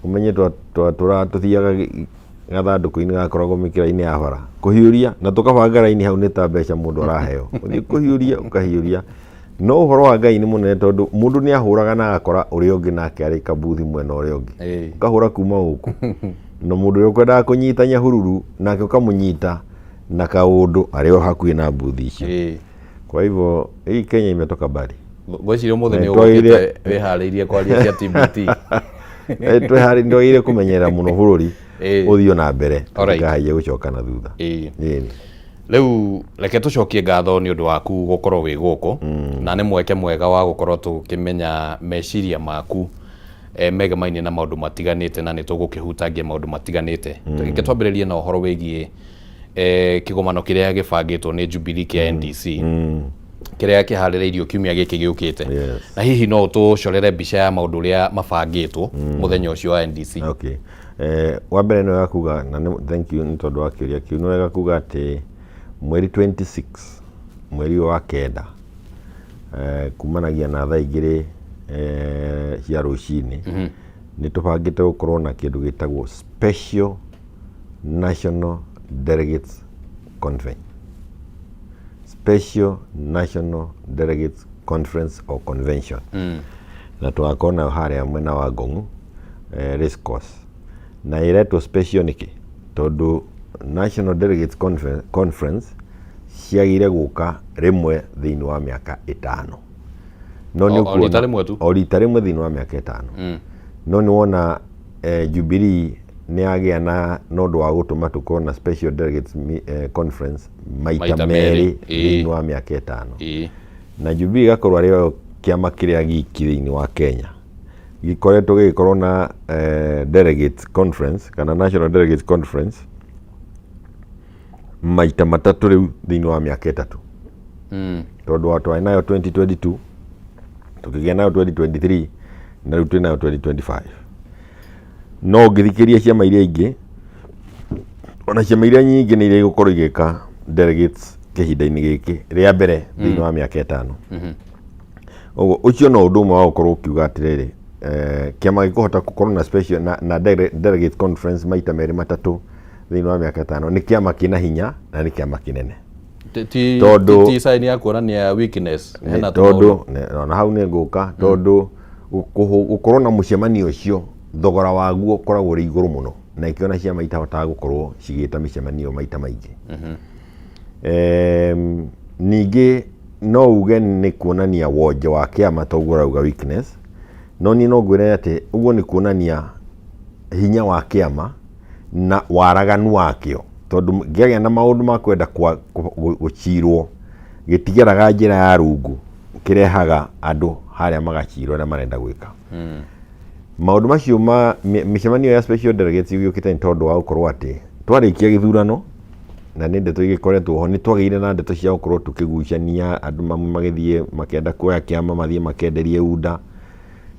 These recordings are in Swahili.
umenye tuthiaga gathandũkũ-inĩ gakoragwo mĩkĩra-inĩ ya bara kũhiũria na tũkabanga raini hau nĩ ta mbeca mũndũ araheo ũthiĩ kũhiũria ũkahiũria. No ũhoro wa Ngai nĩ mũnene tondũ mũndũ nĩ ahũraga na agakora ũrĩa ũngĩ nake arĩ kabuthi mwena ũrĩa ũngĩ, ũkahũra kuma gũkũ na mũndũ ũrĩa ũkwendaga kũnyita nyahururu nake ũkamũnyita na kaũndũ arĩ o hakuhĩ na buthi icio. Kwa hivyo hii Kenya imetoka mbali. Ngwĩciria ũmũthĩ nĩ ũgũkĩte wĩharĩirie kwaria cia TBT. Twĩharĩirie kũmenyerera mũno bũrũri ũthiũ na mbere tũtikahaie gũcoka na thutha. Rĩu reke tũcokie ngatho nĩ ũndũ waku gũkorwo wĩ gũkũ na nĩ mweke mwega wa gũkorwo tũkĩmenya meciria maku megemainie na maũndũ matiganĩte na nĩ tũgũkĩhutangia maũndũ matiganĩte. Reke twambĩrĩrie na ũhoro wĩgiĩ kĩgomano kĩrĩa gĩbangĩtwo nĩ Jubilee kĩa NDC kĩrĩa kĩharĩrĩirio kiumia gĩkĩ gĩũkĩte. Na hihi no tũcorere mbica ya maũndũ ũrĩa mabangĩtwo mũthenya ũcio wa NDC. Wa mbere nĩ wega kuga na thank you nĩ tondũ wa kĩũria kĩu. Nĩ wega kuga atĩ mweri 26 mweri wa kenda kumanagia na thaa igĩrĩ cia rũcinĩ nĩ tũbangĩte gũkorwo na kĩndũ gĩtagwo Special National Delegates Conference. Special National Delegates Conference or Convention. Na tũgakorwo nayo harĩa mwena wa Ngong Race Course. Na ĩretwo special nĩkĩ? Tondũ National Delegates Conference ciagire gũka rĩmwe thĩinĩ wa mĩaka 5. No nĩ o rita rĩmwe tu? O rita rĩmwe thĩinĩ wa mĩaka 5. No nĩ wona Jubilee nĩ agĩa na nondũ wa gũtũma tũkorwo na Special Delegates Conference maita merĩ thĩinĩ wa mĩaka 5. Na Jubilee gakorwo arĩ kĩama kĩrĩa giki thĩinĩ wa Kenya gĩkoretwo gĩgĩkorwo na Delegates Conference kana National Delegates Conference maita matatũ rĩu thĩinĩ wa mĩaka 3. Tondũ twarĩ nayo 2022 tũkĩgĩa nayo 2023 na rĩu twĩ nayo 2025. No ngĩthikĩria ciama iria ingĩ ona ciama iria nyingĩ nĩ iria igũkorwo igĩka delegates kĩhinda-inĩ gĩkĩ rĩa mbere thĩinĩ wa mĩaka 5. Ũguo ũcio no ũndũ ũmwe wa gũkorwo ũkiuga atĩrĩrĩ kĩama gĩkũhota gũkorwo na special na delegates conference maita merĩ matatũ thĩinĩ wa mĩaka 5 nĩ kĩama kĩna hinya na nĩ kĩama kĩnene. Ti sign ya kuonania weakness. Tondũ na hau nĩ ngũka tondũ gũkorwo na mũcemanio ũcio thogora waguo ũkoragwo ũrĩ igũrũ mũno na ikiona ciama itahotaga gũkorwo cigĩta mĩcemanio maita maingĩ. Ningĩ no uge nĩ kuonania wonje wa kĩama toguo rauga weakness. No niĩ no ngwĩre atĩ ũguo nĩ kuonania hinya wa kĩama na waraganu wakĩo. Tondũ ngĩagĩa na maũndũ ma kwenda gũcirwo gĩtigeraga njĩra ya rungu kĩrehaga andũ harĩa magacirwo arĩa marenda gwĩka. Maũndũ macio mĩcemanio ya special delegates yũkĩte nĩ tondũ wa gũkorwo atĩ twarĩkia gĩthurano na nĩ ndeto igĩkoretwo ho nĩ twagĩire na ndeto cia gũkorwo tũkĩgucania andũ mamwe magĩthiĩ makĩenda kuoya kĩama mathiĩ makenderie UDA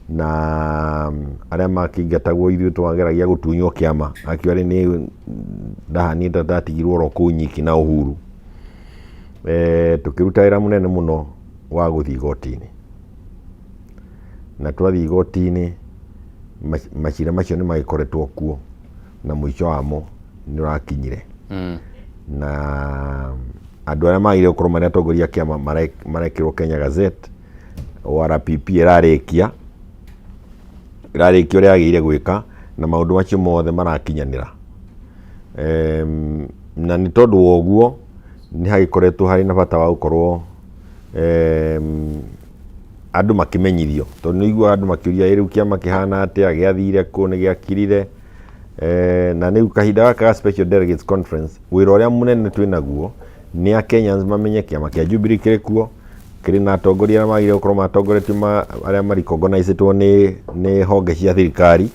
na arĩa makĩingatagwo ithuĩ twageragia gũtunywo kĩama akĩo arĩ nĩ ndahanĩte ndatigirwo oro kũu nyiki na Uhuru. Tũkĩruta wĩra mũnene mũno wa gũthiĩ igoti-inĩ na twathiĩ igoti-inĩ macira macio nĩ magĩkoretwo kuo na mũico wamo nĩ ũrakinyire. Na andũ arĩa magĩrĩire gũkorwo marĩ atongoria kĩama marekĩrwo Kenya Gazette ORPP ĩrarĩkia ũrĩa agĩrĩire gwĩka na maũndũ macio mothe marakinyanĩra. Na nĩ tondũ wa ũguo nĩ hagĩkoretwo harĩ na bata wa gũkorwo andũ makĩmenyithio tondũ nĩ igua andũ makĩũria rĩu kĩama kĩhana atĩa gĩathire kũ nĩ gĩakirire. Na rĩu kahinda gaka ga Special Delegates Conference wĩra ũrĩa mũnene twĩ naguo nĩ a Kenyans mamenye kĩama kĩa Jubilee kĩrĩ kuo kĩrĩ na atongoria arĩa magĩrĩire gũkorwo matongoretio arĩa maricogonizĩtwo nĩ honge cia thirikari.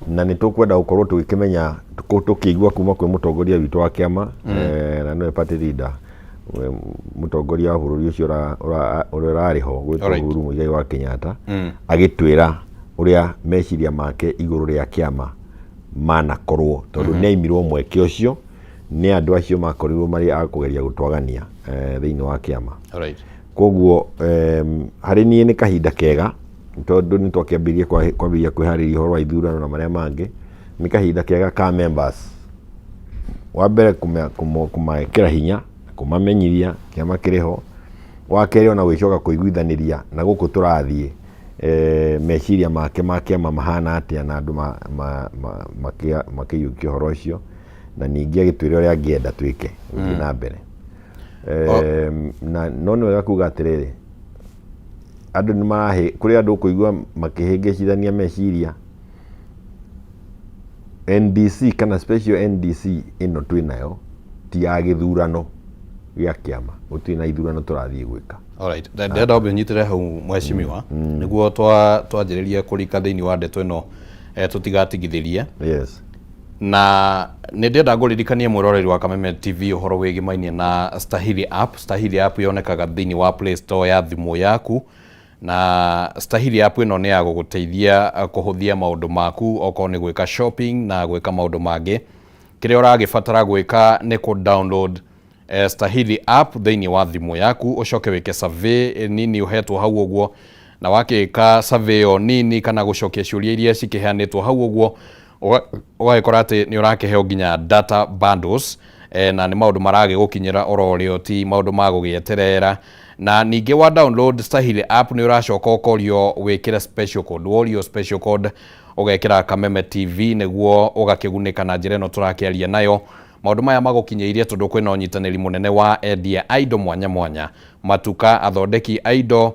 Na nĩ tũkwenda gũkorwo tũgĩkĩmenya tũkĩigua kuma kwĩ mũtongoria witũ wa kĩama na nĩwe party leader mũtongoria wa bũrũri ũcio ũrĩa ũrarĩ ho gwĩtwo Uhuru Muigai wa Kenyatta agĩtwĩra ũrĩa meciria make igũrũ rĩa kĩama manakorwo tondũ nĩ aimirwo mweke ũcio nĩ andũ acio makorirwo marĩ a kũgeria gũtwagania thĩinĩ wa kĩama. Koguo harĩ niĩ nĩ kahinda kega tondu ni twakiambirie kwambĩrĩria kwĩharĩria ũhoro wa ithurano na marĩa mangĩ, nĩ kahinda kega ka members wa mbere kũmekĩra hinya, kũmamenyithia kĩama kĩrĩ ho, wa kerĩ ona gwĩcoka kũiguithanĩria na gũkũ tũrathiĩ meciria make ma kĩama mahana atĩa na andũ makĩiyũkia ũhoro ũcio, na ningĩ agĩtwĩra ũrĩa angĩenda twĩke gũthiĩ na mbere. Na no nĩ wega kuga atĩrĩrĩ, andũ nĩ kũrĩ andũ kũigua makĩhĩngĩcithania meciria, NDC kana special NDC ĩno twĩnayo ti ya gĩthurano gĩa kĩama, gũtirĩ na ithurano tũrathiĩ gwĩka. Alright, ndenda ũnyitĩre hau mheshimiwa nĩguo twanjĩrĩrie kũrika thĩinĩ wa ndeto ĩno tũtigatigithĩrie. Yes. Na nĩ ndenda ngũririkanie mwĩroreri wa Kameme TV ũhoro wĩgĩmainie na Stahili app. Stahili app yonekaga thĩinĩ wa Play Store ya thimũ yaku, na Stahili app ĩno nĩ ya gũgũteithia kũhũthia maũndũ maku, okorwo nĩ gwĩka shopping na gwĩka maũndũ mangĩ. Kĩrĩa ũragĩbatara gwĩka nĩ kũ download Stahili app thĩinĩ wa thimũ yaku, ũcoke wĩke survey nini ũhetwo hau ũguo, na wakĩka survey ĩyo nini kana gũcokia ciũria iria cikĩheanĩtwo hau ũguo, ũgagĩkora atĩ nĩ ũrakĩheo nginya data bundles, na nĩ maũndũ maragĩgũkinyĩra oro rĩo, ti maũndũ ma gũgĩeterera. Na ningĩ wa download Stahili app nĩ ũracoka ũkorio wĩkĩre special code, worio special code ũgekĩra Kameme TV nĩguo ũgakĩgunĩka na njĩra ĩno tũrakĩaria nayo. Maũndũ maya magũkinyĩirie tondũ kwĩna ũnyitanĩri mũnene wa endia indo mwanya mwanya, matuka, athondeki indo,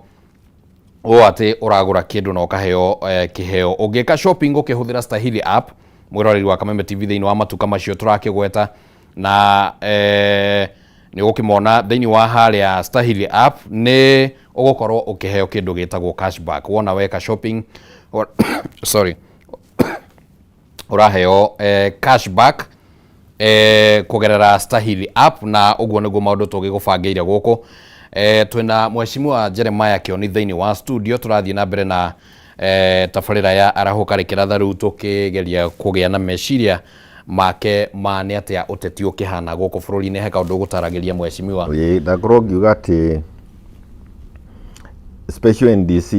o atĩ ũragũra kĩndũ na ũkaheo kĩheo. Ũngĩka shopping ũkĩhũthĩra Stahili app, mwĩroreri wa Kameme TV thĩinĩ wa matuka macio tũrakĩgweta, na nĩ ũgũkĩmona thĩinĩ wa harĩa Stahili app nĩ ũgũkorwo ũkĩheo kĩndũ gĩtagwo cashback. Wona weka shopping ũraheo cashback kũgerera Stahili app, na ũguo nĩguo maũndũ tũgĩgũbangĩire gũkũ. Twĩna mheshimiwa Jeremiah Kioni thĩinĩ wa studio, tũrathiĩ na mbere na tabarĩra ya arahũka rĩkĩratha rĩu tũkĩgeria kũgĩa na meciria make ma nĩ atĩa ũteti ũkĩhana gũkũ bũrũri-inĩ. He kaũndũ ũgũtaragĩria mheshimiwa? Ndakorwo ngiuga atĩ special NDC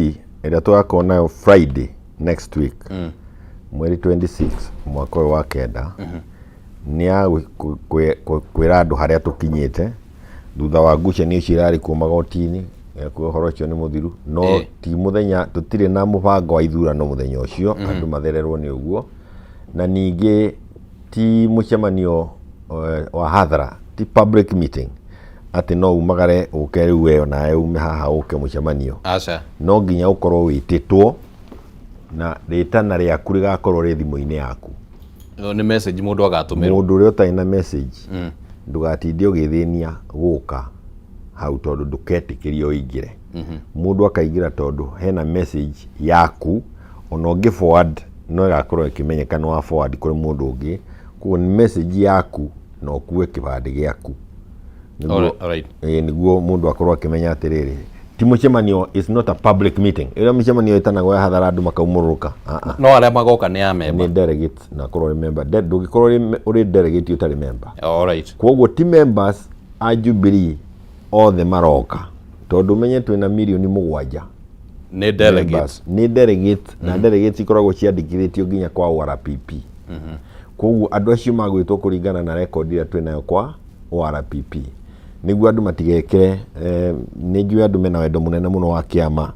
ĩrĩa tũgakorwo nayo Friday next week, mweri 26 mwaka ũyũ wa kenda, nĩ ya kwĩra andũ harĩa tũkinyĩte thutha wa ngucanio icio irarĩ kuo magoti-inĩ, kuo ũhoro ũcio nĩ mũthiru, no ti mũthenya, tũtirĩ na mũbango wa ithurano mũthenya ũcio, andũ mathererwo nĩ ũguo, na ningĩ ti mũcemanio wa hathara, ti public meeting atĩ no umagare ũke rĩu weyo nawe ume haha ũke mũcemanio. Aca. No nginya ũkorwo wĩtĩtwo na rĩtana rĩaku rĩgakorwo rĩ thimũ-inĩ yaku. Nĩ message mũndũ agatũmĩrwo. Mũndũ ũrĩa ũtarĩ na message ndũgatinde ũgĩthĩnia gũka hau tondũ ndũketĩkĩrio ũingĩre. Mũndũ akaingĩra tondũ hena message yaku, ona ũngĩ forward no ĩgakorwo ĩkĩmenyeka nĩ wa forward kũrĩ mũndũ ũngĩ, koguo nĩ message yaku na ũkue kĩbandĩ gĩaku. Nĩguo mũndũ akorwo akĩmenya atĩrĩrĩ, ti mũcemanio, is not a public meeting. Ĩrĩa mũcemanio ĩtanagwo ya hathara andũ makaumũrũka. No arĩa magoka nĩ a member. Nĩ delegate na korwo nĩ member. Ndũngĩkorwo ũrĩ delegate ũtarĩ member. Alright. Koguo ti members a Jubilee othe maroka, tondũ menye twĩna milioni 7 nĩ delegate. Nĩ delegate na delegates ikoragwo ciandĩkithĩtio nginya kwa ORPP. Koguo andũ acio magwĩtwo kũringana na record ĩrĩa twĩnayo kwa ORPP. Nĩguo andũ matigekĩre, nĩ njũĩ andũ mena wendo mũnene mũno wa kĩama,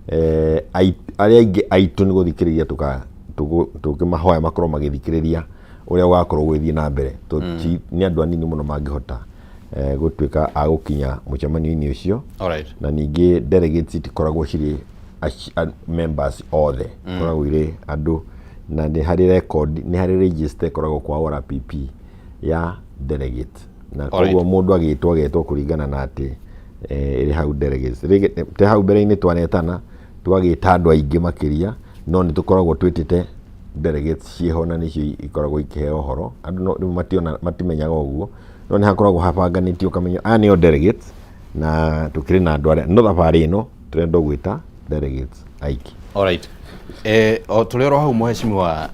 arĩa aingĩ aitũ nĩ gũthikĩrĩria tũkĩmahoya makorwo magĩthikĩrĩria ũrĩa ũgakorwo gũthiĩ na mbere. Nĩ andũ anini mũno mangĩhota gũtuĩka a gũkinya mũcemanio-inĩ ũcio. Na ningĩ delegates itikoragwo cirĩ members othe, ikoragwo irĩ andũ, na nĩ harĩ record, nĩ harĩ register ikoragwo kwa ORPP ya delegate, na koguo mũndũ agetwo kũringana na atĩ ĩrĩ hau delegates. Te hau mbere-inĩ twanetana twagĩta andũ aingĩ makĩria, no nĩ tũkoragwo twĩtĩte delegates ciĩho na nĩcio ikoragwo ikĩheo ũhoro. Andũ matimenyaga ũguo, no nĩ hakoragwo habanganĩtio ũkamenya aya nĩo delegates na tũkĩrĩ na andũ arĩa no thabarĩ ĩno tũrenda gwĩta delegates aiki. Alright. Tũrĩ oro hau mheshimiwa,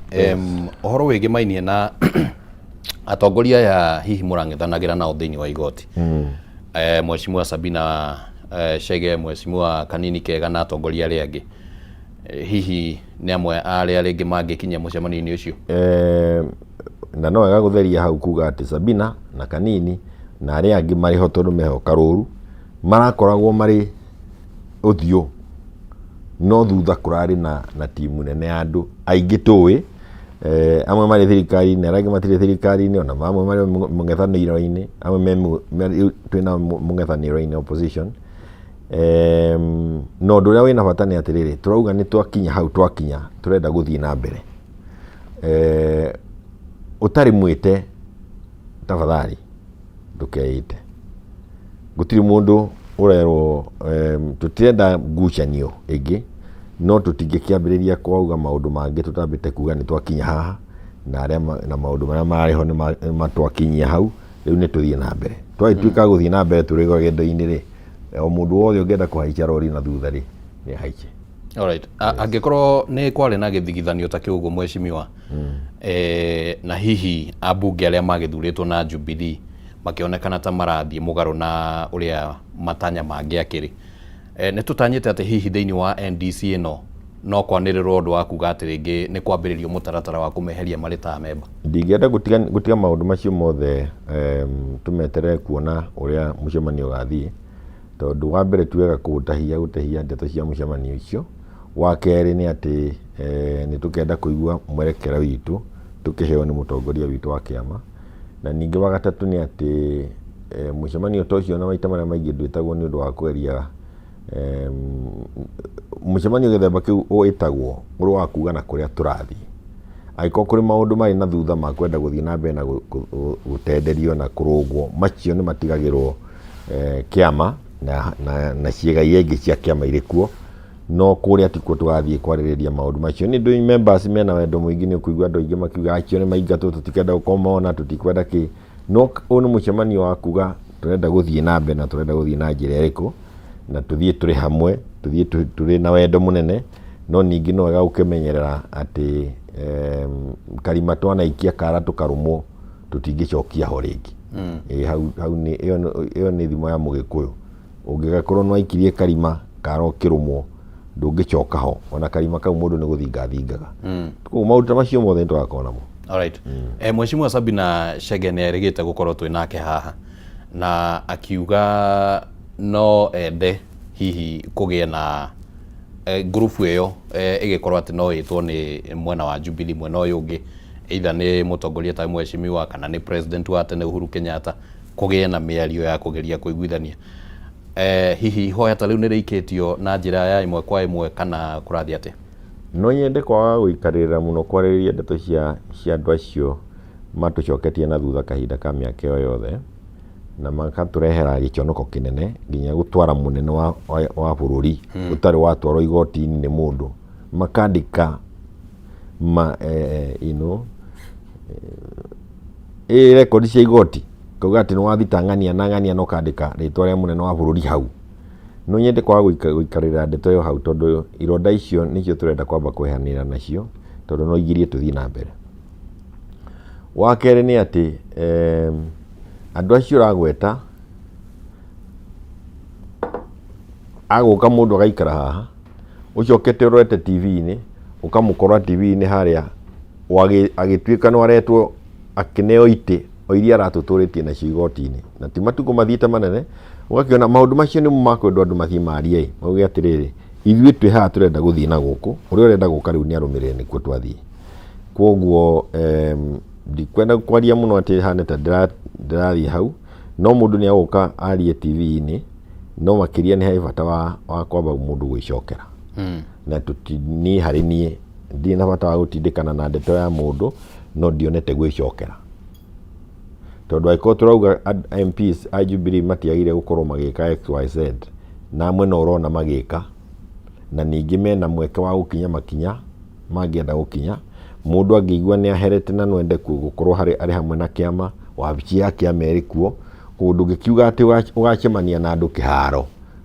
ũhoro wĩgĩmainie na atongoria ya hihi mũrang'ethanagĩra nao thĩinĩ wa igoti. Mheshimiwa Sabina Chege, Mheshimiwa Kanini Kega na atongoria arĩa angĩ. hihi nĩ amwe arĩa rĩngĩ mangĩkinya mũcemanio-inĩ ũcio. Na no wega gũtheria hau kuga atĩ Sabina na Kanini na arĩa angĩ marĩ ho tondũ meho Karũru marakoragwo marĩ ũthiũ, no thutha kũrarĩ na timu nene ya andũ aingĩ tũĩ, amwe marĩ thirikari-inĩ, arĩa angĩ matirĩ thirikari-inĩ, ona amwe marĩ mũng'ethanĩro-inĩ, amwe twĩna mũng'ethanĩro-inĩ opposition. No ũndũ ũrĩa wĩna bata nĩ atĩrĩrĩ, tũrauga nĩ twakinya hau twakinya, tũrenda gũthiĩ na mbere. Ũtarĩ mwĩte tafadhali ndũkeĩte. Gũtirĩ mũndũ ũrerwo, tũtirenda ngucanio ĩngĩ, no tũtingĩkĩambĩrĩria kwauga maũndũ mangĩ tũtambĩte kuga nĩ twakinya haha na arĩa na maũndũ marĩa marĩho nĩ matwakinyia hau, rĩu nĩ tũthiĩ na mbere. Twatuĩka gũthiĩ na mbere tũrĩ rũgendo-inĩ rĩ, o mũndũ wothe ũngĩenda kũhaica rori na thutha rĩ, nĩ ahaice. Alright. Angĩkorwo nĩ kwarĩ na gĩthigithanio ta kĩu ũguo mheshimiwa, na hihi ambunge arĩa magĩthurĩtwo na Jubilee makĩonekana ta marathiĩ mũgarũ na ũrĩa matanya mangĩ akĩrĩ, nĩ tũtanyĩte atĩ hihi thĩinĩ wa NDC ĩno no kwanĩrĩrwo ũndũ wa kuga atĩ rĩngĩ nĩ kwambĩrĩrio mũtaratara wa kũmeheria marĩ ta memba? Ndingĩenda gũtiga maũndũ macio mothe tũmeterere kuona ũrĩa mũcemanio ũgathiĩ, tondũ wa mbere tuwega gũtahia ndeto cia mũcemanio icio. Wa kerĩ nĩ atĩ nĩ tũkenda kũigua mwerekera witũ tũkĩheo nĩ mũtongoria witũ wa kĩama, na ningĩ wa gatatũ nĩ atĩ mũcemanio ta ũcio na maita marĩa maingĩ ndwĩtagwo nĩ ũndũ wa kweria mũcemanio gĩthemba kĩu wĩtagwo ũrĩ wa kuga na kũrĩa tũrathiĩ. Angĩkorwo kũrĩ maũndũ marĩ na thutha ma kwenda gũthiĩ na mbere na gũtenderio na kũrũngwo, macio nĩ matigagĩrwo kĩama na ciĩga iria ingĩ cia kĩama irĩ kuo, no kũrĩa tikuo tũgathiĩ kwarĩrĩria maũndũ macio. Nĩ ndũĩ members mena wendo mũingĩ, nĩ ũkũigua andũ aingĩ makiuga acio nĩ maingatwo, tũtikenda gũkomona, tũtikwenda kĩ. No ũyũ nĩ mũcemanio wa kuga tũrenda gũthiĩ na mbere na tũrenda gũthiĩ na njĩra ĩrĩkũ, na tũthiĩ tũrĩ hamwe, tũthiĩ tũrĩ na wendo mũnene, no ningĩ no wega gũkĩmenyerera atĩ karima twanaikia kara tũkarũmwo tũtingĩcokia ho rĩngĩ. Hau ĩyo nĩ thimo ya Mũgĩkũyũ. Ũngĩgakorwo nĩ waikirie karima kara ũkĩrũmwo ndũngĩcoka ho, ona karima kau mũndũ nĩ gũthinga thingaga. Koguo maũndũ macio mothe nĩ tũgakorwo namo. Alright. Mheshimiwa Sabina Chege nĩ erĩgĩte gũkorwo twĩ nake haha na akiuga no ende hihi kũgĩe na grupu ĩyo ĩgĩkorwo atĩ no ĩtwo nĩ mwena wa Jubilee, mwena ũyũ ũngĩ either nĩ mũtongoria ta mheshimiwa kana nĩ president wa tene Uhuru Kenyatta, kũgĩe na mĩario ya kũgeria kũiguithania. Hihi ihoya ta rĩu nĩ rĩikĩtio na njĩra ya ĩmwe kwa ĩmwe kana kũrathiĩ atĩa? No nyende kwaga gũikarĩrĩra mũno kwarĩrĩria ndeto cia andũ acio matũcoketie na thutha kahinda ka mĩaka ĩyo yothe, na makatũrehera gĩconoko kĩnene nginya gũtwara mũnene wa bũrũri ũtarĩ watwarwo igoti-inĩ nĩ mũndũ, makandĩka rekondi cia igoti, kauga atĩ nĩ wathitang'ania na ng'ania no kandĩka rĩtwa rĩa mũnene wa bũrũri hau. No nyende kwaga gũikarĩrĩra ndeto ĩyo hau, tondũ ironda icio nĩcio tũrenda kwamba kwehanĩra nacio, tondũ no igirie tũthiĩ na mbere. Wa kerĩ nĩ atĩ andũ acio ũragweta agũka mũndũ agaikara haha, ũcokete ũrorete TV-inĩ, ũkamũkora TV-inĩ harĩa agĩtuĩka no aretwo akĩneo itĩ o iria aratũtũrĩtie nacio igoti-inĩ, na ti matukũ mathiĩte manene ũgakĩona maũndũ macio nĩ makwendwo andũ mathiĩ marie, mauge atĩrĩrĩ, ithuĩ twĩ haha tũrenda gũthiĩ na gũkũ, ũrĩa ũrenda gũka rĩu nĩ arũmĩrĩre nĩkuo twathiĩ. Koguo ndikwenda kwaria mũno atĩ hane ta ndĩrathiĩ hau, no mũndũ nĩ agũka arie TV-inĩ, no makĩria nĩ harĩ bata wa kwamba mũndũ gwĩcokera. Na niĩ harĩ niĩ ndirĩ na bata wa gũtindĩkana na ndeto ya mũndũ, no ndionete gwĩcokera. Tondũ angĩkorwo tũrauga MPs a Jubilee matiagire gũkorwo magĩka XYZ, na amwe no ũrona magĩka, na ningĩ mena mweke wa gũkinya makinya mangĩenda gũkinya, mũndũ angĩigua nĩ aherete na no ende gũkorwo arĩ hamwe na kĩama, wabici ya kĩama ĩrĩ kuo, kũndũ ũngĩkiuga atĩ ũgacemania na andũ kĩharo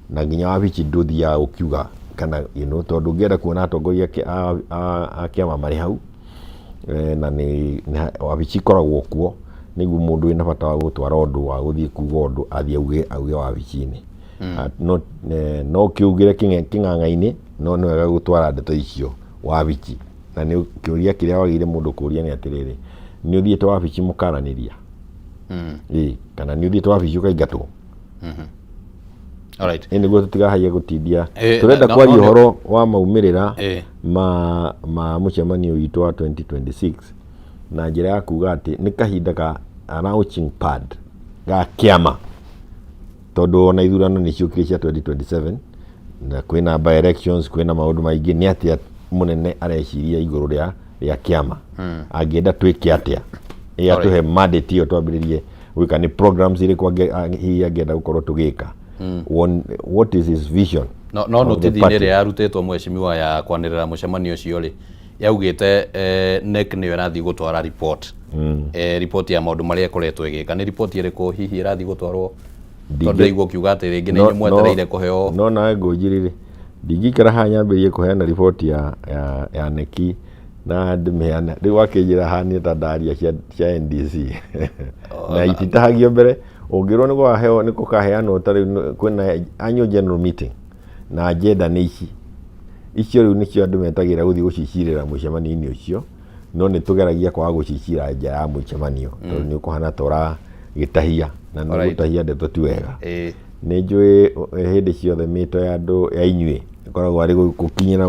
na nginya wabici ndũthiaga gũkiuga kana tondũ ũngĩenda kuona atongoria a kĩama marĩ hau, na wabici ikoragwo kuo, nĩguo mũndũ wĩna bata wa gũtwara ũndũ wa gũthiĩ kuuga ũndũ athiĩ auge wabici-inĩ. No kĩugĩre kĩng'ang'a-inĩ no nĩ wega gũtwara ndeto icio wabici, na nĩ kĩũria kĩrĩa wagĩrĩire mũndũ kũũria nĩ atĩrĩrĩ, nĩ ũthiĩte wabici mũkaranĩria kana nĩ ũthiĩte wabici ũkaingatwo. Alright. Nĩguo tũtigahaie gũtindia, tũrenda kwaria ũhoro wa maumĩrĩra ma mũcemanio witũ wa 2026 na njĩra ya kuga atĩ nĩ kahinda ka launching pad ga kĩama, tondũ ona ithurano nĩ ciũkire cia 2027 na kwĩna by elections, kwĩna maũndũ maingĩ. Nĩ atĩa mũnene areciria igũrũ rĩa kĩama, angĩenda twĩke atĩa, atũhe mandate ĩyo twambĩrĩrie gwĩka, nĩ programs irĩkũ hihi angĩenda gũkorwo tũgĩka, what is his vision. No notithi-inĩ ĩrĩa yarutĩtwo mheshimiwa ya kwanĩrĩra mũcemanio ũcio rĩ, yaugĩte NEC nĩyo ĩrathiĩ gũtwara report, report ya maũndũ marĩa ĩkoretwo ĩgĩka. Nĩ report ĩrĩkũ hihi ĩrathiĩ gũtwarwo, tondũ ndaigua kiuga atĩ rĩngĩ nĩ inyuĩ mwetereire kũheo? No nawe ngũnjĩrĩre, ndingĩikara haha nyambĩrĩrie kũheana report ya NEC na ndĩmĩheana rĩu akĩnjĩra haha nĩ ta ndaria cia NDC na ititahagio mbere. Ũngĩrwo nĩ gũkaheanwo ta rĩu kwĩna annual general meeting na agenda nĩ icio rĩu nĩcio andũ metagĩra gũthiĩ gũcicirĩra mũcemanio-inĩ ũcio, no nĩ tũgeragia kwaga gũcicira nja ya mũcemanio, tondũ nĩ ũkũhana ta ũragĩtahia, na nĩ gũtahia ndeto ti wega. Nĩ njũĩ hĩndĩ ciothe mĩto ya andũ ya inyuĩ ĩkoragwo arĩ gũkinyĩra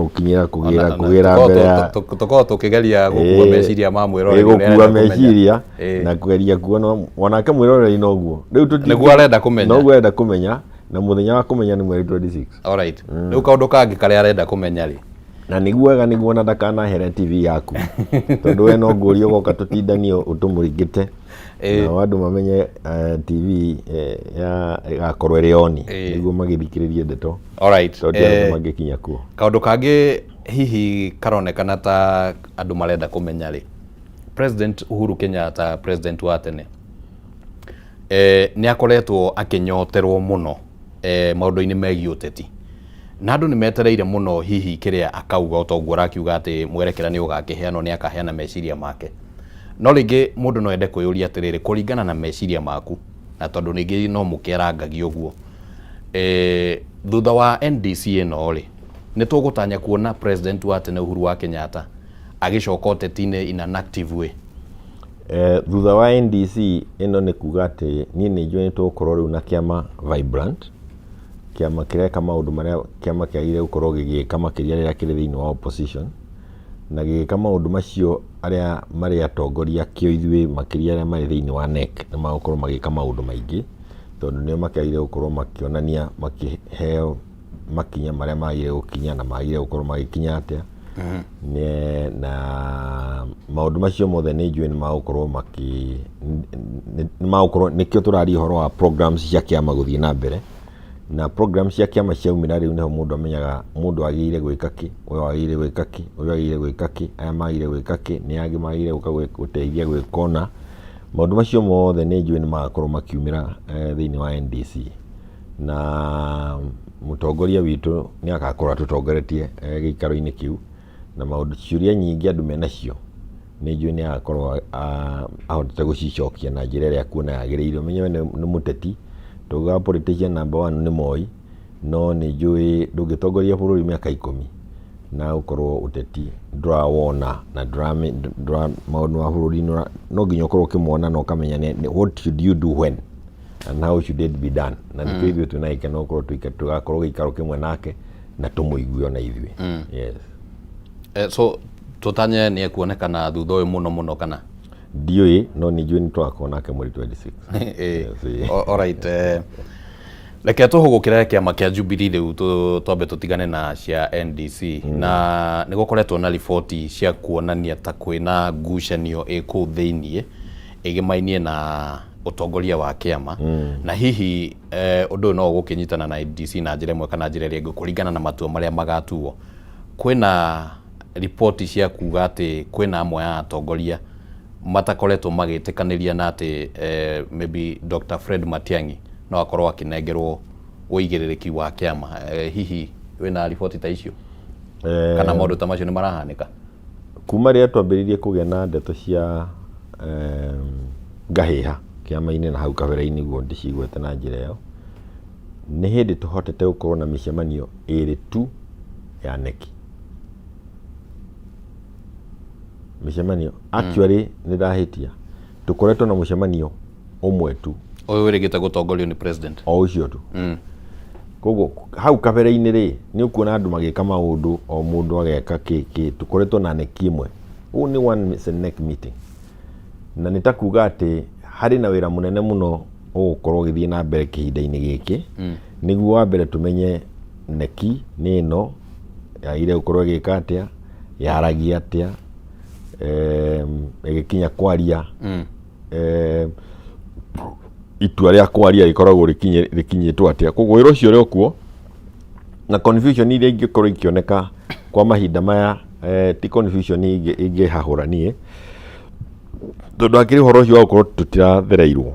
kũgĩra mbere ya tũkorwo tũkĩgeria gũkua meciria ma mwĩroreri, gũkua meciria na kũgeria kuona onake mwĩroreri noguo nĩguo arenda kũmenya, noguo arenda kũmenya, na mũthenya wa kũmenya nĩ mweri 26. Alright. Rĩu kaũndũ kangĩ karĩa arenda kũmenya rĩ, na nĩguo wega nĩguo ona ndakanahere TV yaku, tondũ we no ngũria ũgoka tũtindanio ũtũmũringĩte na andũ mamenye TV ĩgakorwo ĩrĩ oni nĩguo magĩthikĩrĩrie ndeto. Alright. Tondũ mangĩkinya kuo. Kaũndũ kangĩ hihi karonekana ta andũ marenda kũmenya rĩ, President Uhuru Kenyatta, president wa tene, nĩ akoretwo akĩnyoterwo mũno maũndũ-inĩ megiĩ ũteti, na andũ nĩ metereire mũno hihi kĩrĩa akauga, ũtongu arakiuga atĩ mwerekera nĩ ũgakĩheanwo, nĩ akaheana meciria make. No rĩngĩ mũndũ no ende kwĩyũria atĩrĩrĩ, kũringana na meciria maku, na tondũ ningĩ no mũkĩarangagio ũguo, thutha wa NDC ĩno rĩ, nĩ tũgũtanya kuona president wa tene Uhuru wa Kenyatta agĩcoka ũteti-inĩ in an active way? Thutha wa NDC ĩno nĩ kuga atĩ niĩ nĩ njũĩ nĩ tũgũkorwo rĩu na kĩama vibrant, kĩama kĩreka maũndũ marĩa kĩama kĩagĩrĩire gũkorwo gĩgĩka makĩria rĩrĩa kĩrĩ thĩinĩ wa opposition, na gĩgĩka maũndũ macio arĩa marĩ atongoria kĩo ithuĩ makĩria arĩa marĩ thĩinĩ wa NEC nĩ magũkorwo magĩka maũndũ maingĩ, tondũ nĩo makĩagĩrĩire gũkorwo makĩonania makĩheo makinya marĩa magĩrĩire gũkinya na magĩrĩire gũkorwo magĩkinya atĩa. Na maũndũ macio mothe nĩ njũĩ nĩ magũkorwo nĩkĩo tũraria ũhoro wa programs cia kĩama gũthiĩ na mbere, na programs cia kĩama ciaumĩra rĩu nĩho mũndũ amenyaga mũndũ agĩrĩire gwĩka kĩ, ũyũ agĩrĩire gwĩka kĩ, ũyũ agĩrĩire gwĩka kĩ, aya magĩrĩire gwĩka kĩ, nĩ angĩ magĩrĩire gũka gũteithia gwĩkona. Maũndũ macio mothe nĩ njũĩ nĩ magakorwo makiumĩra thĩinĩ wa NDC, na mũtongoria witũ nĩ agakorwo atũtongoretie gĩikaro-inĩ kĩu, na maũndũ ciũria nyingĩ andũ menacio nĩ njũĩ nĩ agakorwo ahotete gũcicokia na njĩra ĩrĩa kuona yagĩrĩire. Ũmenye we nĩ mũteti, tũgaga politician number 1 nĩ Moi, no nĩ njũĩ ndũngĩtongoria bũrũri mĩaka 10 na gũkorwo ũteti ndũrawona na maũndũ ma bũrũri no nginya ũkorwo ũkĩmona na ũkamenya what should you do when and how should it be done. Na nĩkĩo ithuĩ twĩna no gũkorwo tũgakorwo gĩikaro kĩmwe nake na tũmũigue ona ithuĩ. Yes. So tũtanye nĩ ekuonekana thutha ũyũ mũno kana? Ndiũĩ, no nĩ njũĩ nĩ tũgakorwo nake mweri 26. Alright. Reke tũhũgũkĩre kĩama kĩa Jubilee rĩu twambe tũtigane na cia NDC, na nĩ gũkoretwo na riboti cia kuonania ta kwĩna ngucanio ĩkũu thĩiniĩ ĩgĩmainie na ũtongoria wa kĩama, na hihi ũndũ ũyũ no ũgũkĩnyitana na NDC na njĩra ĩmwe kana njĩra ĩrĩa ĩngĩ kũringana na matua marĩa magatuo. Kwĩna ripoti cia kuga atĩ kwĩna amwe ya atongoria matakoretwo magĩtĩkanĩria na atĩ maybe Dr. Fred Matiang'i no akorwo akĩnengerwo ũigĩrĩrĩki wa kĩama. Hihi wĩna ripoti ta icio kana maũndũ ta macio nĩ marahanĩka? Kuma rĩrĩa twambĩrĩirie kũgĩa na ndeto cia ngahĩha kĩama-inĩ na hau kabere-inĩ guo ndĩciguĩte na njĩra ĩyo, nĩ hĩndĩ tũhotete gũkorwo na mĩcemanio ĩrĩ tu ya neki mĩcemanio actually nĩ ndahitia tukoretwo na mũcemanio ũmwe tu ũyũ wĩrĩgĩte gũtongorio nĩ president o ũcio tu koguo hau kabere-inĩ rĩ nĩ ũkuona andũ magĩka maũndũ o mũndũ ageka kĩkĩ tukoretwo na neki ĩmwe ũũ nĩ one NEC meeting na nĩ ta kuga atĩ harĩ na wĩra mũnene mũno ũgũkorwo ũgĩthiĩ na mbere kĩhinda-inĩ gĩkĩ nĩguo wa mbere tũmenye neki nĩ ĩno yaire gũkorwo ĩgĩka atĩa yaragia atĩa ĩgĩkinya kwaria itua rĩa kwaria rĩkoragwo rĩkinyĩtwo atĩa koguo wĩra ũcio ũrĩ okuo na confusion iria ingĩkorwo ikĩoneka kwa mahinda maya ti confusion ingĩhahũra niĩ tondũ hakĩrĩ ũhoro ũcio wa gũkorwo tũtirathereirwo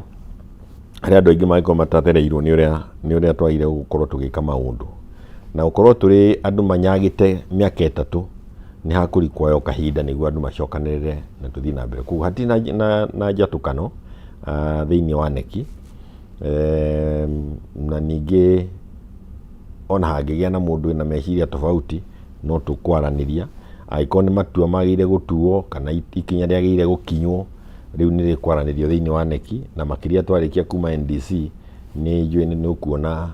harĩ andũ aingĩ magĩkorwo matathereirwo nĩ ũrĩa twagire gũkorwo tũgĩka maũndũ na gũkorwo tũrĩ andũ manyagĩte mĩaka ĩtatũ nĩ hakũrikwoyo kahinda nĩguo andũ macokanĩrĩre na tũthiĩ na mbere koguo hatirĩ na njatũkano thĩinĩ wa neki na ningĩ ona hangĩgĩa na mũndũ wĩna meciria tofauti no tũkwaranĩria angĩkorwo nĩ matua magĩrĩire gũtuo kana ikinya rĩagĩrĩire gũkinywo rĩu nĩ rĩkwaranĩrio thĩinĩ wa neki na makĩria twarĩkia kuma NDC nĩ njũĩ nĩ ũkuona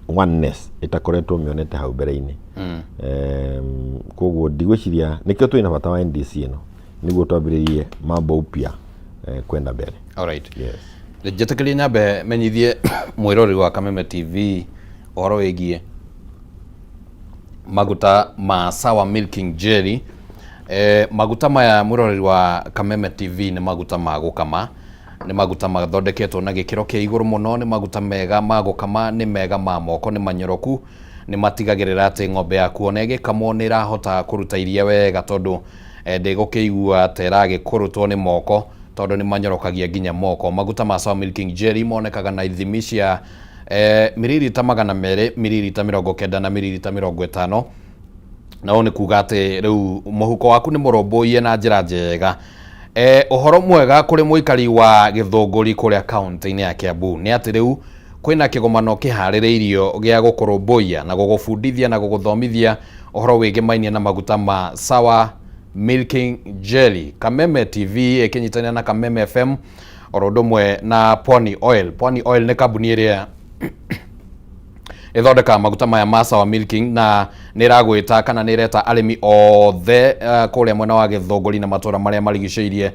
oneness ĩtakoretwo mĩonete hau mbere-inĩ koguo ndigwĩciria nĩkĩo twĩna bata wa NDC ĩno nĩguo twambĩrĩrie mambo upya kwenda mbere. Alright. Yes. Njĩtĩkĩrie nyambe menyithie mwĩrori wa Kameme TV ũhoro wĩgiĩ maguta ma Sawa Milking Jelly. Maguta maya mwĩrori wa Kameme TV nĩ maguta ma gũkama, nĩ maguta mathondeketwo na gĩkĩro kĩa igũrũ mũno, nĩ maguta mega ma gũkama, nĩ mega ma moko, nĩ manyoroku, nĩ matigagĩrĩra atĩ ng'ombe yaku ona ĩgĩkamwo nĩ ĩrahota kũruta iria wega tondũ ndĩgũkĩigua ta ĩragĩkũrũtwo nĩ moko tondũ nĩ manyorokagia nginya moko. Maguta ma Sawa Milking Jelly monekaga na ithimi cia mililita 200, mililita 90 na mililita 50. Na ũũ nĩ kuga atĩ rĩu mũhuko waku nĩ mũrũmbũiye na njĩra njega. Ũhoro mwega kũrĩ mũikari wa Gĩthũngũri kũrĩa kaunti-inĩ ya Kiambu nĩ atĩ rĩu kwĩna kĩgomano kĩharĩrĩirio gĩa gũkũrũmbũiya na gũgũbundithia na gũgũthomithia ũhoro wĩgiĩ mainia na maguta ma Sawa Milking Jelly. Kameme TV ĩkĩnyitanĩra na Kameme FM oro ũndũ ũmwe na Pwani Oil. Pwani Oil nĩ kambuni ĩrĩa ĩthondekaga maguta maya ma Sawa Milking na nĩ ĩragwĩta kana nĩ ĩreta arĩmi othe kũrĩa mwena wa Gĩthũngũri na matũra marĩa marigicĩirie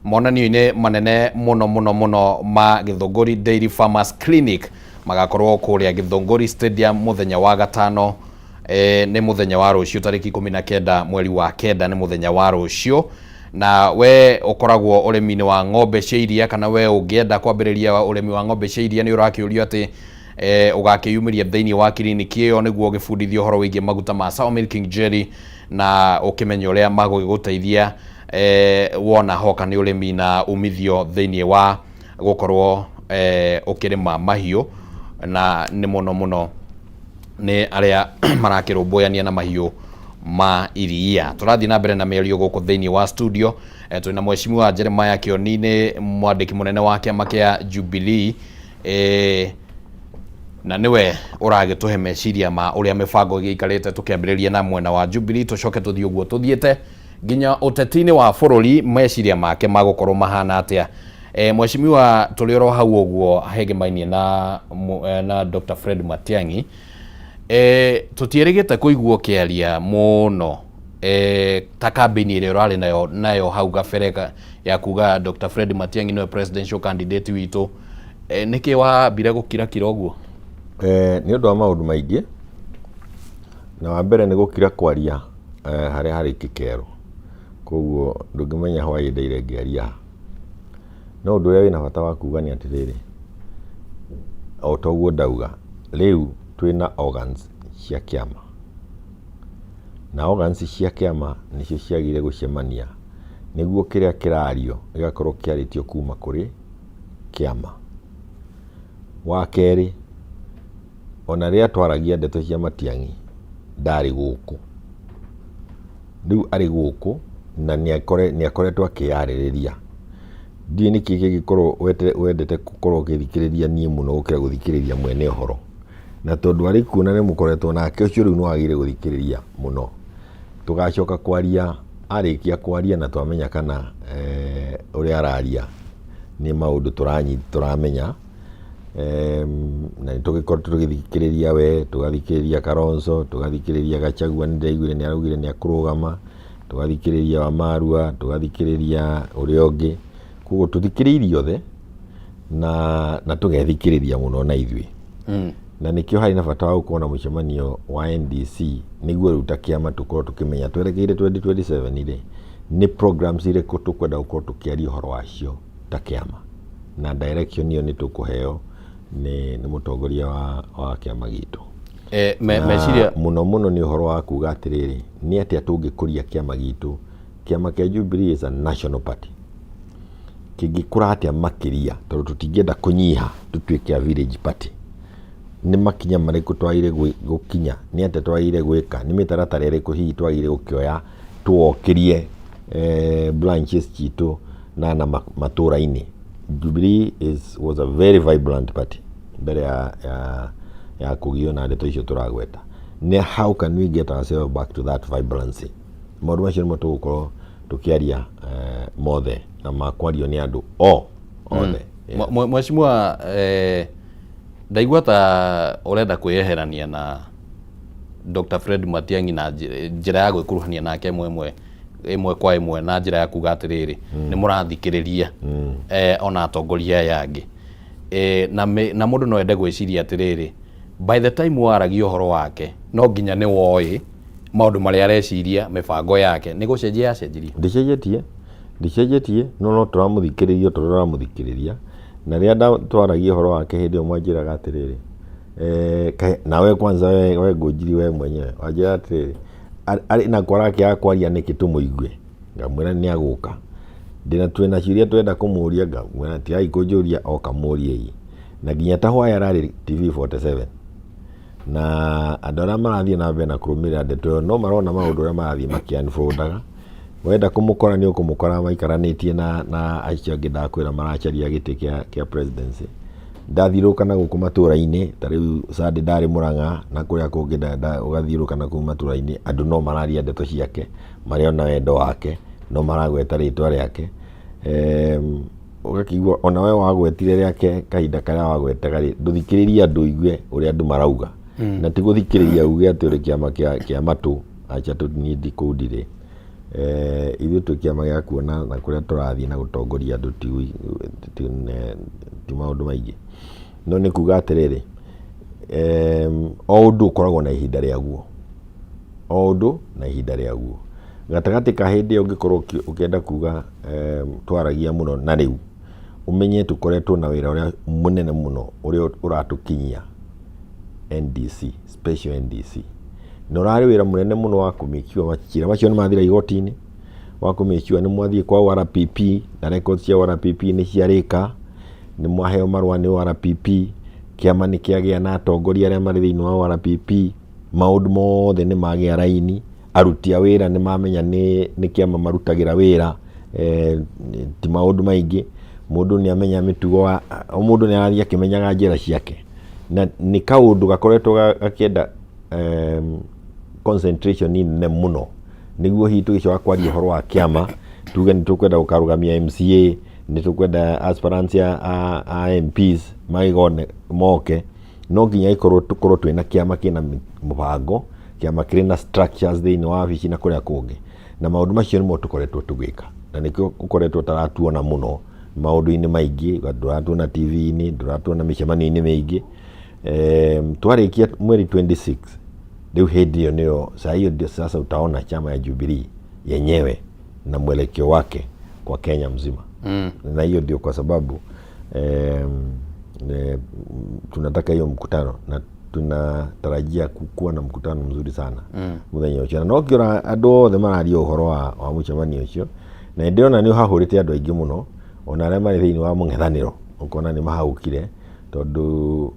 monanio-inĩ manene mũno ma Gĩthũngũri Dairy Farmers Clinic magakorwo kũrĩa Gĩthũngũri Stadium mũthenya wa gatano. Nĩ mũthenya wa rũciũ tarĩki 19 mweri wa 9 nĩ mũthenya wa rũciũ, na we ũkoragwo ũrĩmi-inĩ wa ng'ombe cia iria kana we ũngĩenda kwambĩrĩria ũrĩmi wa ng'ombe cia iria nĩ ũrakĩũrio atĩ ũgakĩyumĩria thĩinĩ wa kiriniki ĩyo nĩguo ũgĩbundithio ũhoro wĩgiĩ maguta ma Sawa Milking Jelly na ũkĩmenya ũrĩa magũgũteithia wona hoka nĩ ũrĩmi na umithio thĩinĩ wa gũkorwo ũkĩrĩma mahiũ na nĩ mũno nĩ arĩa marakĩrũmbũyania na mahiũ ma iria. Tũrathiĩ na mbere na mĩario gũkũ thĩinĩ wa studio. Twĩna Mheshimiwa Jeremiah Kĩoni nĩ mwandĩki mũnene wa kĩama kĩa Jubilee na niwe ũragĩtũhe meciria ma ũrĩa mĩbango ĩgĩikarĩte tũkĩambĩrĩria na mwena wa Jubilee tũcoke tũthiĩ ũguo tũthiĩte nginya ũteti-inĩ wa bũrũri meciria make magũkorwo mahana atĩa. Mheshimiwa tũrĩ oro hau ũguo hegemainie na Dr. Fred Matiang'i tũtiĩrĩgĩte kũiguo kĩaria mũno ta kambĩini ĩrĩa ũrarĩ nayo hau gabere ya kuga Dr. Fred Matiang'i nĩwe presidential candidate witũ. Nĩkĩ wambire gũkirakira ũguo? Nĩ ũndũ wa maũndũ maingĩ na wa mbere nĩ gũkira kwaria harĩa harĩ kĩkero, koguo ndũngĩmenya hwaĩ ndeire ngĩaria. No ũndũ ũrĩa wĩna bata wa kuga nĩ atĩrĩrĩ, o ta ũguo ndauga rĩu twĩna organs cia kĩama na organs cia kĩama nĩcio ciagire gũcemania nĩguo kĩrĩa kĩrario gĩgakorwo kĩarĩtio kuma kũrĩ kĩama. Wa kerĩ, ona rĩrĩa twaragia ndeto cia Matiang'i ndarĩ gũkũ, rĩu arĩ gũkũ na nĩ akoretwo akĩyarĩrĩria. Ndiĩ nĩkĩ gĩgĩkorwo wendete gũkorwo ũgĩthikĩrĩria niĩ mũno gũkĩra gũthikĩrĩria mwene ũhoro, na tondu ari kuona ni mukoretwo nake ucio riu no agire guthikiriria muno tugacoka kwaria arikia kwaria na twamenya kana uri araria ni maundu turamenya na tugikorwo tugithikiriria we tugathikiriria Kalonzo tugathikiriria Gachagua ndaiguire ni araugire ni akurugama tugathikiriria Wamarua tugathikiriria uria ungi kugo tuthikiririe othe na tugethikiriria muno na ithui na nikio hari na bata wa kuona mucemanio wa NDC niguo ruta kiama tukorwo tukimenya twerekeire 2027 ire ni programs ire ko tukwenda gukorwo tukiaria horo wacio ta kiama na direction iyo ni tukuheo ni mutongoria wa kiama gitu meciria muno ni horo wa kuga atiriri ni ati atungikuria kiama gitu kiama kia Jubilee is a national party kingikura atia makiria tondu tutingienda kunyiha tutuike a village party ni makinya mariku twaire gukinya ni ate twaire gwika ni mitaratara iriku hihi twaire gukioya tuokirie branches citu na matura-ini. Jubilee was a very vibrant party mbere ya kugio na ndeto icio turagweta ni how can we get ourselves back to that vibrancy maundu macio nimo tugukorwo tukiaria mothe na makwario ni andu othe. Mheshimiwa ndaigua ta urenda kweherania na Dr. Fred Matiang'i na njira ya gwikuruhania nake imwe kwa imwe na njira ya kuga atiriri ni murathikiriria ona atongoria yangi na mundu no ende gwiciria atiriri by the time waragia horo wake no nginya ni woi maundu maria areciria mibango yake ni gucenjia yacenjirie ndicenjetie no turamuthikiriria na ria twaragia horo wake hindi o mwanjiraga atiriri nawe kwanza we ngujiri we mwenyewe wajira atiriri ari na kwarake akwaria niki tumuigue ngamwira ni aguka ndina twena ciria twenda kumuria ngamwira ti ai kunjuria o kamurie na nginya ta hwa yarari TV47 na andora marathie na mbere na kurumira ndeto no marona maundu ria marathie makianfoldaga wenda kumukora ni ukumukora maikaranĩtie na aicio angĩ ndakwĩra maracaria gĩtĩ kĩa presidency ndathiũrũka na gũkũ matũra-inĩ ta rĩu Sadi ndarĩ Mũrang'a na kũrĩa kũngĩ ũgathiũrũka na kũu matũra-inĩ andũ no mararia ndeto ciake marĩ ona wendo wake no maragweta rĩtwa rĩake ũgakĩigua ona we wagwetire rĩake kahinda karĩa wagwetaga ndũthikĩrĩrie andũ igue ũrĩa andũ marauga na ti gũthikĩrĩria uge atĩ ũrĩ kĩama kĩa matũ acha tũnindi kũndire ithuĩ twĩ kĩama gĩa kuona na kũrĩa tũrathiĩ na gũtongoria andũ ti maũndũ maingĩ no nĩ kuga atĩrĩrĩ o ũndũ ũkoragwo na ihinda rĩaguo gatagatĩ ka hĩndĩ ũngĩkorwo ũkĩenda kuga twaragia mũno na rĩu ũmenye tũkoretwo na wĩra ũrĩa mũnene mũno ũrĩa ũratũkinyia NDC special NDC na ũrarĩ wĩra mũnene mũno wa kũmĩkiwa macira macio nĩ mathira igoti-inĩ wa kũmĩkiwa nĩ mwathiĩ kwa RPP na records cia RPP nĩ ciarĩka nĩ mwaheo marũa nĩ RPP kĩama nĩ kĩagĩa na atongoria arĩa marĩ thĩinĩ wa RPP maũndũ mothe nĩ magĩa raini aruti a wĩra nĩ mamenya nĩ kĩama marutagĩra wĩra ti maũndũ maingĩ mũndũ nĩ amenya mĩtugo o mũndũ nĩ arathiĩ akĩmenyaga njĩra ciake na nĩ kaũndũ gakoretwo gakĩenda concentration nene muno niguo hihi tũgĩcoka kwaria ũhoro wa kĩama tuge nĩ tũkwenda gũkarũgamia MCA nĩ tũkwenda aspirants a MPs maigone moke no nginya tũkorwo twĩna kĩama kĩna mũbango kĩama kĩrĩ na structures thĩinĩ wa wabici na kũrĩa kũngĩ na maũndũ macio nĩmo tũkoretwo tũgĩka na nĩkĩo ũkoretwo taratuona mũno maũndũ-inĩ maingĩ ndũratuona TV-inĩ ndũratuona mĩcemanio-inĩ mĩingĩ twarĩkia mweri 26 rĩu hĩndĩ ĩyo nĩyo saa hiyo ndio sasa utaona chama ya Jubilee yenyewe na mwelekeo wake kwa Kenya mzima na hiyo ndio kwa sababu tunataka hiyo mkutano na tunatarajia kuwa na mkutano mzuri sana muthenya ũcio na no kĩora andũ othe mararia ũhoro wa mũcemanio ũcio na ndĩrona nĩ hahũrĩte andũ aingĩ mũno ona arĩa marĩ thĩinĩ wa mũng'ethanĩro ũkona nĩ mahaũkire tondũ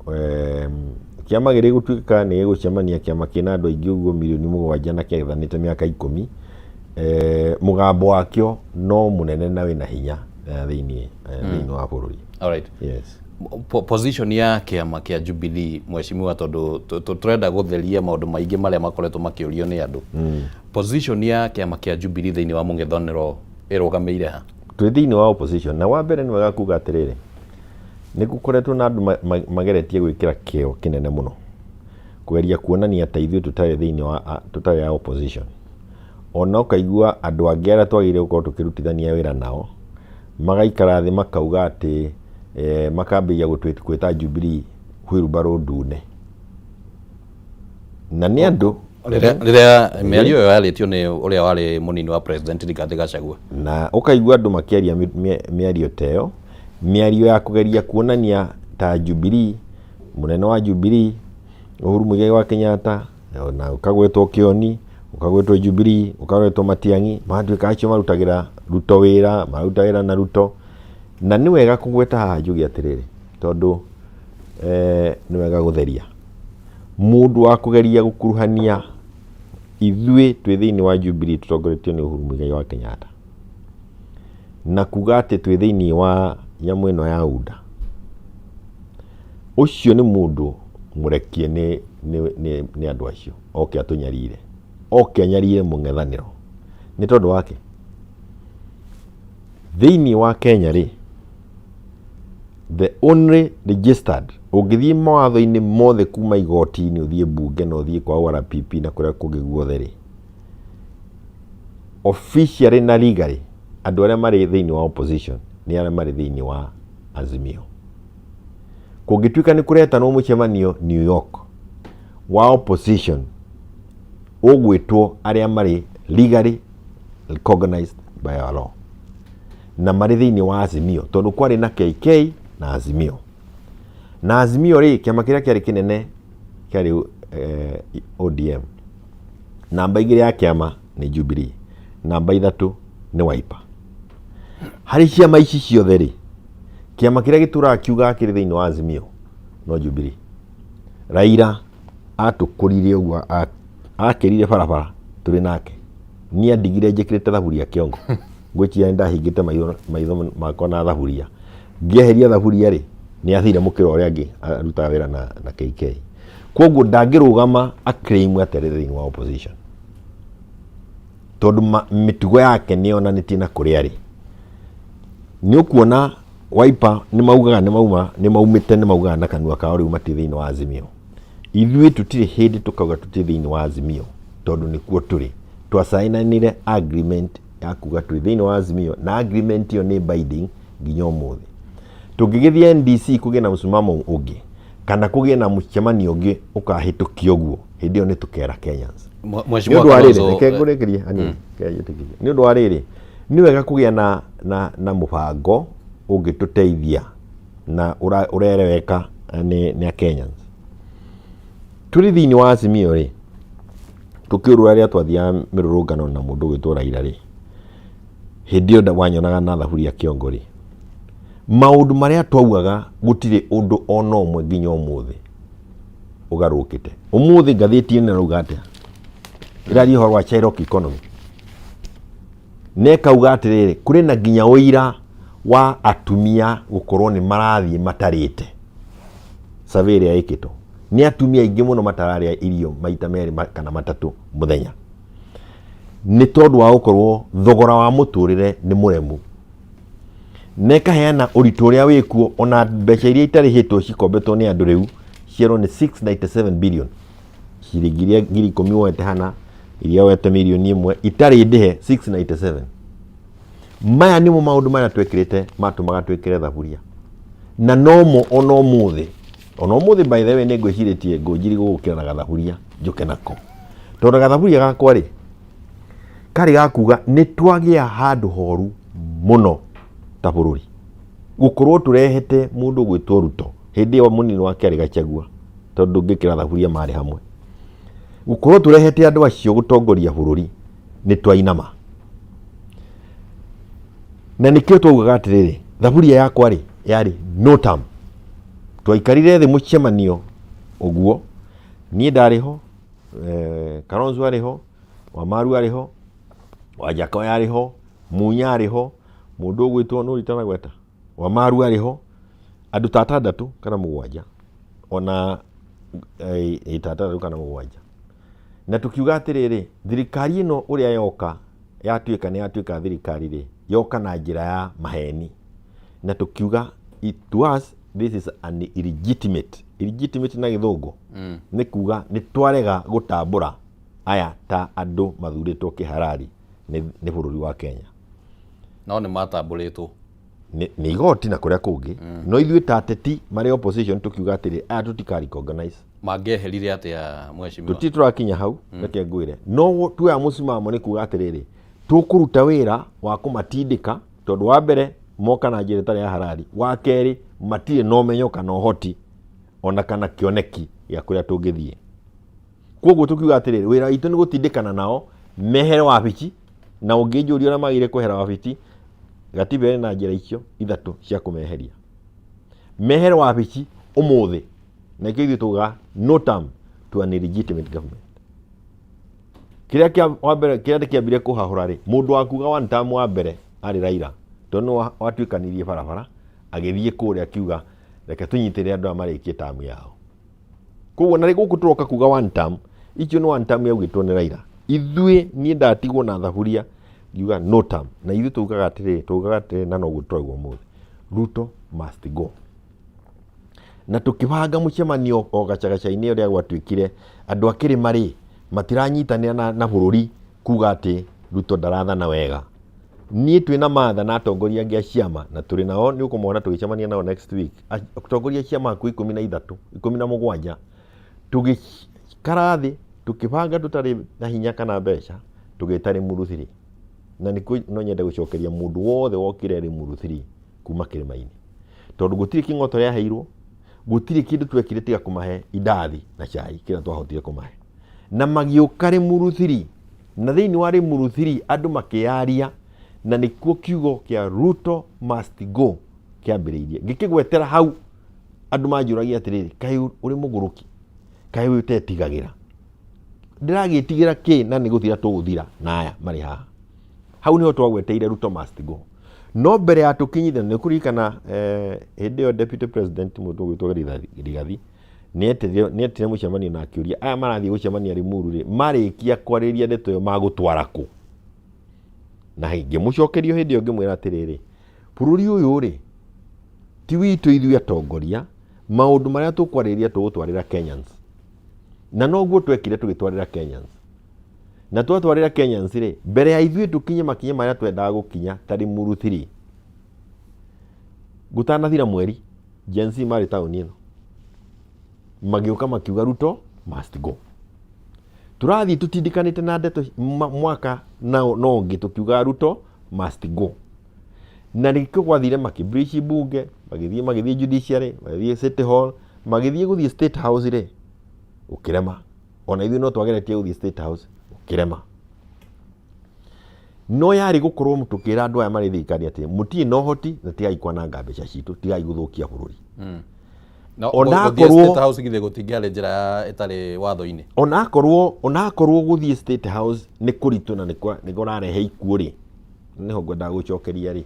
kĩama gĩrĩ gũtuĩka nĩ gĩgũcemania kĩama kĩna andũ aingĩ ũguo milioni 7 na kĩethanĩte mĩaka 10 mũgambo wakĩo no mũnene na wĩna hinya thĩinĩ wa bũrũri. All right. Yes. position ya kiama kia Jubilee mheshimiwa tondu turenda gutheria maundu maingi maria makoretwo makiurio ni andu position ya kiama kia Jubilee thiini wa mung'ethaniro irugameire ha twi thiini wa opposition na wa mbere ni wega kuga atiriri ni gukoretwo na andu mageretie gwikira kio kinene muno kugeria kuonania ta ithuĩ tutari thiini wa tutari ya opposition ona ukaigua andu angi aria twagire gukorwo tukirutithania wira nao magaikara thi makauga ati makambia gwita Jubilee hwirubaro ndune na ni andu riria miario yo yaritio ni uria wari munini wa president Rigathi Gachagua na ukaigua andu makiaria miario teyo miario ya kugeria kuonania ta Jubilee munene wa Jubilee Uhuru Muigai wa Kenyatta na ukagwetwo Kioni ukagwetwo Jubilee ukagwetwo Matiang'i matwika acio marutagira Ruto wira marutagira na Ruto na ni wega kugweta haha njugi atiriri tondu ni wega gutheria mundu wa kugeria gukuruhania ithuĩ twi thiini wa Jubilee tutongoretio ni Uhuru Muigai wa Kenyatta na kuga ati twi thiini wa nyamu ino ya UDA ucio ni mundu murekie ni andu acio oke atunyarire oke anyarire mung'ethaniro ni tondu wake thiini wa Kenya ri the only registered ungithie mawatho-ini mothe kuma igoti-ini uthie bunge na uthie kwa RPP na kuria kungi guothe ri officially na legally andu aria mari thiini wa opposition ni aria mari thiini wa Azimio kungituika ni kuretanwo mucemanio New York wa opposition ugwitwo aria mari legally recognized by our law na mari thiini wa Azimio tondu kwari na KK na Azimio na Azimio ri kiama kiria kiari kinene kiari ODM namba igiri ya kiama ni Jubilee namba ithatu ni Wiper hari ciama ici ciothe ri kiama kiria gitura kiuga kiri thiini wa Azimio no Jubilee Raila atukuririe uguo akirire barabara turi nake ni andigire njikirite thaburia kiongo ngwikia ndahingite maitho makwa na thaburia ngieheria thaburia ri ni athire mukiro uria angi aruta wira na KK koguo ndangirugama aclaim atari thiini wa opposition tondu mitugo yake ni onanitie na kuria ri ni ukuona Wiper ni maugaga ni maumite ni maugaga na kanua kao riu mati thiini wa Azimio ithuĩ tutire hindi tukauga tuti thiini wa Azimio tondu nikuo turi twasainanire agreement ya kuga twi thiini wa Azimio na agreement iyo ni binding nginya umuthi tungigithia NDC kugie na msumamo ungi kana kugie na mucemanio ungi ukahitukio guo hindi iyo ni tukera Kenyans mheshimiwa Kalonzo kegurekeria ani kayetikiria ni undu wa riri ni wega kugia na mubango ungituteithia na urereweka ni Kenyans turi thiini wa Azimio ri tukiurura ria twathia mirurungano na mundu gwitwo Raila ri hindi iyo wanyonaga na thaburia kiongo ri maundu maria twaugaga gutire undu ona umwe nginya umuthi ugarukite umuthi ngathiti ina ruga atia irari ho rwa Cherokee economy nekauga atiriri kuri na nginya uira wa atumia gukorwo ni marathie matarite survey ya ikito ni atumia ingi muno matararia irio maita meri kana matatu muthenya ni tondu wa gukorwo thogora wa muturire ni muremu nekaheana uritu uria wikuo ona mbeca iria itarihitwo cikombetwo ni andu riu ciero ni 697 billion ciringi iria ngiri 10 wete hana iria wete milioni imwe itari ndihe 697 maya nimo maundu maya twekirite matumaga twekire thaburia na nomo ona umuthi by the way ni ngwiciritie ngunjiri gukira na gathaburia njuke nako tondu gathaburia gakwa ri kari gakuga ni twagia handu horu muno ta bururi gukorwo turehete mundu gwitwo Ruto hindi wa munini wake ari Gachagua tondu ngikira thaburia mari hamwe gukorwo turehete andu acio gutongoria bururi ni twainama na nikio twaugaga atiriri thaburia yakwa ri yari no term twaikarire thi mucemanio uguo nie ndariho Kalonzo ariho Wamaru ariho Wajackoya ariho Munya ariho mundu gwitwo no ritana gweta Wamaru ariho andu ta 6 kana 7 ona itatatu kana 7 na tukiuga atiriri thirikari ino uria yoka yatuika ni yatuika thirikari ri yoka na njira ya maheni na tukiuga to us this is an illegitimate na githungu ni kuga ni twarega gutambura aya ta andu mathuritwo kiharari ni bururi wa Kenya no ni matamburitwo ni igoti na kuria kungi no ithuĩ ta ateti mari opposition tukiuga atiri aya tutikari organize mangieherire atia mheshimiwa tutiturakinya hau reke ngwire no tuya musimamo ni kuga atiriri tukuruta wira wa kumatindika tondu wa mbere moka na njira tari ya harari wa keri matire no menyo kana hoti ona kana kioneki ya kuria tungithie koguo tukiuga atiriri wira itu ni gutindikana nao mehere wabici na unginjuria na magire kwehera wabici gatibe na njira icio ithatu cia kumeheria mehere wabici umuthi na kithi tuga no term to an illegitimate government kiria kia wa mbere kiria kiambire kuhahura ri mundu akuga one term wa mbere ari Raila tono watuikanirie barabara agithie kuria akiuga reke tunyitire andu amarikie term yao koguo na riguku turoka kuga one term icio no one term yaugitwo ni Raila ithui ni ndatigwo na thaburia ngiuga no term na ithui tugaga atiri na no gutwaigwo muthi Ruto must go na tukibanga mucemanio o gacagacaine uria gwatuikire andu akiri mari matiranyitanira na bururi kuga ati Ruto ndarathana wega nie twina matha na atongoria ngia ciama na turi nao ni ukumona tugicemania nao next week atongoria ciama ku 13 17 tugikarathi tukibanga tutari na hinya kana mbeca tugitari muruthiri na no nyende gucokeria mundu wothe wokire ri muruthiri kuma kirimaini tondu gutiri kingoto ria heirwo gutiri kindu twekire tiga kumahe idathi na chai kira twahotire kumahe na magiukare muruthiri na thiini wari muruthiri andu makiaria na nikuo kiugo kia Ruto must go kiambiriirie ngikigwetera hau andu manjuragia atiriri kai uri muguruki kai utetigagira ndiragitigira ki na niguthira tuguthira na aya mari haha hau niho twagweteire Ruto must go no mbere ya tukinyithia ni kurikana hindi yo deputy president mundu gwitwo Rigathi nietire mucemanio na akiuria aya marathie gucemania Limuru ri marikia kwariria ndeto yo magutwara ku na hingi mucokerio hindi yo ngimwira atiriri bururi uyu ri ti witu ithui atongoria maundu maria tukwariria tugutwarira Kenyans na noguo twekire tugitwarira Kenyans na twatwarira Kenyans ri mbere ya ithui tukinye makinye maria twendaga gukinya tari muruthiri gutanathira mweri jensi mari tauni ino magiuka makiuga Ruto must go turathi tutindikanite na ndeto mwaka no ngi tukiuga Ruto must go na nikyo gwathire makibreach bunge magithie judiciary magithie city hall magithie guthie state house ri ukirema ona ithui no twageretie guthie state house ukirema no yari gukorwo mutukira andu aya mari thikari ati mutie no hoti na tigai kwananga mbeca citu tigai guthukia bururi no ona korwo state house githe gutingiare njira etari watho-ini ona korwo guthie state house ni kuritu na ni gorarehe ikuo ri niho ngwenda gucokeria ri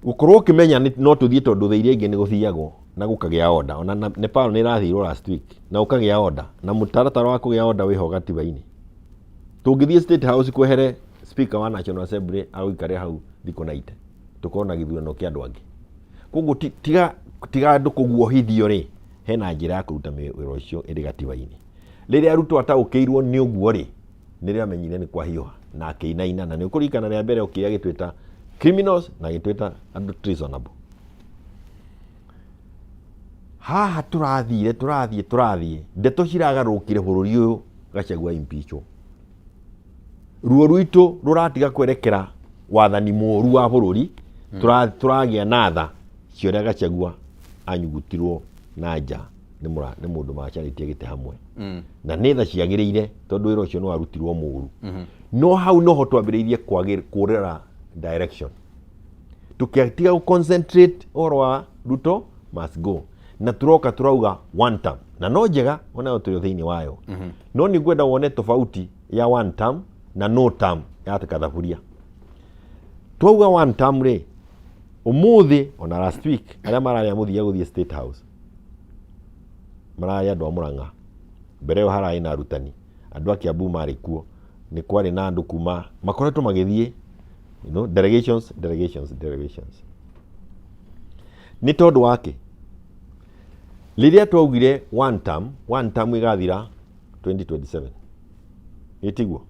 gukorwo kimenya no tuthie tondu theiria ingi ni guthiagwo na gukagia order ona Nepal ni rathirwo last week na ukagia order na mutaratara wa kugia order wiho gatiba-ini tungithie state house kwehere speaker wa National Assembly aguikare hau thiko naite tukona githurano kia andu angi koguo tiga andu kuguohithio ri hena njira ya kuruta wira ucio iri gatiba-ini riria Ruto ataukiirwo ni uguo ri niria amenyire ni kwa hiyo na akinaina na ni ukurikana ria mbere ukiya gitwita criminals na gitwita andu treasonable haha turathie ndeto ciragarukire bururi uyu Gachagua impeachwo ruo rwitu ruratiga kwerekera wathani moru wa bururi turagia na tha cioria Gachagua anyugutirwo na nja ni mundu macaritie gite hamwe na ni tha ciagiriire tondu wira ucio no arutirwo moru no hau noho twambiriirie kurera direction tukitiga ku concentrate orwa Ruto must go na turoka turauga one term na no njega ona yo turi thiini wayo no ni ngwenda wone tofauti ya one term na no term ya takathaburia twauga one term ri umuthi ona last week aria mararia muthia guthie State House mararia andu a Murang'a mbere yo harai na arutani andu a Kiambu mari kuo ni kwari na andu kuma makoretwo magithie delegations ni tondu wake liria twaugire one term igathira 2027 itiguo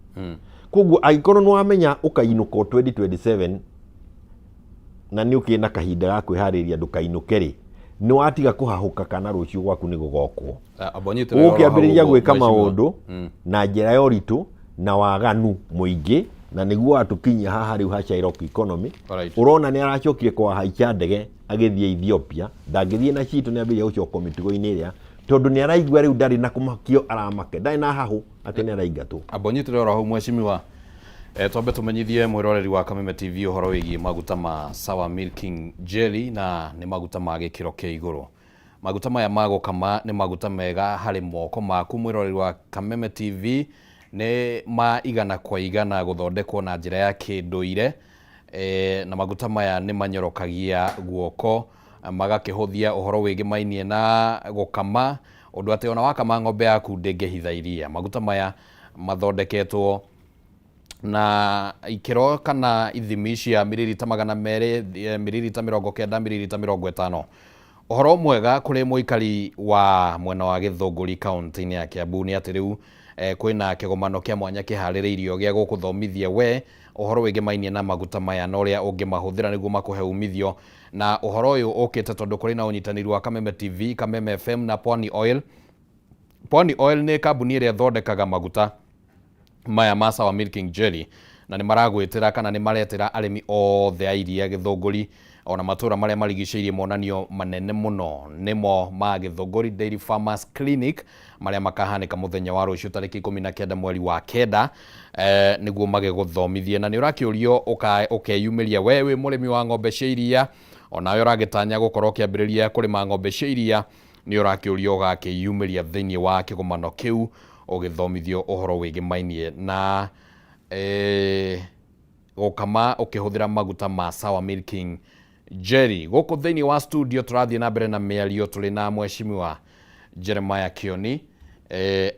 koguo agikoro no amenya ukainuka 2027 na ni ukina kahinda ga kwihariria ndukainukeri ni watiga kuhahuka kana rucio gwaku ni gugokwo ukiambiriria gwika maundu na njira ya uritu na waganu muingi na niguo atukinyia haha riu ha Chairoki economy urona ni aracokire kwa haikia ndege agithie Ethiopia ndangithie na citu ni ambiria gucoko mitigo-ini iria tondu ni araigua riu ndari na kumakio aramake ndai na hahu ati ni araingatwo abonyitire ora hu mweshimiwa twambe tumenyithie mwiroreri wa Kameme TV uhoro wigie maguta ma Sour Milking Jelly na ni maguta ma gikiro kia iguru. Maguta maya magukama ni maguta mega hari moko maku mwiroreri wa Kameme TV ni ma igana kwa igana guthondekwo na njira ya kinduire na maguta maya ni manyorokagia guoko magakihuthia uhoro wigie mainie na gukama undu ati ona wakama ng'ombe yaku ndingihitha iria. Maguta maya mathondeketwo na ikiro kana ithimi cia mililita 200 mililita 90 mililita 50. Uhoro mwega kuri muikari wa mwena wa Githunguri county ya Kiambu ni ati riu kwina kigomano kia mwanya kihaririirio gia gukuthomithia we uhoro wige mainie na maguta maya na uria ungimahuthira niguo makuhe umithio na uhoro uyu ukite tondu kuri na unyitaniri wa Kameme TV, Kameme FM na Pwani Oil. Pwani Oil ni kambuni iria thondekaga maguta maya ma Sour Milking Jelly na ni maragwitira kana ni maretira arimi othe a iria Githunguri ona matura maria marigiceirie monanio manene muno nimo ma Githunguri Dairy Farmers Clinic maria makahanika muthenya wa rucio tariki 19 mweri wa kenda niguo magiguthomithie na ni urakiurio ukeyumiria wewe murimi wa ng'ombe cia iria ona yo ragitanya gukorwo kiambiriria kurima ng'ombe cia iria ni urakiurio gakiyumiria thiini wa kigomano kiu ugithomithio uhoro wigi mainie na gukama ukihuthira maguta ma Sour Milking Jelly. Guku thiini wa studio turathie na mbere na miario tuli na mweshimiwa Jeremiah Kioni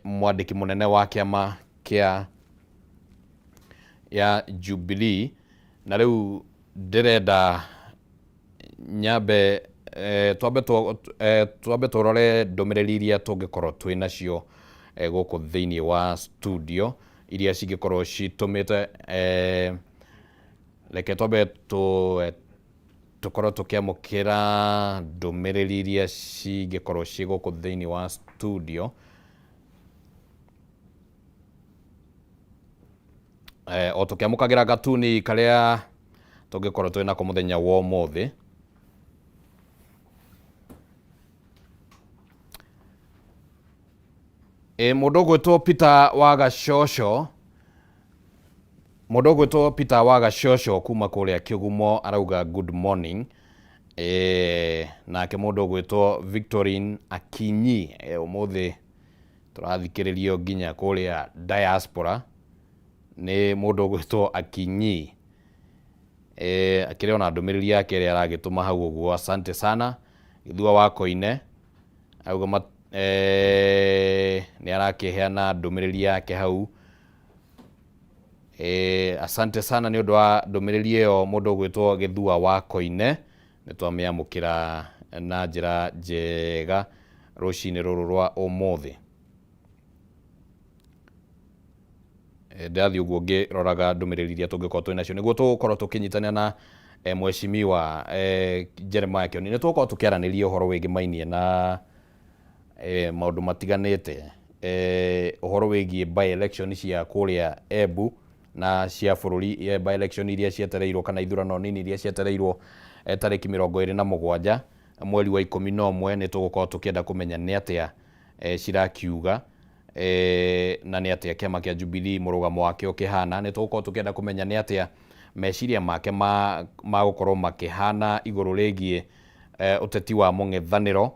mwandiki munene wa kiama kia ya Jubilee na riu ndirenda nyambe twambe turore ndumiriri iria tungikorwo twi nacio guku thiini wa studio iria cingikorwo citumite reke twambe tukorwo tukiamukira ndumiriri iria cingikorwo ci guku thiini wa studio o tukiamukagira gatuni karia tungikorwo twi nako muthenya wa umuthi. Mundu gwitwo Peter wa Gashosho kuma kuria Kigumo arauga good morning. Nake mundu gwitwo Victorine Akinyi umuthi turathikiririo nginya kuria diaspora ni mundu gwitwo Akinyi akiri ona ndumiriri yake ria aragituma hau uguo asante sana Githua wa Koine auga ni arakiheana ndumiriri yake hau asante sana ni undu wa ndumiriri iyo mundu gwitwo Githua wa Koine ni twamiamukira na njira njega rucini ruru rwa umuthi. Ndathi uguo ngiroraga ndumiriri iria tungikorwo twi nacio niguo tukorwo tukinyitania na mweshimiwa Jeremiah Kioni ni tukorwo tukiaraniria uhoro wigi mainie na maundu matiganite uhoro wigie by election cia kuria Embu na cia bururi by election iria cietereirwo kana ithurano nini iria cietereirwo tariki 27 mweri wa 11 ni tugukorwo tukienda kumenya ni atia cirakiuga na ni atia kiama kia Jubilee murugamo wake ukihana ni tugukorwo tukienda kumenya ni atia meciria make ma gukorwo makihana iguru rigie uteti wa mung'ethaniro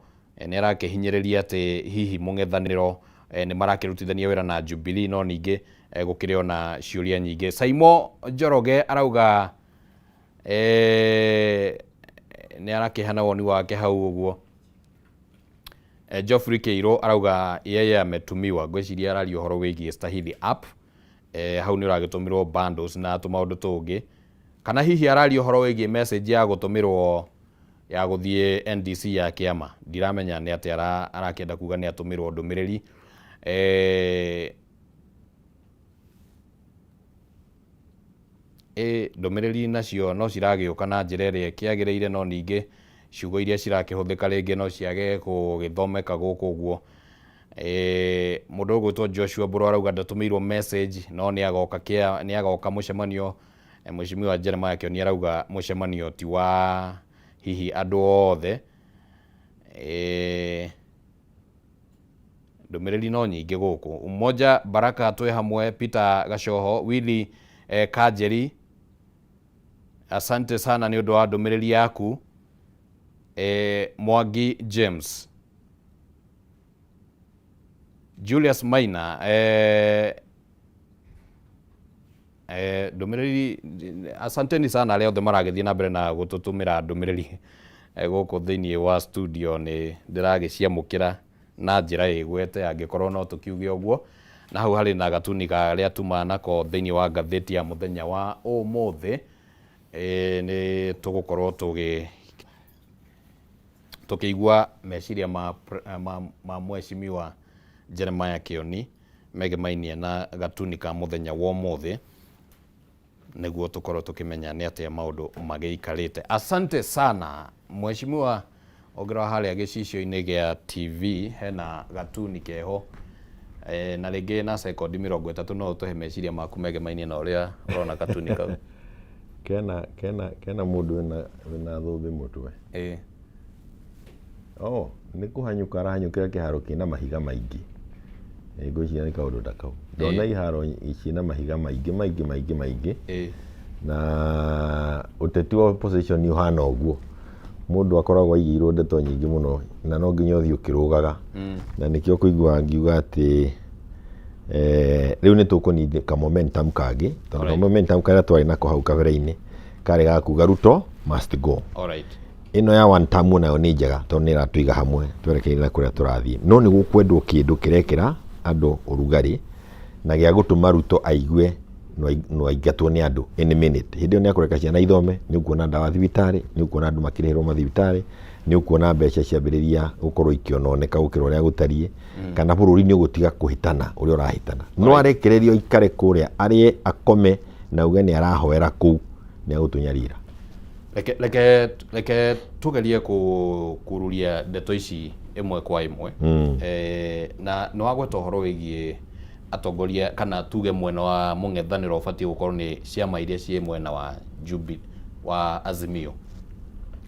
ni arakihinyiriria ati hihi mung'ethaniro ni marakirutithania wira na Jubilee no ningi gukiri ona ciuria nyingi. Saimo Njoroge arauga nĩ arakĩhana woni wake hau ũguo. Geoffrey Keiro arauga yeye ametumiwa, ngwĩciria araria ũhoro wĩgiĩ Stahili app. Hau nĩ ũragĩtũmĩrwo bundles na tũmaũndũ tũngĩ, kana hihi araria ũhoro wĩgiĩ message ya gũtũmĩrwo ya gũthiĩ NDC ya kĩama. Ndiramenya nĩ atĩ arakĩenda kuga nĩ atũmĩrwo ndũmĩrĩri. Ndũmĩrĩri nacio no ciragĩũka na njĩra ĩrĩa kĩagĩrĩire, no ningĩ ciugo iria cirakĩhũthĩka rĩngĩ no ciage gũgĩthomeka gũkũ ũguo. Mũndũ ũgwĩtwo Joshua Mbũrũ arauga ndatũmĩirwo message no nĩ agoka mũcemanio. Mheshimiwa Jeremiah Kĩoni arauga mũcemanio ti wa hihi andũ othe. Ndũmĩrĩri no nyingĩ gũkũ. Umoja Baraka twĩ hamwe, Peter Gacoho, Willy Kanjeri, asante sana nĩ ũndũ wa ndũmĩrĩri yaku. Mwangi James, Julius Maina, ndũmĩrĩri asanteni sana arĩa othe maragĩthiĩ na mbere na gũtũtũmĩra ndũmĩrĩri gũkũ thĩinĩ wa studio. Nĩ ndĩragĩciamũkĩra na njĩra ĩgwete angĩkorwo no tũkiuge ũguo. Na hau harĩ na gatuni karĩa tuma nako thĩinĩ wa ngathĩti ya mũthenya wa ũmũthĩ. Nĩ tũgũkorwo tũkĩigua meciria ma Mheshimiwa Jeremiah Kĩoni megemainie na gatuni ka mũthenya wa ũmũthĩ, nĩguo tũkorwo tũkĩmenya nĩ atĩa maũndũ magĩikarĩte. Asante sana Mheshimiwa. Ongerera harĩa gĩcicio-inĩ gĩa TV hena gatuni keho, na rĩngĩ na sekondi 30 no ũtũhe meciria maku megemainie na ũrĩa ũrona gatuni kau. Kena mũndũ wĩna thũmbĩ mũtwe. Nĩ kũhanyũka arahanyũkĩra kĩharo kĩna mahiga maingĩ. Ngwĩciria nĩ kaũndũ ta kau. Ndona iharo ciĩna mahiga maingĩ. Na ũteti wa opposition ũhana ũguo. Mũndũ akoragwo aigĩirwo ndeto nyingĩ mũno na no nginya ũthiĩ ũkĩrũgaga. Na nĩkĩo kũigua ngiuga atĩ rĩu nĩ tũkũnindi ka momentum kangĩ, tondũ momentum karĩa twarĩ nako hau kabere-inĩ karĩ ga kuga Ruto must go. Ĩno ya one term nayo nĩ njega tondũ nĩ ĩratũiga hamwe twerekeire na kũrĩa tũrathiĩ. No nĩ gũkwendwo kĩndũ kĩrekĩra andũ ũrugarĩ na gĩa gũtũma Ruto aigue no aingatwo nĩ andũ any minute. Hĩndĩ ĩyo nĩ akũreka ciana ithome, nĩ ũkuona ndawa thibitarĩ, nĩ ũkuona andũ makĩrĩhĩrwo mathibitarĩ, nĩ ũkuona mbeca ciambĩrĩria gũkorwo ikĩononeka gũkĩra ũrĩa gũtariĩ, kana bũrũri nĩ ũgũtiga kũhĩtana ũrĩa ũrahĩtana. No arekererio ikare kũrĩa arĩe akome na uge nĩ arahoera kũu, nĩ agũtũnyarira. Reke tugerie kururia ndeto ici ĩmwe kwa ĩmwe. Na nĩ wagweta ũhoro wĩgiĩ atongoria kana tuge mwena wa mũng'ethanĩro ũbatiĩ gũkorwo nĩ ciama iria ciĩ mwena wa Jubilee wa Azimio.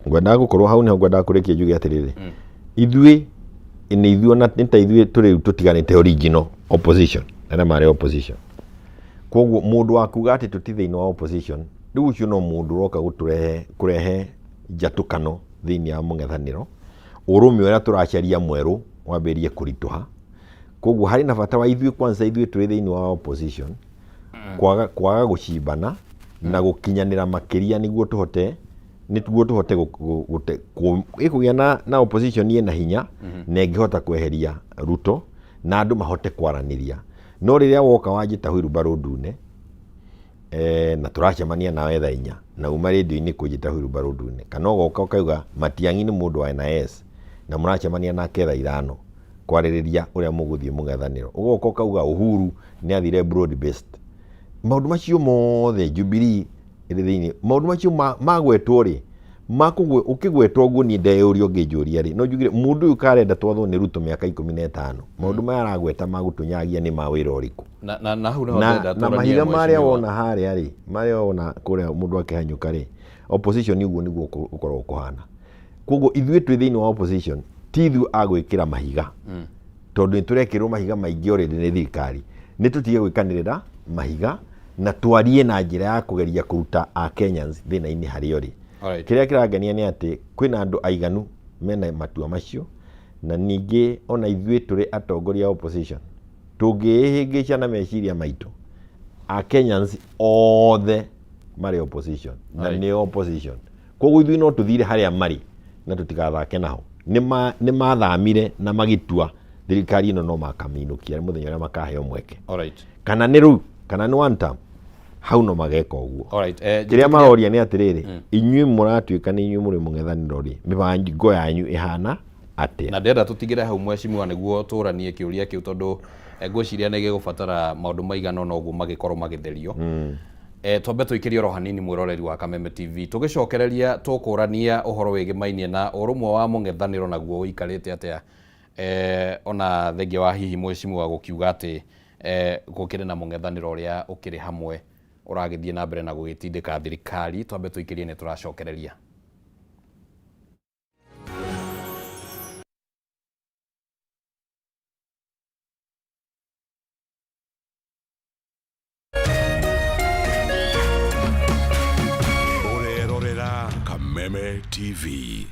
Ngwendaga gũkorwo hau nĩho ngwendaga kũrĩkia njuge atĩrĩrĩ. Ithuĩ nĩ ta ithuĩ tũrĩ tũtiganĩte original opposition arĩa marĩ opposition. Koguo mũndũ wa kuga atĩ tũti thĩinĩ wa opposition, rĩu ũcio no mũndũ ũroka kũrehe njatũkano thĩinĩ wa mũng'ethanĩro. Ũrũmwe ũrĩa tũracaria mwerũ wambĩrĩrie kũritũha. Koguo harĩ na bata wa ithuĩ kwanza ithuĩ tũrĩ thĩinĩ wa opposition kwaga gũcimbana na gũkinyanĩra makĩria nĩguo tũhote kũgĩa na opposition ĩna hinya na ĩngĩhota kweheria Ruto na andũ mahote kwaranĩria. No rĩrĩa woka wanjĩta wheelbarrow ndune na tũracemania nawe thaa 4 na uma radio-inĩ kũnjĩta wheelbarrow ndune, kana ũgoka ũkauga Matiang'i nĩ mũndũ wa NS na mũracemania nake thaa 5 kwarĩrĩria ũrĩa mũgũthiĩ mũng'ethanĩro, ũgoka ũkauga Uhuru nĩ athire broad based. Maũndũ macio mothe Jubilee ĩrĩ thĩinĩ, maũndũ macio magwetwo rĩ, ũkĩgwetwo ũguo niĩ ndeyũria ũngĩnjũria rĩ, no njugire mũndũ ũyũ karenda twathwo nĩ Ruto mĩaka 15. Maũndũ maya aragweta magũtũnyagia nĩ ma wĩra ũrĩkũ? Na mahiga marĩa wona harĩa rĩ, marĩa wona kũrĩa mũndũ akĩhanyũka rĩ, opposition ũguo nĩguo ũkorwo kũhana. Koguo ithuĩ twĩ thĩinĩ wa opposition ti ithuĩ agwĩkĩra mahiga, tondũ nĩ tũrekĩrwo mahiga maingĩ already nĩ thirikari. Nĩ tũtige gwĩkanĩrĩra mahiga na twarie na njĩra ya kũgeria kũruta a Kenyans thĩna-inĩ harĩa ũrĩ. Kĩrĩa kĩrangenia nĩ atĩ kwĩna andũ aiganu mena matua macio, na ningĩ ona ithuĩ tũrĩ atongoria opposition tũngĩhĩngĩca na meciria maitũ, a Kenyans othe marĩ opposition na nĩ opposition koguo ithuĩ no tũthire harĩa marĩ na tũtigathake nao. Nĩ mathamire na magĩtua thirikari ĩno no makaminũkia mũthenya ũrĩa makaheo mweke. Alright. Kana nĩ rĩu kana nĩ one term, hau no mageka ũguo. Alright. Kĩrĩa maroria nĩ atĩrĩrĩ, inyuĩ mũratuĩka nĩ inyuĩ mũrĩ mũng'ethanĩro rĩ, mĩbango yanyu ĩhana atĩa? Na ndenda tũtigĩre hau mheshimiwa nĩguo tũranie kĩũria kĩu tondũ ngwĩciria nĩ gĩgũbatara maũndũ maigana ũna ũguo magĩkorwo magĩtherio. Twambe tũikĩrie oro hanini mwĩroreri wa Kameme TV tũgĩcokereria tũkũrania ũhoro wĩgĩmainie na ũrũmwe wa mũng'ethanĩro naguo ũikarĩte atĩa, ona thengia wa hihi mheshimiwa gũkiuga atĩ gũkĩrĩ na mũng'ethanĩro ũrĩa ũkĩrĩ hamwe ũragĩthiĩ na mbere na gũgĩtindĩka thirikari. Twambe tũikĩrie nĩ tũracokereria. Kameme TV.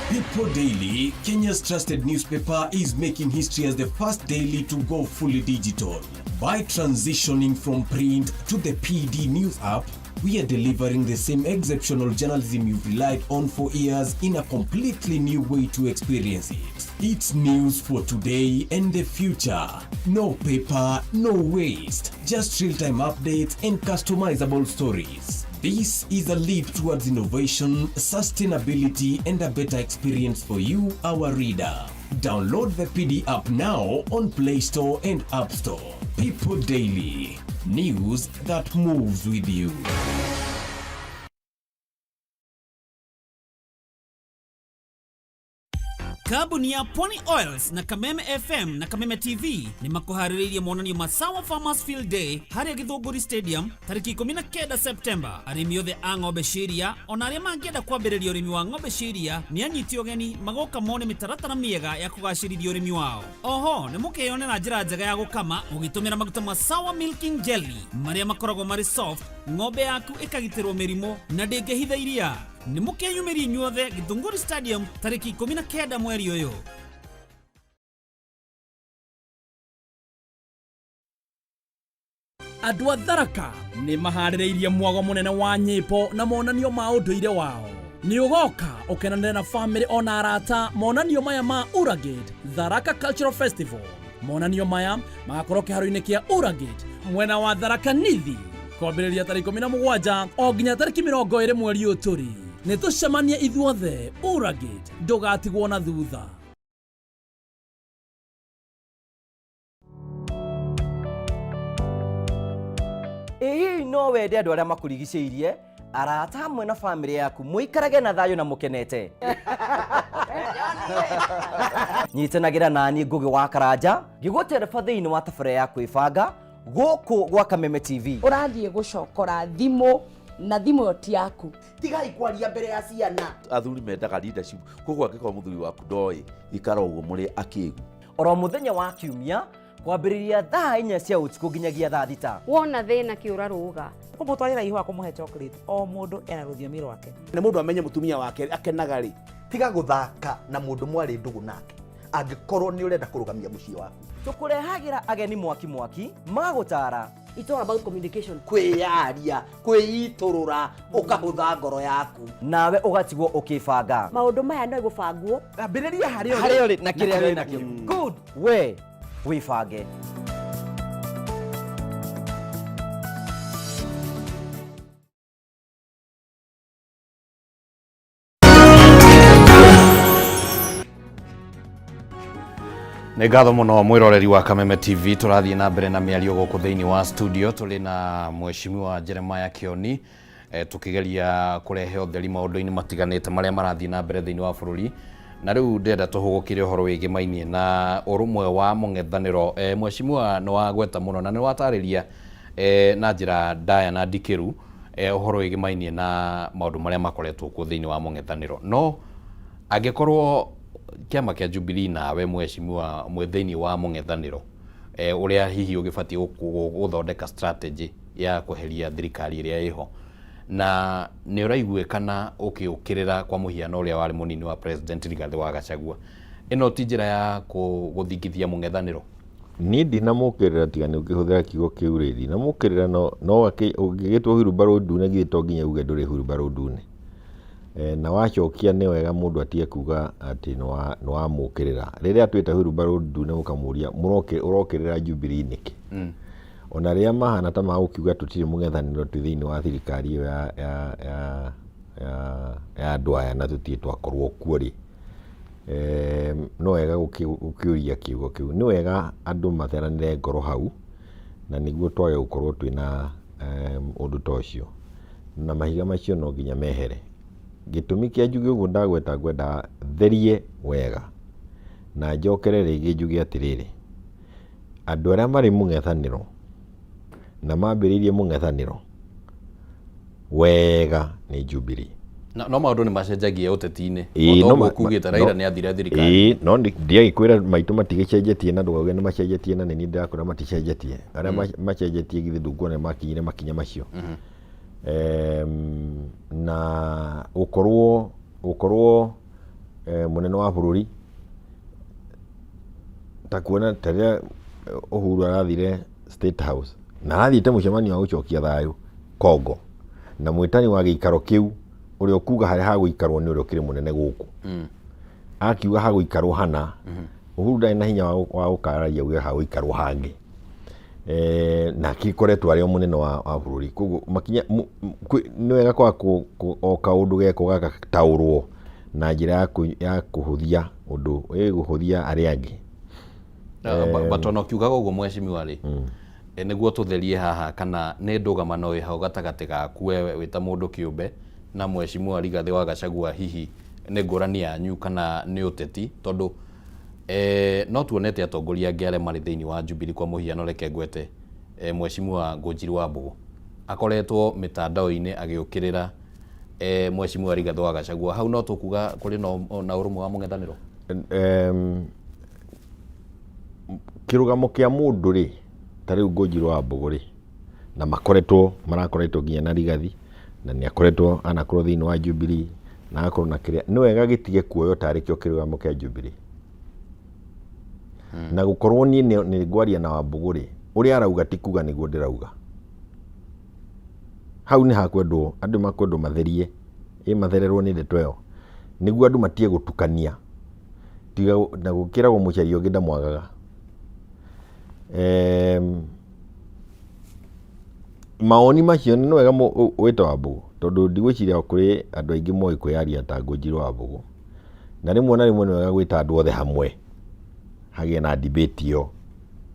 People Daily, Kenya's trusted newspaper, is making history as the first daily to go fully digital. By transitioning from print to the PD News app, we are delivering the same exceptional journalism you've relied on for years in a completely new way to experience it. It's news for today and the future. No paper, no waste. Just real-time updates and customizable stories. This is a leap towards innovation, sustainability, and a better experience for you, our reader. Download the PD app now on Play Store and App Store. People Daily. News that moves with you. Kampuni ya Pony Oils na Kameme FM na Kameme TV ni makuharĩrĩirie monanio ma Sawa Farmers Field Day harĩa Gĩthũngũri Stadium tarĩki 19 September. Arĩmi othe a ng'ombe ciria ona arĩa mangĩenda kwambĩrĩria ũrĩmi wa ng'ombe ciria nĩ anyiti ũgeni magoka mone mĩtaratara mĩega ya kũgacĩrithia ũrĩmi wao. Oho nĩ mũkeyonera njĩra njega ya gũkama ũgĩtũmĩra maguta ma Sawa Milking Jelly marĩa makoragwo marĩ soft, ng'ombe yaku ĩkagitĩrwo mĩrimũ na ndĩngĩhitha iria. Nĩ mũkeyumĩria inyuothe Gĩthũngũri Stadium tarĩki 19 mweri ũyũ. Andũ a Tharaka nĩ maharĩrĩirie mwago mũnene wa nyĩmbo na monanio ma ũndũire wao. Nĩ ũgoka ũkenanĩre na bamĩrĩ ona arata monanio maya ma Uragate Tharaka Cultural Festival. Monanio maya magakorwo kĩharo-inĩ kĩa Uragate mwena wa Tharaka Nithi kwambĩrĩria tarĩki 17 o nginya tarĩki 20 mweri ũyũ tũrĩ. Nĩ tũcemanie ithuothe Uragate, ndũgatigwo na thutha. Ĩĩ no wende andũ arĩa makũrigicĩirie, arata hamwe na bamĩrĩ yaku mũikarage na thayũ na mũkenete. Nyitanagĩra naniĩ Ngũgĩ wa Karanja ngĩgũtereba thĩinĩ wa tabarĩra ya kwĩbanga gũkũ gwa Kameme TV. Ũrathiĩ gũcokora thimũ na thimũ yo ti yaku. Tigai kwaria mbere ya ciana. Athuri mendaga leadership. Koguo angĩkorwo mũthuri waku ndoĩ ikara ũguo mũrĩ akĩĩgu. Oro mũthenya wa Kiumia kwambĩrĩria thaa 4 cia ũtukũ nginyagia thaa 6. Wona thĩna kĩũra rũga. Kũmũtwarĩra ihũa kũmũhe chocolate o mũndũ ena rũthiomi rwake. Nĩ mũndũ amenye mũtumia wake akenaga rĩ. Tiga gũthaka na mũndũ mwarĩ ndũgũ nake. Angĩkorwo nĩ ũrenda kũrũgamia mũciĩ waku. Tũkũrehagĩra ageni mwaki magũtara. It's all about communication. Kwĩyaria, kwĩitũrũra, ũkahũtha ngoro yaku. Nawe ũgatigwo ũkĩbanga. Maũndũ maya no gũbangwo. Ambĩrĩria harĩa ũrĩ na kĩrĩa wĩ nakĩo. Good. We wĩbange. Nĩ ngatho mũno mwĩroreri wa Kameme TV. Tũrathiĩ na mbere na mĩario gũkũ thĩinĩ wa studio. Tũrĩ na mheshimiwa Jeremiah Kĩoni tũkĩgeria kũrehe ũtheri maũndũ-inĩ matiganĩte marĩa marathiĩ na mbere thĩinĩ wa bũrũri. Na rĩu ndenda tũhũgũkĩre ũhoro wĩgĩmainie na ũrũmwe wa mũng'ethanĩro. Mheshimiwa nĩ wagweta mũno na nĩ watarĩria na njĩra ndaya na ndikĩru ũhoro wĩgĩmainie na maũndũ marĩa makoretwo kuo thĩinĩ wa mũng'ethanĩro. No angĩkorwo kĩama kĩa Jubilee nawe mheshimiwa mwĩ thĩinĩ wa mũng'ethanĩro ũrĩa hihi ũgĩbatiĩ gũthondeka strategy ya kweheria thirikari ĩrĩa ĩho, na nĩ ũraiguĩkana ũkĩũkĩrĩra kwa mũhiano ũrĩa warĩ mũnini wa president Rigathĩ wa Gachagua, ĩno ti njĩra ya gũthingithia mũng'ethanĩro? ni ndinamũkĩrĩra tiga nĩ ũkĩhũthĩra kiugo kĩu rĩ, ndinamũkĩrĩra no ũngĩgĩtwo hurumbarũ ndune githĩ to nginya uge ndũrĩ hurumbarũ ndune. Na wacokia nĩ wega mũndũ atige kuga atĩ nĩ wamũkĩrĩra. Rĩrĩa twĩta hurumbarũ ndune ũkamũria ũrokĩrĩra Jubilee nĩkĩ? Ona rĩrĩa mahana ta magũkiuga tũtirĩ mũng'ethanĩro twĩ thĩinĩ wa thirikari ĩyo ya andũ aya na tũtirĩ twakorwo kuo rĩ, no wega gũkĩũria kiugo kĩu. Nĩ wega andũ matheranĩre ngoro hau, na nĩguo twage gũkorwo twĩna ũndũ ta ũcio, na mahiga macio no nginya mehere. Gĩtũmi kĩa njuge ũguo ngwenda therie wega na njokere rĩngĩ njuge atĩrĩrĩ, andũ arĩa marĩ mũng'ethanĩro na mambĩrĩirie mũng'ethanĩro wega nĩ Jubilee. No maũndũ nĩ macenjagia ũteti-inĩ. Otoguo kugĩte Raila nĩ athire thirikari. No ndiagĩkwĩra maitũ matigĩcenjetie na ndũgauge nĩ macenjetie na nĩ niĩ ndĩrakũra maticenjetie. Arĩa macenjetie githĩ ndũkuona makinyire makinya macio. Na ũkorwo mũnene wa bũrũri ta kuona tarĩa Uhuru arathire State House na arathiĩte mũcemanio wa gũcokia thayũ Kongo, na mwĩtani wa gĩikaro kĩu ũrĩa ũkuga harĩa hagũikarwo nĩ ũrĩa ũkĩrĩ mũnene gũkũ, akiuga hagũikarwo hana, Uhuru ndarĩ na hinya wa gũkararia uge hagũikarwo hangĩ, na akĩkoretwo arĩ o mũnene wa bũrũri. Koguo makinya nĩ wega o kaũndũ geko gagataũrwo na njĩra ya kũhũthia ũndũ, gũhũthia arĩa angĩ. Batona ũkiugaga ũguo mheshimiwa rĩ, nĩguo tũtherie haha kana nĩ ndũgamano ĩ hau gatagatĩ gaku wewe wĩ ta mũndũ kĩũmbe na mheshimiwa Rigathĩ wa Gachagua, hihi nĩ ngũrani yanyu kana nĩ ũteti? Tondũ no tuonete atongoria angĩ arĩa marĩ thĩinĩ wa Jubilee, kwa mũhiano reke ngwete mheshimiwa Ngũnjiri wa Mbũgũ akoretwo mĩtandao-inĩ agĩũkĩrĩra mheshimiwa Rigathĩ wa Gachagua. Hau no tũkuga kũrĩ na ũrũmwe wa mũng'ethanĩro? Kĩrũgamo kĩa mũndũ rĩ, ta rĩu Ngũnjiri wa Mbũgũ rĩ, na marakoretwo nginya na Rigathĩ, na nĩ akoretwo anakorwo thĩinĩ wa Jubilee na akorwo na kĩrĩa, nĩ wega gĩtige kuoyo tarĩ kĩo kĩrũgamo kĩa Jubilee. Na gũkorwo niĩ nĩ ngwaria na Wambũgũ rĩ, ũrĩa arauga ti kuga nĩguo ndĩrauga. Hau nĩ hakwendwo andũ makwendwo matherie, mathererwo nĩ ndeto ĩyo, nĩguo andũ matige gũtukania, tiga na gũkĩragwo mũcaria ũngĩ ndamwagaga. Maoni macio nĩ wega wĩta Wambũgũ, tondũ ndigwĩciria kũrĩ andũ aingĩ moĩ kwĩyaria ta Ngũnjiri wa Mbũgũ, na rĩmwe nĩ wega gwĩta andũ othe hamwe hagĩe na debate ĩyo.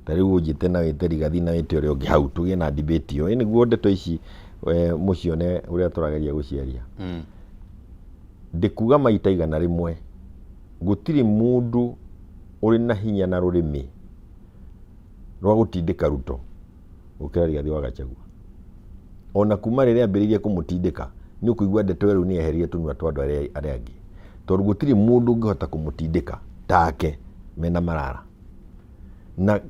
Ta rĩu ũnjĩte na wĩte Rigathĩ na wĩte ũrĩa ũngĩ hau, tũgĩe na debate ĩyo, nĩguo ndeto ici mũcione ũrĩa tũrageria gũciaria. Ndĩkuga maita igana rĩmwe, gũtirĩ mũndũ ũrĩ na hinya na rũrĩmĩ rwa gũtindĩka Ruto gũkĩra Rigathĩ wa Gachagua. Ona kuma rĩrĩa ambĩrĩirie kũmũtindĩka, nĩ ũkũigua ndeto ĩyo nĩ eherie tũnua twa andũ arĩa angĩ, tondũ gũtirĩ mũndũ ũngĩhota kũmũtindĩka take mena Marara. Na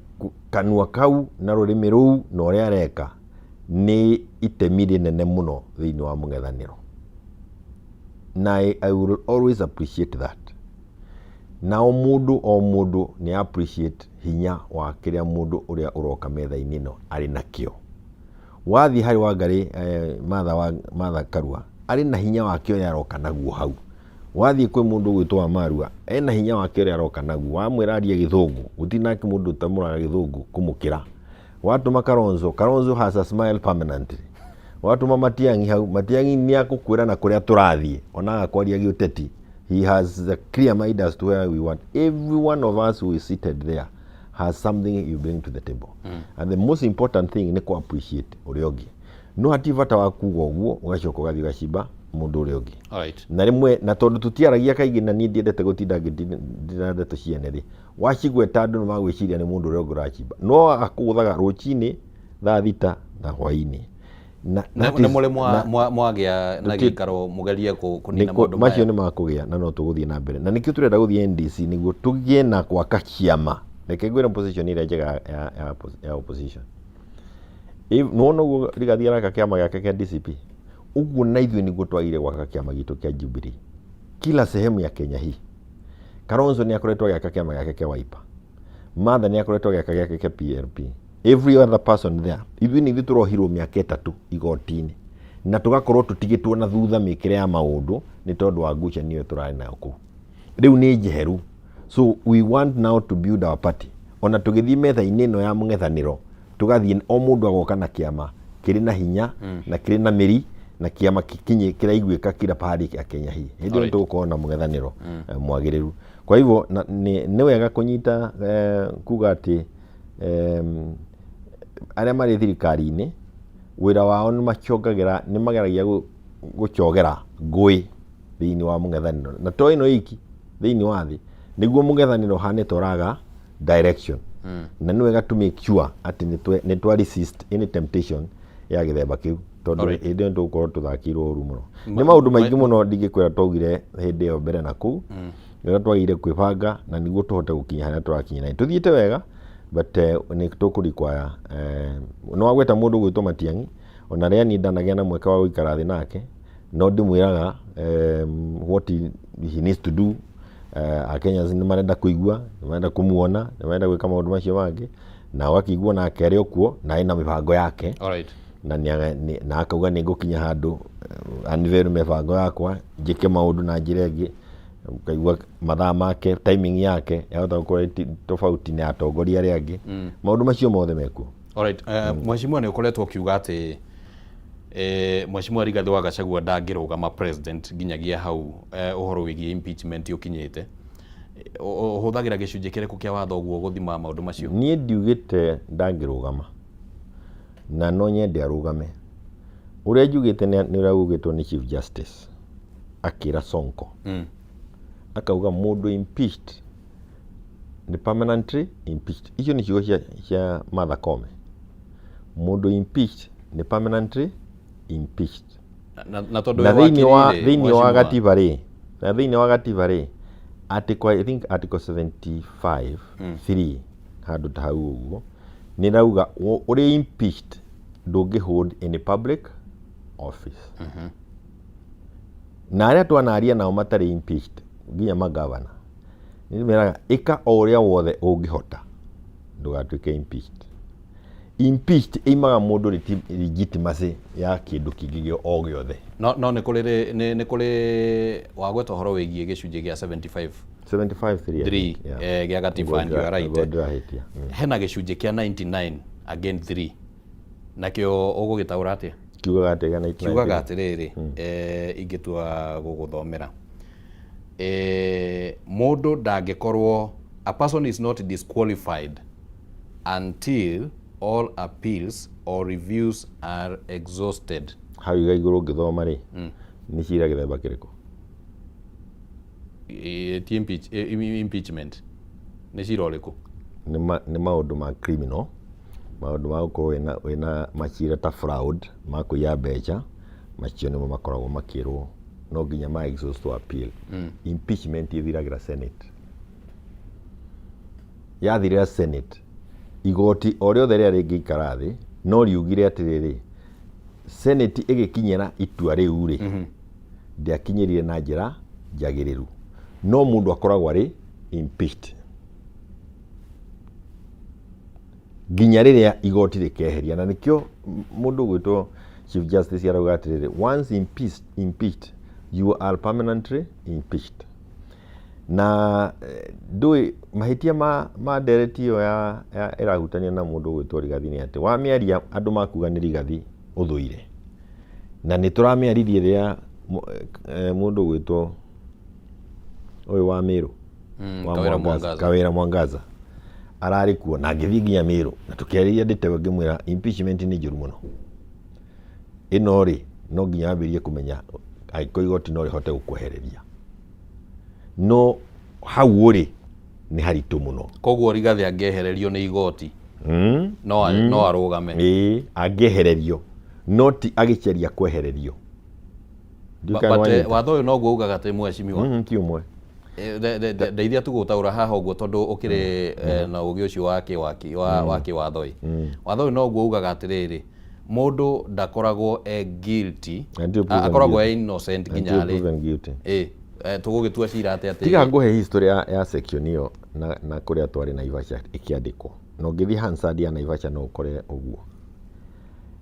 kanua kau na rũrĩmĩ rũu na ũrĩa areka nĩ itemi rĩnene mũno thĩinĩ wa mũng'ethanĩro, na I will always appreciate that. Na o mũndũ nĩ appreciate hinya wa kĩrĩa mũndũ ũrĩa ũroka metha-inĩ ĩno arĩ nakĩo. Wathiĩ harĩ Wangarĩ Martha Karua arĩ na hinya wake ũrĩa aroka naguo hau. Wathiĩ kwĩ mũndũ ũgwĩtwo Wamarua ena hinya wake ũrĩa aroka naguo, wamwĩra arie Gĩthũngũ gũtirĩ nake mũndũ ũtamũraga Gĩthũngũ kũmũkĩra. Watũma Kalonzo has a smile permanently. Watũma Matiang'i hau, Matiang'i nĩ agũkwĩra na kũrĩa tũrathiĩ, ona agakwaria gĩũteti. He has a clear mind as to where we want. Every one of us who is seated there has something you bring to the table. And the most important thing nĩ appreciate ũrĩa ũngĩ. No hatirĩ bata wa kuga ũguo ũgacoka ũgathiĩ ũgacimba mũndũ ũrĩa ũngĩ. Na rĩmwe na tondũ tũtiaragia kaingĩ na niĩ ndiendete gũtinda ngĩtinda ndeto ciene rĩ, wacigweta andũ nĩ magwĩciria nĩ mũndũ ũrĩa ũngĩ ũracimba. No akũgũthaga rũcinĩ thaa thita na hwaĩ-inĩ. Nĩ mũrĩ mwagĩa na gĩikaro mũgerie kũnina maũndũ maya. Macio nĩ makũgĩa na no tũgũthiĩ na mbere. Na nĩkĩo tũrenda gũthiĩ NDC nĩguo tũgĩe na gwaka kĩama. Reke ngwĩre position ĩrĩa njega ya opposition. Nĩwona ũguo Rigathĩ araka kĩama gĩake kĩa DCP. Ũguo na ithuĩ nĩguo twagĩrĩire gwaka kĩama gitũ kĩa Jubilee. Kila sehemu ya Kenya hii. Kalonzo nĩ akoretwo agĩaka kĩama gĩake kĩa Wiper. Martha nĩ akoretwo gĩaka gĩake kĩa PLP. Every other person there, ithuĩ nĩ ithuĩ tũrohirwo mĩaka 3 igoti-inĩ, na tũgakorwo tũtigĩtwo na thutha mĩkĩre ya maũndũ nĩ tondũ wa ngucanio tũrarĩ nayo kũu. Rĩu nĩ njeheru. So we want now to build our party. Ona tũgĩthiĩ metha-inĩ ĩno ya mũng'ethanĩro, tũgathiĩ o mũndũ agoka na kĩama kĩrĩ na hinya na kĩrĩ na mĩri na kĩama kĩraiguĩka kila pahali ya Kenya hii. Hĩndĩ ĩyo tũgũkorwo na mũng'ethanĩro mwagĩrĩru. Kwa hivyo nĩ wega kũnyita kuga atĩ arĩa marĩ thirikari-inĩ wĩra wao nĩ mageragia gũchogera ngũĩ thĩinĩ wa mũng'ethanĩro, na to ĩno iki thĩinĩ wa thĩ nĩguo mũng'ethanĩro hane toraga direction. Na nĩ wega to make sure atĩ nĩ twa resist any temptation ya gĩthemba kĩu, tondũ hĩndĩ ĩyo tũgũkorwo tũthakĩirwo ũru mũno. Nĩ maũndũ maingĩ mũno ndingĩkwĩra twaugire hĩndĩ ĩyo mbere na kũu, rĩrĩa twagĩrĩire kwĩbanga na nĩguo tũhote gũkinya harĩa tũrakinya. Na tũthiĩte wega, but nĩ tũkũrequire no wagweta mũndũ gwĩtwo Matiang'i, ona rĩrĩa niĩ ndanagĩa na mweke wa gũikara thĩ nake, no ndĩmwĩraga what he needs to do. Akenyans nĩ marenda kũigua, nĩ marenda kũmuona, nĩ marenda gwĩka maũndũ macio mangĩ, na ũgakĩigua nake arĩ o kuo na ena mĩbango yake. Na akauga nĩ ngũkinya handũ unveil mĩbango yakwa, njĩke maũndũ na njĩra ĩngĩ, ũkaigua mathaa make, timing yake yahota gũkorwo tofauti na atongoria arĩa angĩ. Maũndũ macio mothe mekuo. Mheshimiwa nĩ ũkoretwo ũkiuga atĩ Mheshimiwa Rigathi wa Gachagua ndangĩrũgama president nginyagia hau ũhoro wĩgiĩ impeachment ũkinyĩte. Ũhũthagĩra gĩcunjĩ kĩrĩkũ kĩa watho ũguo gũthima maũndũ macio? Niĩ ndiugĩte ndangĩrũgama na no nyende arũgame. Ũrĩa njugĩte nĩ ũrĩa ugĩtwo nĩ Chief Justice akĩra Sonko, akauga mũndũ impeached nĩ permanently impeached. Icio nĩ ciugo cia Martha Koome. Mũndũ impeached nĩ permanently impeached. Na thĩinĩ wa gatiba rĩ, na thĩinĩ wa gatiba rĩ, I think article 75(3) handũ ta hau ũguo nĩ rauga ũrĩ impeached ndũngĩ hold any public office. Na arĩa twanaria nao matarĩ impeached nginya magavana nĩ meraga ĩka o ũrĩa wothe ũngĩhota ndũgatuĩke impeached. Impeached imaga mũndũ legitimacy ya kĩndũ kĩngĩ o gĩothe. No nĩ kũrĩ wagweta ũhoro wĩgiĩ gĩcunjĩ gĩa 75(3) gĩa gatiba ndio hena gĩcunjĩ kĩa 99 again 3 nakĩo ũgũgĩtaũra atĩa? Kiugaga atĩrĩrĩ, ingĩtua gũgũthomera, mũndũ ndangĩkorwo, a person is not disqualified until all appeals or reviews are exhausted. Hau igũrũ ngĩthoma rĩ, nĩ cira gĩthemba kĩrĩkũ? Impeachment nĩ cira ũrĩkũ? Nĩ maũndũ ma criminal, maũndũ ma gũkorwo wĩna macira ta fraud, ma kũiya mbeca, macio nĩmo makoragwo makĩrwo no nginya ma exhaust to appeal. Impeachment ĩthiragĩra Senate. Yathirĩra Senate, igoti o rĩothe rĩrĩa rĩngĩikara thĩ no riugire atĩrĩrĩ, Senate ĩgĩkinyĩra itua rĩu rĩ, ndĩakinyĩrire na njĩra njagĩrĩru, no mũndũ akoragwo arĩ impeached nginya rĩrĩa igoti rĩkeheria. Na nĩkĩo mũndũ gwĩtwo Chief Justice arauga atĩrĩrĩ, once impeached you are permanently impeached. Na ndũĩ mahĩtia ma ndereti ĩyo ĩrahutania na mũndũ gwĩtwo Rigathi nĩ atĩ wamĩaria andũ makuga nĩ Rigathi ũthũire, na nĩ tũramĩaririe rĩrĩa mũndũ gwĩtwo ũyũ wa Mĩrũ Kawĩra Mwangaza ararĩ kuo na ngĩthiĩ nginya Mĩrũ na tũkĩarĩria ndĩtewe ngĩmwĩra impeachment nĩ njũru mũno. Ĩno rĩ no nginya wambĩrĩrie kũmenya angĩkorwo igoti no rĩhote gũkwehereria, no hau ũrĩ nĩ haritũ mũno. Koguo Rigathi angĩehererio nĩ igoti no arũgame? Angĩehererio no ti agĩcaria kwehererio. Watho ũyũ noguo ugaga atĩ mheshimiwa ti ũmwe. Ndeithia tu gũtaũra haha ũguo tondũ ũkĩrĩ na ũgĩ ũcio wa kĩwatho. Watho ũyũ noguo ugaga atĩrĩrĩ, mũndũ ndakoragwo guilty, akoragwo innocent nginya rĩ tũgũgĩtua cira atĩ tiga ngũhe history ya section ĩyo na kuria twari Naivasha ikiandikwo no ngithi Hansard ya Naivasha no ukore uguo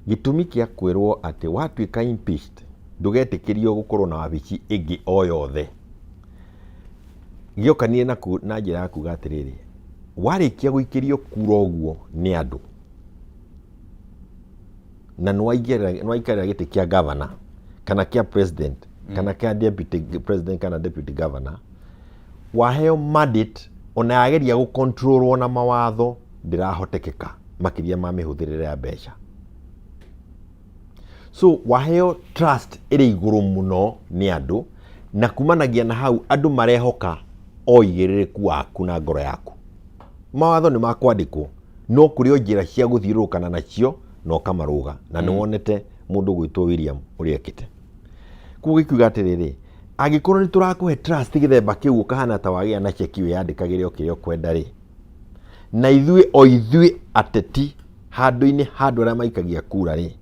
gitumi kia kwirwo ati watuika impeached ndugetikirio gukorwo na wabici ingi o yothe giokanie na njira ya kuga atiriri warikia guikirio kura uguo ni andu na nwaikarira giti kia governor kana kia president kana kia deputy president kana deputy governor waheo mandate ona yageria gu controlwo na mawatho ndirahotekeka makiria ma mihuthirire ya mbeca so waheo trust iri iguru muno ni andu na kumanagia na hau andu marehoka oigiririku waku na ngoro yaku mawatho ni makwandikwo no kurio njira cia guthirukana nacio no kamaruga na ni wonete mundu gwitwo William uriekite kugo ikuga atiriri agikorwo ni turakuhe trust githemba kiu ukahana ta wagia na cheki we yandikagire okirio kwenda ri na ithui ateti handu-ini handu aria maikagia kura ri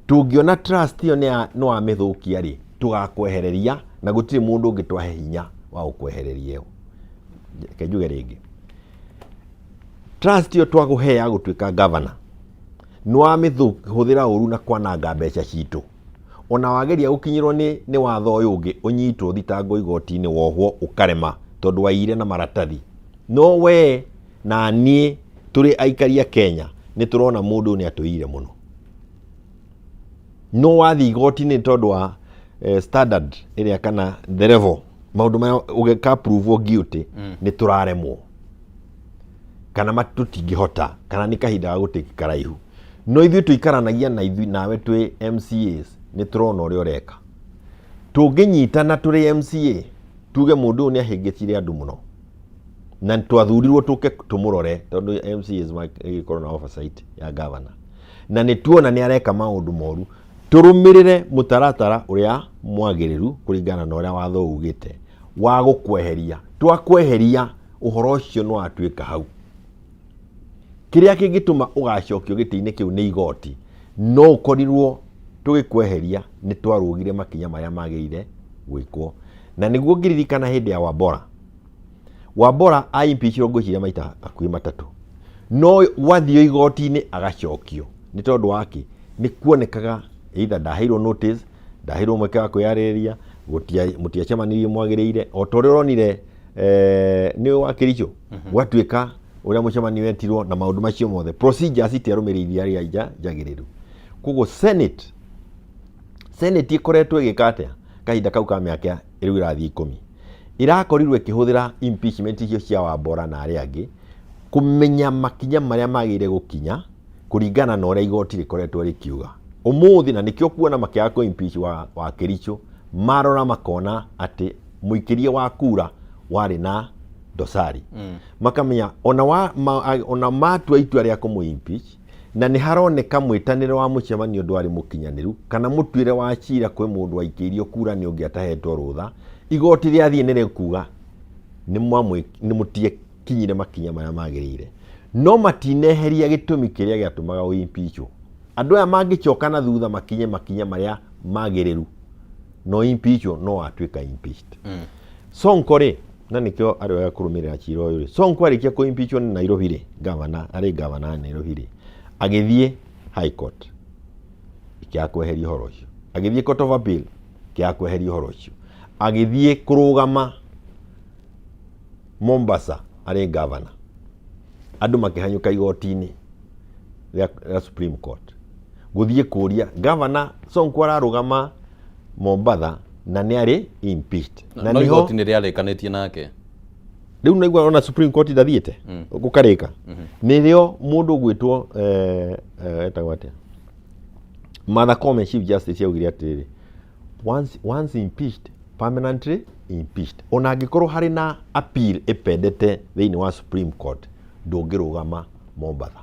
tungiona trust iyo no amithukia ri tugakwehereria na gutiri mundu ungitwahe hinya wa ukwehereria iyo kejuge ringi trust iyo twaguhe ya gutuika governor no amithuthira uru na kwananga mbeca citu ona wageria gukinyirwo ni watho uyu ungi unyitwo thitango igoti-ini wohwo ukarema tondu waire na maratathi no we na nie turi aikaria Kenya ni turona mundu ni atuire muno no wathi igoti-ini tondu wa standard iria kana the level maundu maya ugeka prove guilty ni turaremwo kana matutingihota kana ni kahinda ga gutiki karaihu no ithui tuikaranagia na ithui nawe twi MCAs ni turona uria ureka tunginyitana turi MCA tuge mundu ni ahingicire andu muno na twathurirwo tuke tumurore tondu MCAs magikorwo na oversight ya governor na ni tuona ni areka maundu moru turumirire mutaratara uria mwagiriru kuringana na uria watho ugite wa gukweheria twakweheria uhoro ucio no atuika hau kiria kingituma ugacokio giti-ini kiu ni igoti no ukorirwo tugikweheria ni twarugire makinya maria magirire gwikwo na niguo ngiririkana hindi ya Wabora aimpeachirwo ngwiciria maita akui matatu no wathio igoti-ini agacokio ni tondu waki ni kuonekaga either ndaheirwo notice ndaheirwo mweke wa kwiyariria mutiacemanirie mwagiriire o tore uronire ni wakiricho gwatuika uria mucemani wetirwo na maundu macio mothe procedures itiarumiriirie aria jagiriru kugo senate ikoretwo igikate kahinda kau ka miaka riu irathi 10 irakorirwo ikihuthira impeachment icio cia Wabora na aria angi kumenya makinya maria magire gukinya kuringana na uria igoti rikoretwo rikiuga umuthi na nikio kuona makiaga ku impeach wa Kericho marora makona ati muikirie wa kura wari na dosari makamenya ona matua itua ria kumu impeach na ni haroneka mwitaniro wa mucemanio ndwari mukinyaniru kana mutuire wa cira kwe mundu aikirio kura ni ungi atahetwo rutha igoti ria thie nire kuga ni mutie kinyire makinya maya magirire no matineheria gitumi kiria giatumaga uimpeachwo andu aya mangicoka na thutha makinya maria magiriru no impeachwo no atuika impeached Sonko ri na nikio ari wa kurumirira cira uyu Sonko arikia ku impeachwo ni Nairobi ri governor Nairobi ri agithie high court ikiakweheria horo ucio agithie court of appeal ikiakweheria horo ucio agithie kurugama Mombasa ari governor andu makihanyuka igoti-ini ria Supreme Court guthie kuria governor Sonko ararugama Mombasa na ni ari impeached na no igoti ni riarikanitie nake riu naigua ona Supreme Court dathiete gukarika nirio mundu gwitwo etagwo atia Martha Koome Chief Justice yaugire atiri once impeached permanently impeached ona angikorwo hari na appeal ipendete thiini wa Supreme Court ndungirugama Mombasa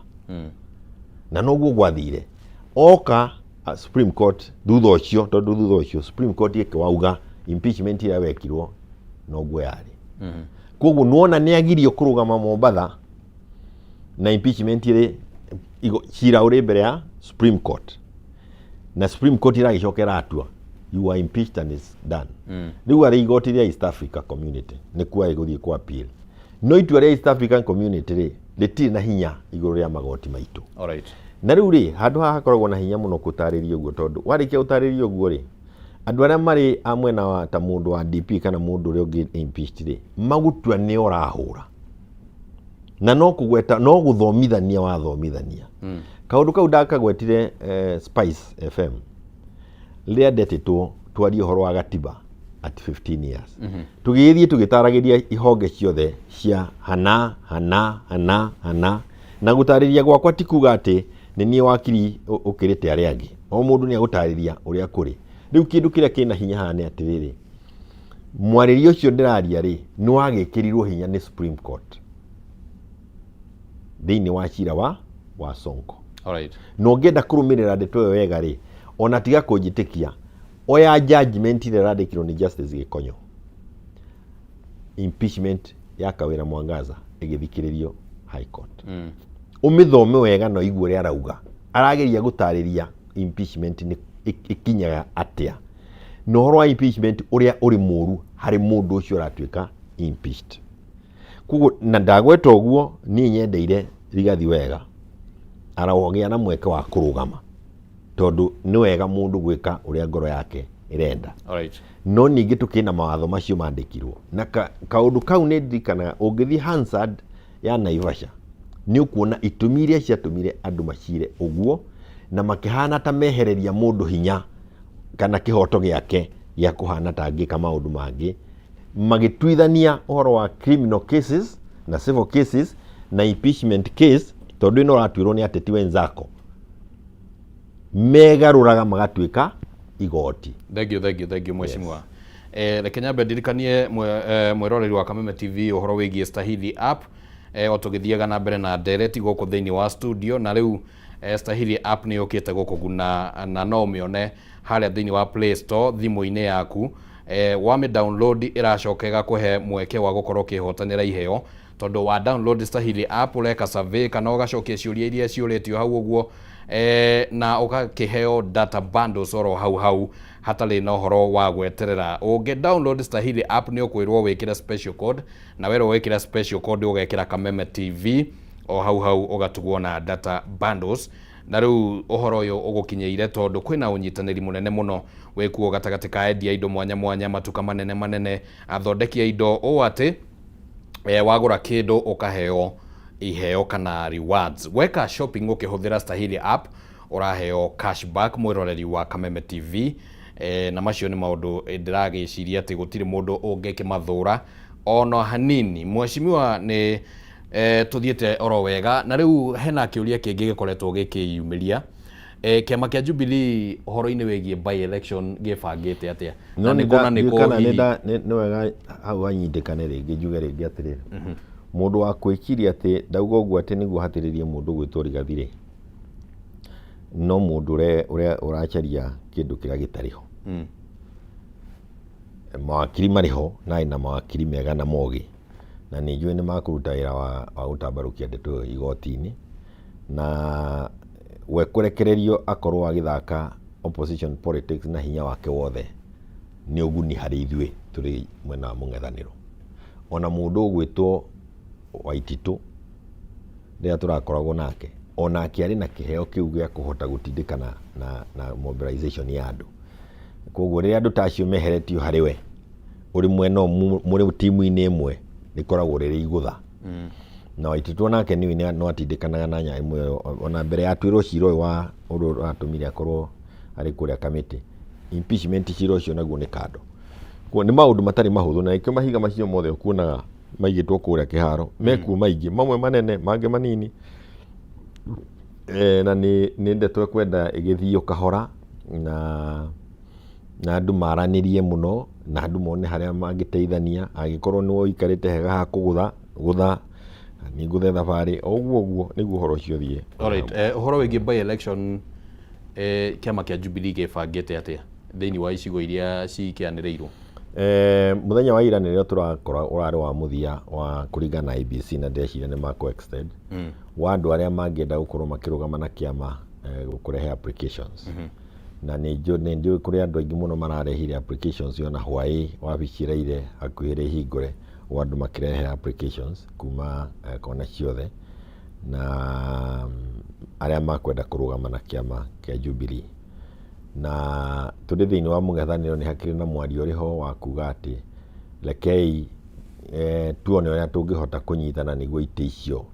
na noguo gwathire oka Supreme Court thutha ucio Supreme Court ikiwauga impeachment ira wekirwo noguo yari koguo nuona ni agirio kurugama Mombasa na impeachment ire cira uri mbere ya Supreme Court na Supreme Court iragicokera atua you are impeached and is done riu ari igoti ria East Africa Community ni kuwa iguthie kwa appeal no itua rĩa East African Community rĩ rĩtirĩ na hinya igũrũ rĩa magoti maitũ. Alright. Na rĩu rĩ handũ haha hakoragwo na hinya mũno gũtarĩria ũguo tondũ warĩkia gũtarĩria ũguo rĩ andũ arĩa marĩ a mwena wa ta mũndũ wa DP kana mũndũ ũrĩa ũngĩ impeached rĩ magutua nĩ ũrahũra na no kũgweta no gũthomithania wathomithania. Kaũndũ kau ndakagwetire Spice FM rĩrĩa ndetetwo twarie ũhoro wa gatiba at 15 years. Tũgĩthiĩ tũgĩtaragĩria ihonge ciothe cia hana na gũtarĩria gwakwa ti kuga atĩ nĩ niĩ wakiri ũkĩrĩte arĩa angĩ. O mũndũ nĩ agũtarĩria ũrĩa kũrĩ. Rĩu kĩndũ kĩrĩa kĩna hinya haha nĩ atĩrĩrĩ mwarĩria ũcio ndĩraria rĩ nĩ wagĩkĩrirwo hinya nĩ Supreme Court thĩinĩ wa cira wa Sonko. Alright. No ngenda kũrũmĩrĩra ndeto ĩyo wega rĩ ona tiga kũnjĩtĩkia oya judgment ile randĩkirwo nĩ Justice Gĩkonyo impeachment ya Kawĩra Mwangaza ĩgĩthikĩrĩrio High Court. Ũmĩthome wega no igue ũrĩa arauga arageria gũtarĩria impeachment nĩ ikinyaga atĩa na ũhoro wa impeachment ũrĩa ũrĩ mũru harĩ mũndũ ũcio aratuĩka impeached. Kuguo na ndagweta ũguo niĩ nyendeire Rigathi wega arogĩa na mweke wa kũrũgama tondũ nĩ wega mũndũ gwĩka ũrĩa ngoro yake ĩrenda. Alright. No ningĩ tũkĩna mawatho macio mandĩkirwo na kaũndũ kau nĩ ndirikanaga ũngĩthiĩ Hansard ya Naivasha nĩ ũkuona itũmi iria ciatũmire andũ macire ũguo na makĩhana ta mehereria mũndũ hinya kana kĩhoto gĩake gĩa kũhana ta angĩka maũndũ mangĩ magĩtuithania ũhoro wa criminal cases na civil cases na impeachment case tondũ ĩno ratuĩrwo nĩ ateti wenzako megarũraga magatuĩka igoti. Thank you mheshimiwa. Reke nyambe ndirikanie mwĩroreri wa Kameme TV ũhoro wĩgiĩ Stahili app o tũgĩthiaga na mbere na ndereti gũkũ thĩinĩ wa studio na rĩu Stahili app nĩ yũkĩte gũkũ na no ũmĩone harĩa thĩinĩ wa Play Store thimũ-inĩ yaku. Wame download ĩracoka ĩgakũhe mweke wa gũkorwo ũkĩhotanĩra iheo tondũ wa download Stahili app ũreka survey kana ũgacokia ciũria iria ciũrĩtio hau ũguo na ũgakĩheo data bundles oro hau hatarĩ na ũhoro wa gweterera. Ũngĩ download Stahili app nĩ ũkwĩrwo wĩkĩre special code na wero wĩkĩra special code ũgekĩra Kameme TV o hau ũgatugwo na data bundles. Na rĩu ũhoro ũyũ ũgũkinyĩire tondũ kwĩna ũnyitanĩri mũnene mũno wĩkuo gatagatĩ ka endia indo mwanya matuka manene athondeki a indo ũũ atĩ wagũra kĩndũ ũkaheo iheo kana rewards. Weka shopping ũkĩhũthĩra Stahili app ũraheo cashback mwĩroreri wa Kameme TV na macio nĩ maũndũ ndĩragĩciria atĩ gũtirĩ mũndũ ũngĩkĩmathũra ono hanini. Mheshimiwa nĩ tuthiĩte oro wega na rĩu hena kĩũria kĩngĩ gĩkoretwo gĩkĩyumĩria kĩama kĩa Jubilee ũhoro-inĩ wĩgiĩ by election gĩbangĩte atĩa na nĩkuona nĩ wega hau anyitĩkane rĩngĩ njuge rĩngĩ atĩrĩrĩ mũndũ wa kwĩkiria atĩ ndauga ũguo atĩ nĩguo hatĩrĩrie mũndũ gwĩtwo Rigathi rĩ no mũndũ ũrĩa ũracaria kĩndũ kĩrĩa gĩtarĩ ho. Mawakiri marĩ ho na mawakiri mega na mogĩ na nĩ njũĩ nĩ makũruta wĩra wa gũtambarũkia ndeto igoti-inĩ na we kũrekererio akorwo agĩthaka opposition politics na hinya wake wothe nĩ ũguni harĩ ithuĩ tũrĩ mwena wa mũng'ethanĩro. Ona mũndũ ũgwĩtwo Waititũ rĩrĩa tũrakoragwo nake onake arĩ na kĩheo kĩu gĩa kũhota gũtindĩkana na mobilization ya andũ. Koguo rĩrĩa andũ tacio meheretio harĩ we ũrĩ mwena mũrĩ timu-inĩ ĩmwe nĩkoragwo rĩrĩ igũtha. Na Waititũ nake no atindĩkanaga na nyamũ ĩyo ona mbere ya twĩrwo cira ũyũ wa ũndũ ũratũmire akorwo arĩ kũrĩa kamĩtĩ impeachment cira ũcio naguo nĩ kando. Kuo nĩ maũndũ matarĩ mahũthũ na ikĩo mahiga macio mothe ũkuonaga maigĩtwo kũrĩa kĩharo mekuo maingĩ mamwe manene mangĩ manini na nĩ ndeto kwenda ĩgĩthiĩ kahora na andũ maranĩrie mũno na andũ mone harĩa mangĩteithania angĩkorwo nĩ woikarĩte hega ha gũtha nĩ ngũthe thabarĩ ũguo nĩguo ũhoro ũcio thiĩ. Alright, ũhoro wĩgiĩ by election kĩama kĩa Jubilee gĩbangĩte atĩa thĩinĩ wa icigo iria cikĩanĩrĩirwo? Mũthenya wa ira nĩrĩo tũrakora ũrarĩ wa mũthia wa kũringana na IEBC na ndeciria nĩ mako extend wa andũ arĩa mangĩenda gũkorwo makĩrũgama na kĩama kũrehe applications. Na nĩ kũrĩ andũ aingĩ mũno mararehire applications ona hwaĩ wabici ĩraire hakuhĩ hingũre wandu makirehe applications kuma kona ciothe na aria makwenda kurugama na kiama kia Jubilee na tuli thiini wa mung'ethaniro ni hakiri na mwario riho wa kuga ati rekei tuone uria tungihota kunyitana niguo ite icio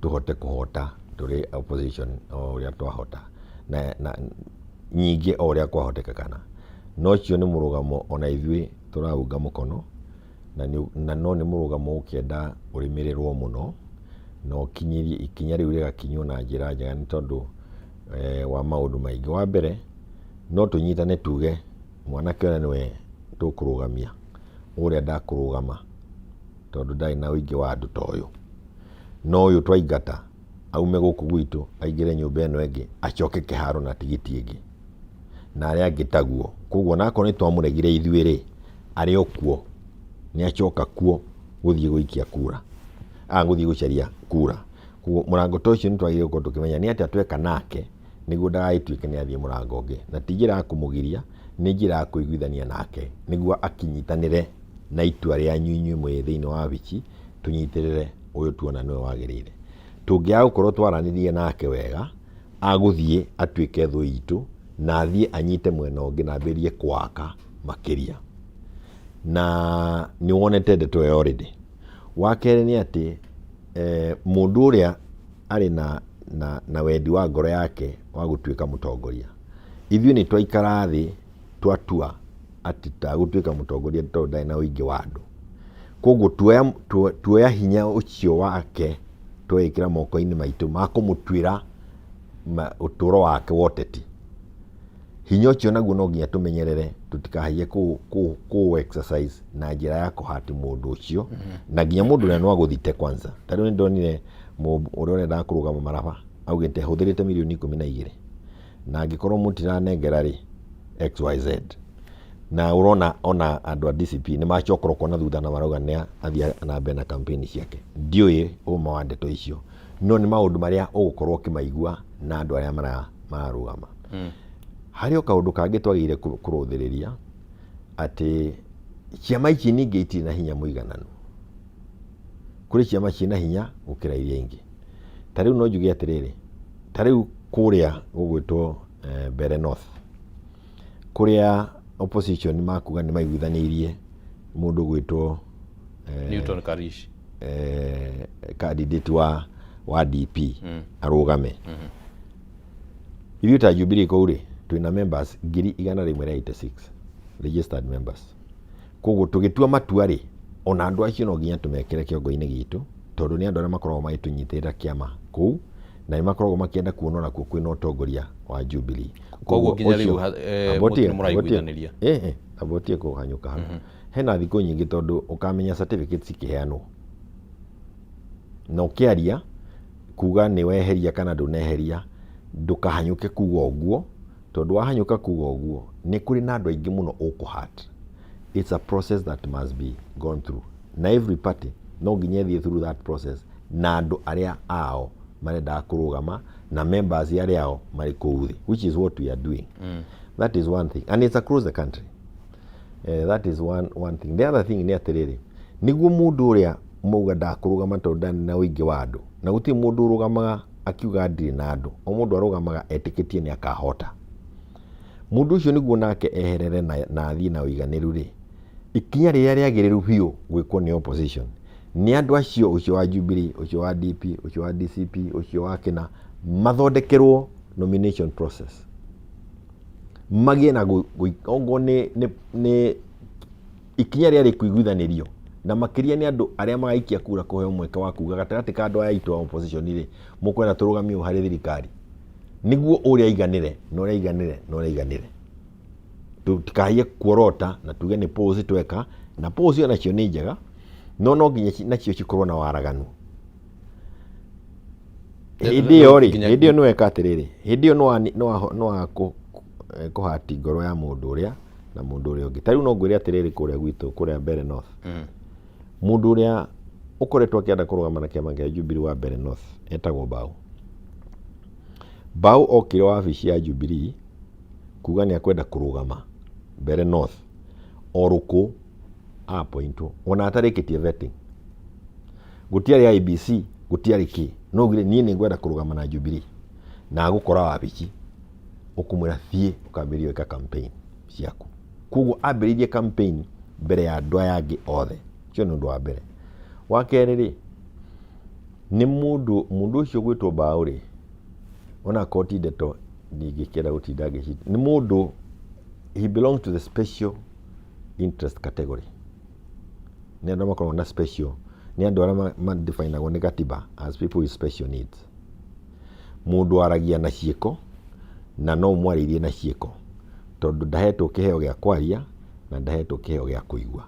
tuhote kuhota turi opposition uria twahota na nyingi uria kwahotekana no cio ni murugamo ona ithui turaunga mukono na no ni murugamo ukienda urimirirwo muno no kinyirie ikinya riu rigakinywo na njira njega ni tondu wa maundu maingi. Wa mbere no tunyitane tuge mwanake ona niwe tukurugamia uria ndakurugama tondu ndai na uingi wa andu ta uyu no uyu twaingata aume guku gwitu aingire nyumba eno ingi acoke kiharo na tigiti ingi na aria angi taguo koguo nako ni twamuregire ithuĩ ri ari okuo ni acoka kuo guthie guikia kura guthie gucaria kura koguo murango ta ucio ni twagire gukorwo tukimenya ni atia tweka nake niguo ndagaituike ni athie murango ungi na ti njira ya kumugiria ni njira ya kuiguithania nake niguo akinyitanire na itua ria nyunyu mwe thiini wa bici tunyitirire uyu tuona niwe wagirire tungiaga gukorwo twaranirie nake wega aguthie atuike thu itu na athie anyite mwena ungi na ambirie kwaka makiria na ni wonete ndeto yo already. Wakere ni ati mundu uria ari na wendi wa ngoro yake wa gutuika mutongoria ithuĩ ni twaikara thi twatua ati tagũtuĩka mutongoria tondu ndai na uingi wa andu koguo tuoya hinya ucio wake twekira moko-ini maitu ma kumutwira uturo wake woteti hinya ucio naguo no nginya tumenyerere tutikahaie ku exercise na njira ya kuhati mundu ucio na nginya mundu uria no aguthite kwanza tariu ni ndonire uria urenda kurugama maraba augite huthirite milioni 12 na angikorwo mutiranengera ri XYZ na urona ona andu a DCP ni machokorwo na thutha na marauga ni athia na mbere na campaign ciake ndiuye uma wa ndeto icio no ni maundu maria ugukorwo kimaigua na andu aria mararugama hario kaundu kangi twagire kuruthiriria ati ciama ici ningi itiri na hinya muigananu kuri ciama ciina hinya gukira iria ingi tariu no njuge atiriri tariu kuria gugwitwo Mbere North kuria opposition makuga ni maiguithanirie mundu gwitwo Newton Karish candidate wa DP arugame ithuĩ ta Jubilee kũu-rĩ twina members 186 registered members koguo tugitua matua-rĩ ona andu acio no nginya tumekire kiongo-ini gitu tondu ni andu aria makoragwo magitunyitira kiama kuu na ni makoragwo makienda kuonora kuo kwina utongoria wa Jubilee koguo nginya riu mutirĩ mũraiguithaniria abotie kuhanyuka hano hena thikũ nyingĩ tondu ukamenya certificates ikiheanwo no kiaria kuga ni weheria kana nduneheria ndukahanyuke kuga uguo tondu wahanyuka kuga uguo ni kuri na andu aingi muno ukuhat. It's a process that must be gone through na every party no nginya thie through that process na andu aria ao marenda kurugama na members aria ao mari kuuthi which is what we are doing. That is one thing and it's across the country. That is one thing. The other thing ni atiriri niguo mundu uria mauga ndakurugama tondu ndani na uingi wa andu na guti mundu urugamaga akiuga ndiri na andu o mundu arugamaga etikitie ni akahota mundu ucio niguo nake eherere na athii na uiganiru ri ikinya riria riagiriru biu gwikwo ni opposition ni andu acio ucio wa Jubilee ucio wa DP ucio wa DCP ucio wa kina mathondekerwo nomination process magie na ongo ni ikinya riria rikuiguithanirio na makiria ni andu aria magaikia kura kuheo mweke wa kuga gatagati ka andu aya itu opposition ri mukwenda turugamio hari thirikari niguo uria iganire no uria iganire no uria iganire tukahie kuorota na tuge ni pause tweka na pause ona cio ni njega no nginya nacio cikorwo na waraganu hindi yo no weka atiriri hindi yo no kuhati ngoro ya mundu uria na mundu uria ungi tariu no ngwire atiriri kuria gwitu kuria Mbere North mundu uria ukoretwo akienda kurugama na kiama kia Jubilee wa Mbere North etagwo Bau okire wabici ya Jubilee kuga ni akwenda kurugama Mbere North oruku appointwo ona atarikitie vetting gutiari IBC gutiari ki no gire nie ni ngwenda kurugama na Jubilee na gukora wabici ukumwira thie ukambirio ka campaign ciaku kugo ambiririe campaign mbere ya andũ aya angĩ othe cio nĩ ũndũ wa mbere. Wa kerĩ rĩ nĩ mũndũ ũcio gwĩtwo Mbaũ rĩ ona koti ndeto ndingĩkĩra gũtinda ngĩcita nĩ mũndũ he belongs to the special interest category. Nĩ andũ makoragwo na special nĩ andũ arĩa madefinagwo nĩ gatiba as people with special needs. Mũndũ aragia na ciĩko na no mwarĩirie na ciĩko tondũ ndahetwo kĩheo gĩa kwaria na ndahetwo kĩheo gĩa kũigua.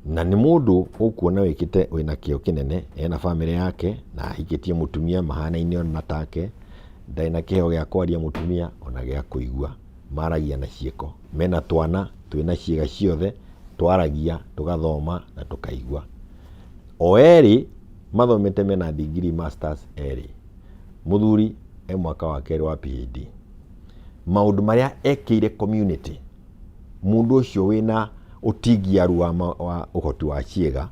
Na nĩ mũndũ ũkuona wĩkĩte wĩna kĩo kĩnene ena famĩlĩ yake na ahikĩtie mũtumia mahanaine ona take ndarĩ na kĩheo gĩa kwaria mũtumia ona gĩa kũigua. Maragia na ciĩko mena twana twĩna ciĩga ciothe twaragia tugathoma na tukaigua. O erĩ mathomete mena degree masters erĩ. Mũthuri mwaka wa kerĩ wa PhD. Maũndũ marĩa ekĩire community mũndũ ũcio wĩna ũtingiaru wa ũhoti wa ciĩga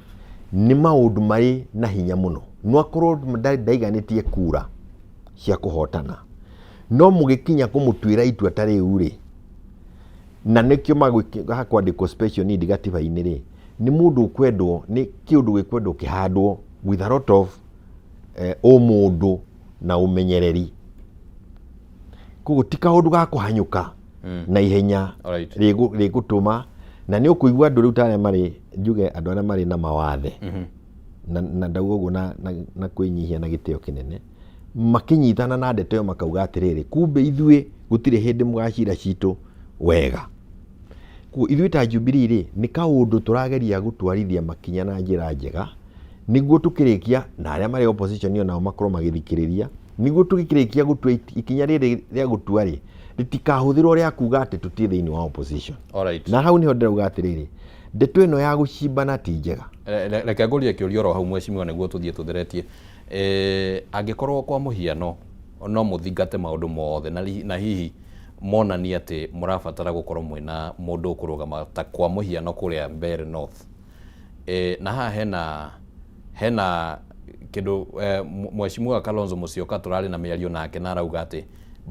nĩ maũndũ marĩ na hinya mũno. No akorwo ndaiganĩtie kura cia kũhotana no mũgĩkinya kũmũtuĩra itua ta rĩu rĩ na nĩkĩo kwandĩkwo special need gatiba-inĩ rĩ nĩ mũndũ ũkwendwo nĩ kĩũndũ gĩkwendwo kĩhandwo with a lot of ũmũndũ na ũmenyereri. Koguo ti kaũndũ ga kũhanyũka na ihenya rĩgũtũma na nĩ ũkũigua andũ rĩu tarĩa marĩ njuge andũ arĩa marĩ na mawathe na ndauga ũguo na kwĩnyihia na gĩtĩo kĩnene makĩnyitana na ndeto ĩyo makauga atĩrĩrĩ kumbe ithuĩ gũtirĩ hĩndĩ mũgacira citũ wega. Koguo ithuĩ ta Jubilee rĩ nĩ kaũndũ tũrageria gũtwarithia makinya na njĩra njega nĩguo tũkĩrĩkia na arĩa marĩ opposition ĩyo nao makorwo magĩthikĩrĩria nĩguo tũgĩkĩrĩkia gũtua ikinya rĩrĩ rĩa gũtua rĩ rĩtikahũthĩrwo rĩa kuga atĩ tũtie thĩinĩ wa opposition. Na hau nĩho ndĩrauga atĩrĩrĩ ndeto ĩno ya gũcimbana ti njega. Reke ngũrie kĩũria oro hau mheshimiwa nĩguo tũthiĩ tũtheretie. Angĩkorwo kwa mũhiano no mũthingate maũndũ mothe na hihi monania atĩ mũrabatara gũkorwo mwĩna mũndũ ũkũrũgama ta kwa mũhiano kũrĩa Mbeere North. Na haha hena kĩndũ mheshimiwa Kalonzo Musyoka tũrarĩ na mĩario nake na arauga atĩ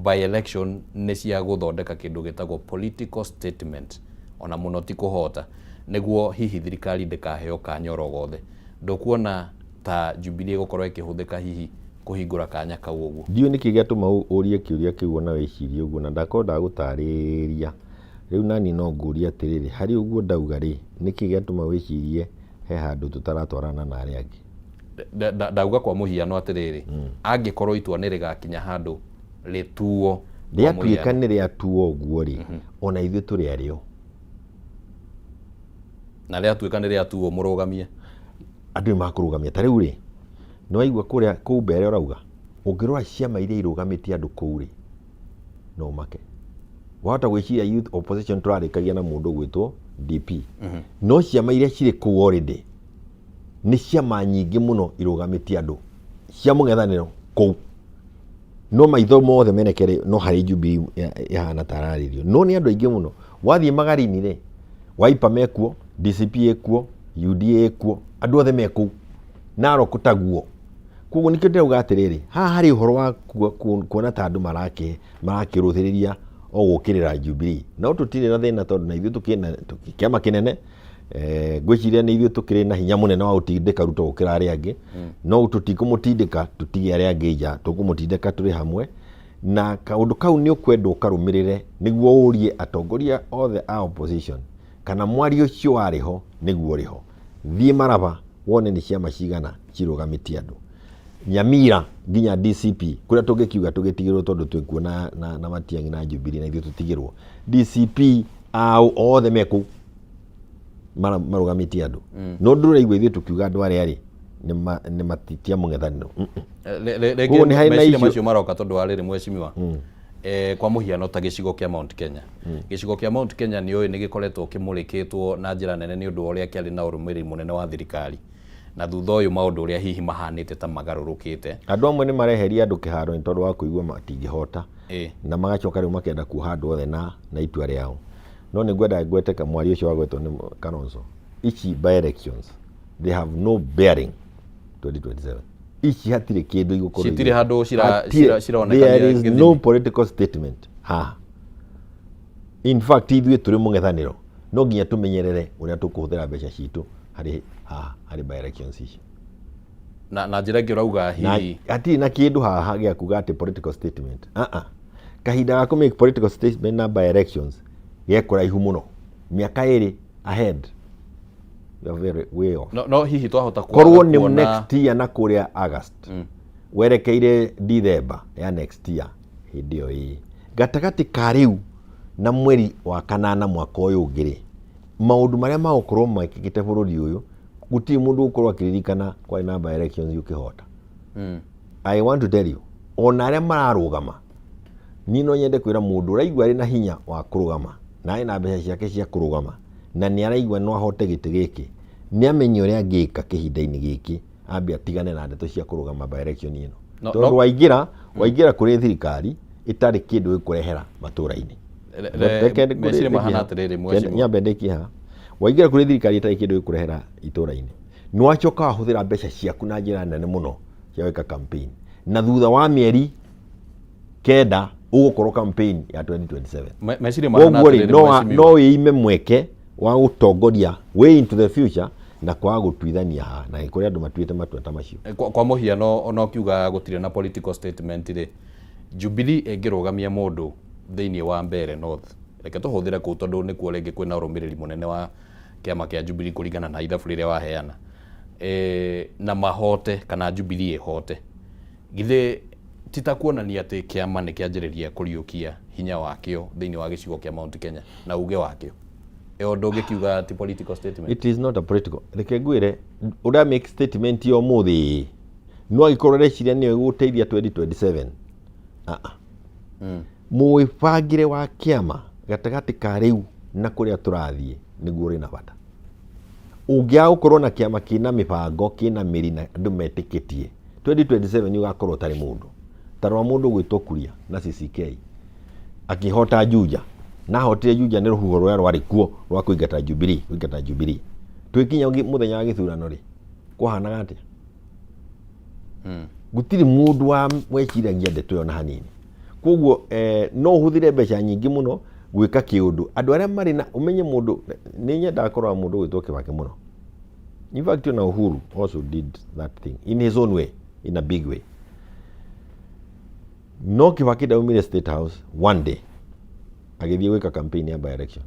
by election nĩ cia gũthondeka kĩndũ gĩtagwo political statement ona mũno ti kũhota nĩguo hihi thirikari ndĩkaheo kanya oro gothe. Ndũkuona ta Jubilee gũkorwo ĩkĩhũthĩka hihi kũhingũra kanya kau ũguo? Ndiũ nĩkĩ gĩatũma ũrie kĩũria kĩu ona wĩcirie ũguo na ndakorwo ndagũtarĩria. Rĩu nani no ngũrie atĩrĩrĩ harĩ ũguo ndauga rĩ nĩkĩ gĩatũma wĩcirie he handũ tũtaratwarana na arĩa angĩ? Ndauga kwa mũhiano atĩrĩrĩ angĩkorwo itua nĩ rĩgakinya handũ rĩtuo rĩatuĩka nĩ rĩatuo ũguo rĩ ona ithuĩ tũrĩ arĩo na rĩatuĩka nĩ rĩatuo mũrũgamie andũ makũrũgamia. Ta rĩu rĩ nĩ waigua kũrĩa kũu Mbeere ũrauga ũngĩrora ciama iria irũgamĩtie andũ kũu rĩ no make. Wahota gwĩciria youth opposition tũrarĩkagia na mũndũ gwĩtwo DP no ciama iria cirĩ kũu already nĩ ciama nyingĩ mũno irũgamĩtie andũ cia mũng'ethanĩro kũu no maitho mothe menekere no harĩ Jubilee yahana tararĩrio no nĩ andũ aingĩ mũno. Wathiĩ Magarini rĩ Wiper mekuo DCP ekuo UDA ekuo andũ othe mekũu Narok taguo. Koguo nĩkĩo ndĩrauga atĩrĩrĩ haha harĩ ũhoro wa kuona ta andũ marakĩrũthĩrĩria o gũkĩrĩra Jubilee no tũtirĩ na thĩna tondũ na ithuĩ tũkĩna kĩama kĩnene ngwĩciria nĩ ithuĩ tũkĩrĩ na hinya mũnene wa gũtindĩka Ruto gũkĩra arĩa angĩ no tũtikũmũtindĩka tũtige arĩa angĩ nja tũkũmũtindĩka tũrĩ hamwe na kaũndũ kau nĩ ũkwenda ũkarũmĩrĩre nĩguo ũrie atongoria othe a opposition kana mwario ũcio warĩ ho nĩguo ũrĩ ho. Thiĩ Maraba wone nĩ ciama cigana cirũgamĩtie andũ. Nyamira nginya DCP kũrĩa tũngĩkiuga tũgĩtigĩrwo tondũ twĩkuona na Matiang'i na Jubilee na ithuĩ tũtigĩrwo DCP othe mekũu marũgamĩtie andũ no ndũraigua ithuĩ tũkiuga andũ arĩa rĩ nĩ matitia mũng'ethanĩro. Meciria macio maroka tondũ wa rĩrĩ mheshimiwa kwa mũhiano ta gĩcigo kĩa Mount Kenya. Gĩcigo kĩa Mount Kenya nĩ gĩkoretwo kĩmũrĩkĩtwo na njĩra nene nĩ ũndũ ũrĩa kĩarĩ na ũrũmĩrĩri mũnene wa thirikari na thutha ũyũ maũndũ ũrĩa hihi mahanĩte ta magarũrũkĩte. Andũ amwe nĩ mareheria andũ kĩharo nĩ tondũ wa kũigua matingĩhota na magacoka rĩu makenda kuoha andũ othe na itua rĩao. no nĩ ngwenda ngwete kamwari ũcio wagwetwo nĩ Kalonzo. Ici by elections they have no bearing 2027. Ici hatirĩ kĩndũ igũkorwo citirĩ handũ cironekana. There is no political statement ha. In fact ithuĩ tũrĩ mũng'ethanĩro no nginya tũmenyerere ũrĩa tũkũhũthĩra mbeca citũ harĩ by elections ici. Na njĩra ĩngĩ ũrauga hihi hatirĩ na kĩndũ haha gĩa kuga atĩ political statement. Kahinda ga make political statement na by elections gekũraihu mũno, mĩaka 2 ahead. You are very way off. No hihi twahota korwo nĩ next year na kũrĩa August werekeire December ya next year hĩndĩ ĩyo gatagatĩ ka rĩu na mweri wa kanana mwaka ũyũ ũngĩ maũndũ marĩa magũkorwo makĩkĩte bũrũri ũyũ gũtirĩ mũndũ ũkorwo akĩririkana kwa na by elections ũkĩhota. I want to tell you ona arĩa mararũgama niĩ no nyende kwĩra mũndũ ũraigua arĩ na hinya wa kũrũgama na arĩ na mbeca ciake cia kũrũgama na nĩ araigua no ahote gĩtĩ gĩkĩ nĩ amenye ũrĩa angĩka kĩhinda-inĩ gĩkĩ ambia tigane na ndeto cia kũrũgama by election ĩno. Tondũ waingĩra kũrĩ thirikari itarĩ kĩndũ gĩkũrehera matũra-inĩ. Meciria mahana atĩrĩrĩ mweciria. Nyambe ndĩkie haha. Waingĩra kũrĩ thirikari itarĩ kĩndũ gĩkũrehera itũra-inĩ. Nĩ wacoka wahũthĩra mbeca ciaku na njĩra nene mũno cia gwĩka campaign. Na thutha wa mĩeri 9 ũgũkorwo campaign ya 2027. Meciria mahana atĩrĩrĩ no ĩime mweke wa gũtongoria way into the future na kwaga gũtuithania na kũrĩa andũ matuĩte matua ta macio. Kwa mũhiano ona ũkiuga gũtirĩ na political statement rĩ, Jubilee ĩngĩrũgamia mũndũ thĩinĩ wa Mbeere North, reke tũhũthĩre kũu tondũ nĩkuo rĩngĩ kwĩna ũrũmĩrĩri mũnene wa kĩama kĩa Jubilee kũringana na ithabu rĩrĩa waheana, na mahote kana Jubilee ĩhote, githĩ titakuonania atĩ kĩama nĩ kĩanjĩrĩria kũriũkia hinya wakĩo thĩinĩ wa gĩcigo kĩa Mount Kenya na uge wakĩo. Ndo gĩkiuga ati political statement. It is not a political. Reke ngwĩre ũrĩa make statement yo mũthĩ no agĩkorwo reciria nĩyo gũteithia 2027. Mũĩbangĩre wa kĩama gatagatĩ ka rĩu na kũrĩa tũrathiĩ nĩguo ũrĩ na bata. Ũngĩaga gũkorwo na kĩama kĩna mĩbango kĩna mĩri na andũ metĩkĩtie 2027 ũgakorwo ũtarĩ mũndũ. Tarwa mũndũ gwĩtwo Kuria na CCK akĩhota Juja na hotire Juja nĩ rũhuho rũrĩa rwarĩ kuo rwa kũingata Jubilee. Twĩkinya mũthenya wa gĩthurano rĩ kwahanaga atĩa? Gũtirĩ mũndũ wa weciragia ndeto ĩyo na hanini. Koguo no ũhũthĩre mbeca nyingĩ mũno gwĩka kĩũndũ. Andũ arĩa marĩ na ũmenye mũndũ nĩ nyendaga kũrora mũndũ gwĩtwo Kĩbakĩ mũno. In fact na Uhuru also did that thing in his own way, in a big way. No Kĩbakĩ ndaumire State House one day agĩthiĩ gwĩka campaign ya by election.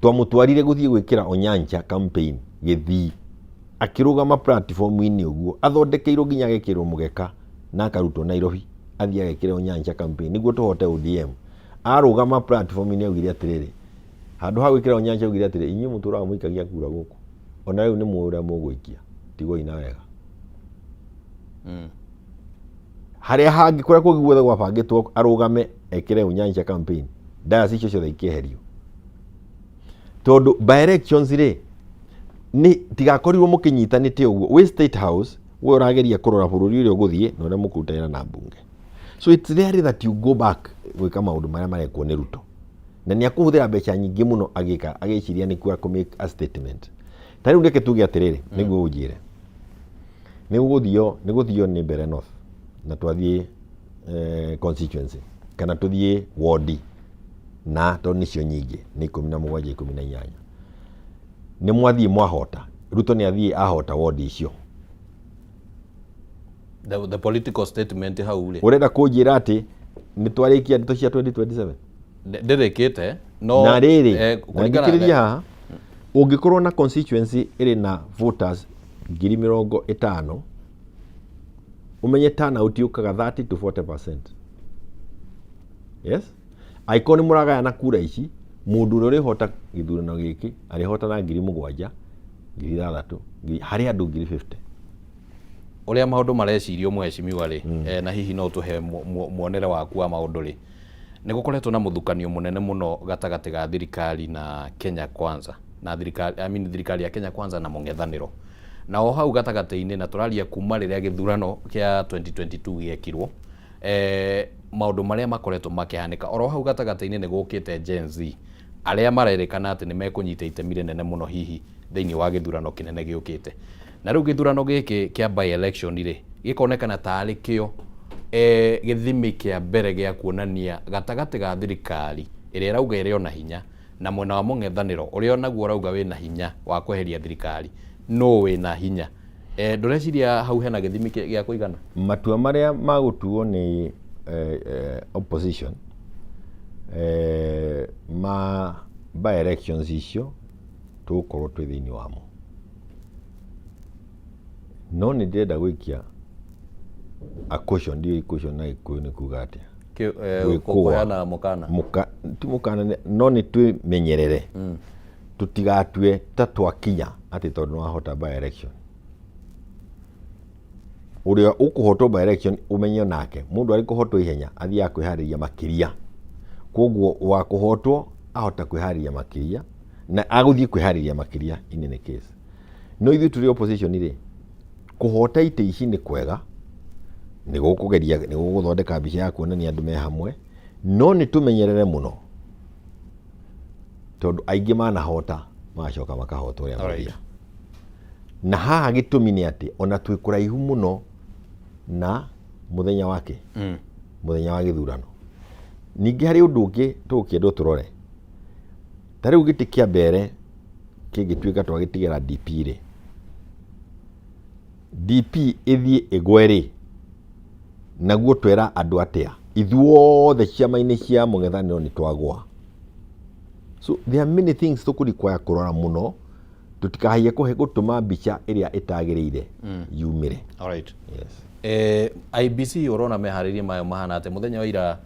Twamũtwarire gũthiĩ gwĩkĩra Onyancha campaign gĩthii akĩrũgama platform-inĩ ũguo athondekeirwo nginya agekĩrwo mũgeka na akarutwo Nairobi athiĩ agekĩre Onyancha campaign nĩguo tũhote ODM. Arũgama platform-inĩ augire atĩrĩrĩ, handũ ha gwĩkĩra Onyancha augire atĩrĩrĩ, inyuĩ mũtũraga mũikagia kura gũkũ ona rĩu nĩ mũũrĩa mũgũikia tigo ina wega. Harĩa hangĩ kũrĩa kũngĩ guothe gwabangĩtwo arũgame ekĩre Onyancha campaign diocese icio ciothe ikĩeherio. Tondũ by elections rĩ nĩ tigakorirwo mũkĩnyitanĩte ũguo wĩ State House we ũrageria kũrora bũrũri ũrĩa ũgũthiĩ na ũrĩa mũkũrutana na mbunge. So it's rare that you go back gwĩka maũndũ marĩa marekwo nĩ Ruto. Na nĩ akũhũthĩra mbeca nyingĩ mũno agĩciria nĩ kuga make a statement. Ta rĩu reke tuge atĩrĩrĩ nĩguo ũnjĩre. Nĩ gũthio nĩ Mbeere North na twathiĩ constituency kana tũthiĩ ward na tondũ nĩcio nyingĩ nĩ 17 18. Nĩ mwathiĩ mwahota. Ruto nĩ athiĩ ahota ward icio. The political statement hau rĩ. Ũrenda kũnjĩra atĩ nĩ twarĩkia ndeto cia 2027? Ndĩrĩkĩte no na rĩrĩ kũringana haha ũngĩkorwo na constituency ĩrĩ na voters 50,000 umenye turnout yukaga 30 to 40%. Yes? Aiko nĩ mũragaya na kura ici mũndũ ũrĩa ũrĩhota gĩthurano gĩkĩ arĩhota na 7,000 6,000 harĩ andũ 50,000. Ũrĩa maũndũ marecirio mheshimiwa rĩ na hihi no tũhe muonere waku wa maũndũ rĩ, nĩ gũkoretwo na mũthukanio mũnene mũno gatagatĩ ga thirikari na Kenya Kwanza na thirikari ya Kenya Kwanza na mũng'ethanĩro. Na o hau gatagatĩ-inĩ na tũraria kuma rĩrĩa gĩthurano kĩa 2022 gĩekirwo maundu maria makoretwo makihanika oro hau gatagataini ni gukite Gen Z aria marerikana ati ni mekunyita itemi rinene muno hihi thiini wa githurano kinene giukite na riu githurano giki kia by election ri gikonekana tari kio githimi kia mbere gia kuonania gatagati ga thirikari iria irauga iri ona hinya na mwena wa mung'ethaniro uria naguo urauga wina hinya wa kweheria thirikari no wina hinya ndureciria hau hena githimi gia kuigana matua maria magutuo ni opposition ma by elections icio tukorwo twi thiini wamo no ni ndenda gwikia a caution ndio caution na ikuyu ni kuga atia kukoyana mukana ti mukana no ni twimenyerere tutigatue ta twakinya ati tondu wahota by election uria ukuhotwo by election umenye nake mundu ari kuhotwo ihenya athia kwihariria makiria koguo wa kuhotwo ahota kwihariria makiria na aguthie kwihariria makiria in any case no ithu turi opposition ri kuhota ite ici ni kwega ni gukugeria ni guguthondeka mbica ya kuonania andu me hamwe no ni tumenyerere muno tondu aingi manahota macoka makahotwo ria maria na haha gitumi ni ati ona twi kuraihu muno na muthenya wake muthenya wa githurano ningi hari undu ungi tukienda turore tariu giti kia mbere kingituika twagitigira DP ri DP ithie igweri naguo twera andu atia ithuothe ciama-ini cia mung'ethaniro ni twagwa so there are many things tukurikwaya kurora muno tutikahaie kuhe gutuma mbica iria itagirire yumire. Alright. Yes. IBC urona meharirie mayo mahana ate muthenya wa ira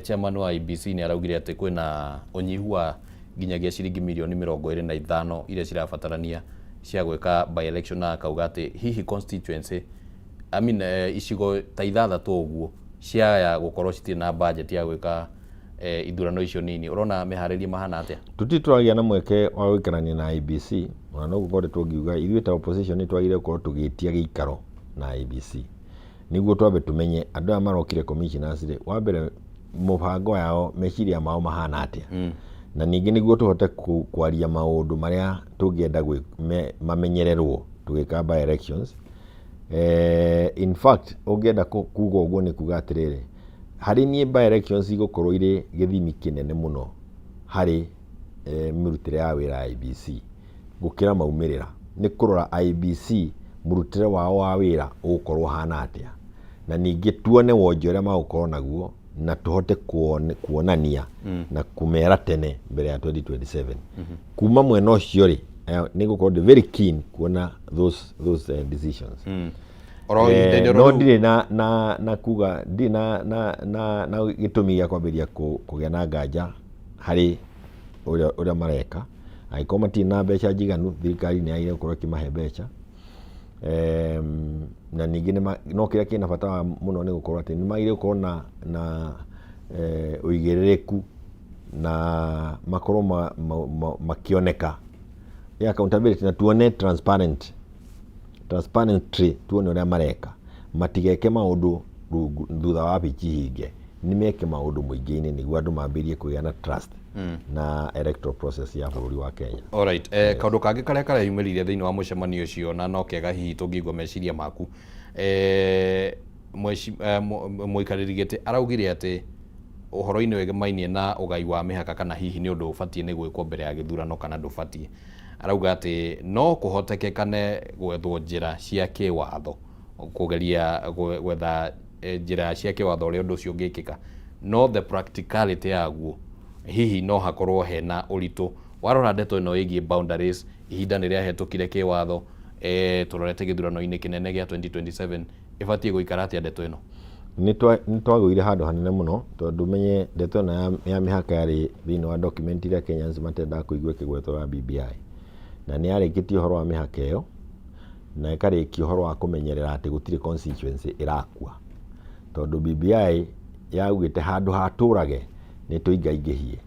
chairman wa IBC ni araugire ati kwina unyihu wa nginyagia ciringi milioni 25 iria cirabatarania cia gwika by election na akauga ati hihi constituency icigo ta ithathatu uguo cia gukorwo citirĩ na budget ya gwika ithurano icio nini urona meharirie mahana atia tutitwagia na mweke wa gwikarania na IBC ona no gukorwo tungiuga ithuĩ ta opposition ni twagire gukorwo tugitia giikaro na IBC niguo twambe tumenye andu aya marokire commissioners ri wa mbere mubango yao meciria mao mahana atia na ningi niguo tuhote kwaria maundu maria tungienda mamenyererwo tugika by elections. In fact ungienda kuga uguo ni kuga atiriri hari nie by elections igukorwo iri githimi kinene muno hari mirutire ya wira IBC gukira maumirira ni kurora IBC murutire wao wa wira ugukorwo hana atia na ningi tuone wonje uria magukorwo naguo na tuhote kuonania na kumera tene mbere ya 2027 kuma mwena ucio ri ni gukorwo very keen kuona those decisions. No ndire na kuga ndi na gitumi ya kwambiria kugia na nganja hari uria mareka aiko mati na mbeca njiganu thirikari ni aire gukorwo kimahe mbeca na ningi no kiria kina bata muno ni gukorwo ati ni maire gukorwo na uigirireku na makorwo makioneka ya accountability na tuone transparently tuone uria mareka matigeke maundu thutha wa bici hinge ni meke maundu muingi-ini niguo andu mambirie kugia na trust na electoral process ya bururi wa Kenya. Alright. Kaundu kangi karia kareyumiririe thiini wa mucemanio ucio na no kega hihi tungigwa meciria maku muikariri giti araugire ati uhoro-ini wegemainie na ugai wa mihaka kana hihi ni undu ubatie ni gwikwo mbere ya githurano kana ndubatie arauga ati no kuhotekekane gwethwo njira cia kiwatho kugeria gwetha njira cia kiwatho uria undu ucio ngikika no the practicality yaguo hihi no hakorwo hena uritu warora ndeto ino igie boundaries ihinda ni ria hetukire kiwatho turorete githurano-ini kinene gia 2027 ibatie guikara atia ndeto ino ni twagwire handu hanene muno tondu menye ndeto ino ya mihaka yari thiini wa document iria Kenyans matenda kuigua kigweto wa BBI na ni arikitie uhoro wa mihaka iyo na ikariki uhoro wa kumenyerera ati gutire constituency irakua tondu BBI yaugite handu haturage ni tuingaingihie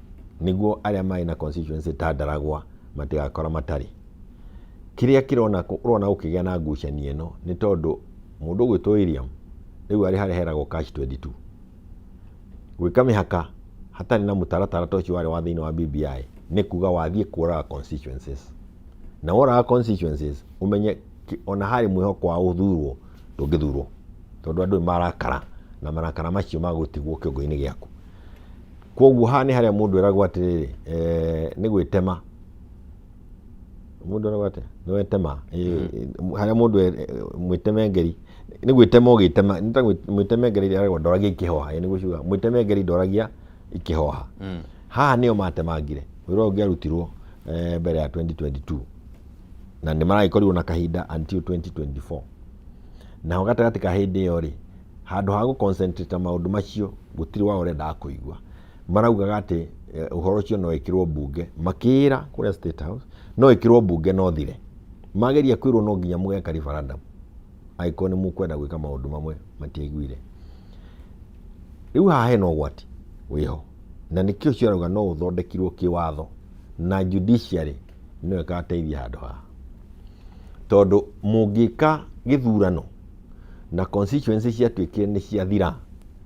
niguo aria mai na constituency tadaragwa matigakora matari kiria kirona ukigia na ngucanio ino ni tondu mundu gwitwo William riu ari hareherago cash 22 gwika mihaka hatari na mutaratara toci wale wa thini wa BBI ni kuga wathie kuraga constituencies na oraga constituencies umenye ona hari mwihoko wa uthurwo ndungithurwo tondu andu marakara na marakara macio magutigwo kiongo-ini giaku koguo hani haria mundu eragwo atiriri ni gwitema mundu eragwo ati ni wetema haria mundu mwitemengeri ni gwitema ugitema nita mwitemengeri eragwo ndoragia ikihoha ni gucuga mwitemengeri ndoragia ikihoha haha nio matemangire wiro ngiarutirwo mbere ya 2022 na ni maragikorirwo na kahinda until 2024 na gatagatĩ ka hindi iyo ri handu ha guconcentrate maundu macio gutiri wa urenda kuigua maraugaga ati uhoro cio no ikirwo bunge makira kuria State House no ikirwo bunge no thire mageria kwirwo no nginya mugeka referendum aiko ni mukwenda gwika maundu mamwe matiaiguire riu haha hena ũgwati wiho na nikio ciarauga no uthondekirwo kiwatho na judiciary no ikateithia handu haha tondu mungika githurano na constituency ciatuikire ni ciathira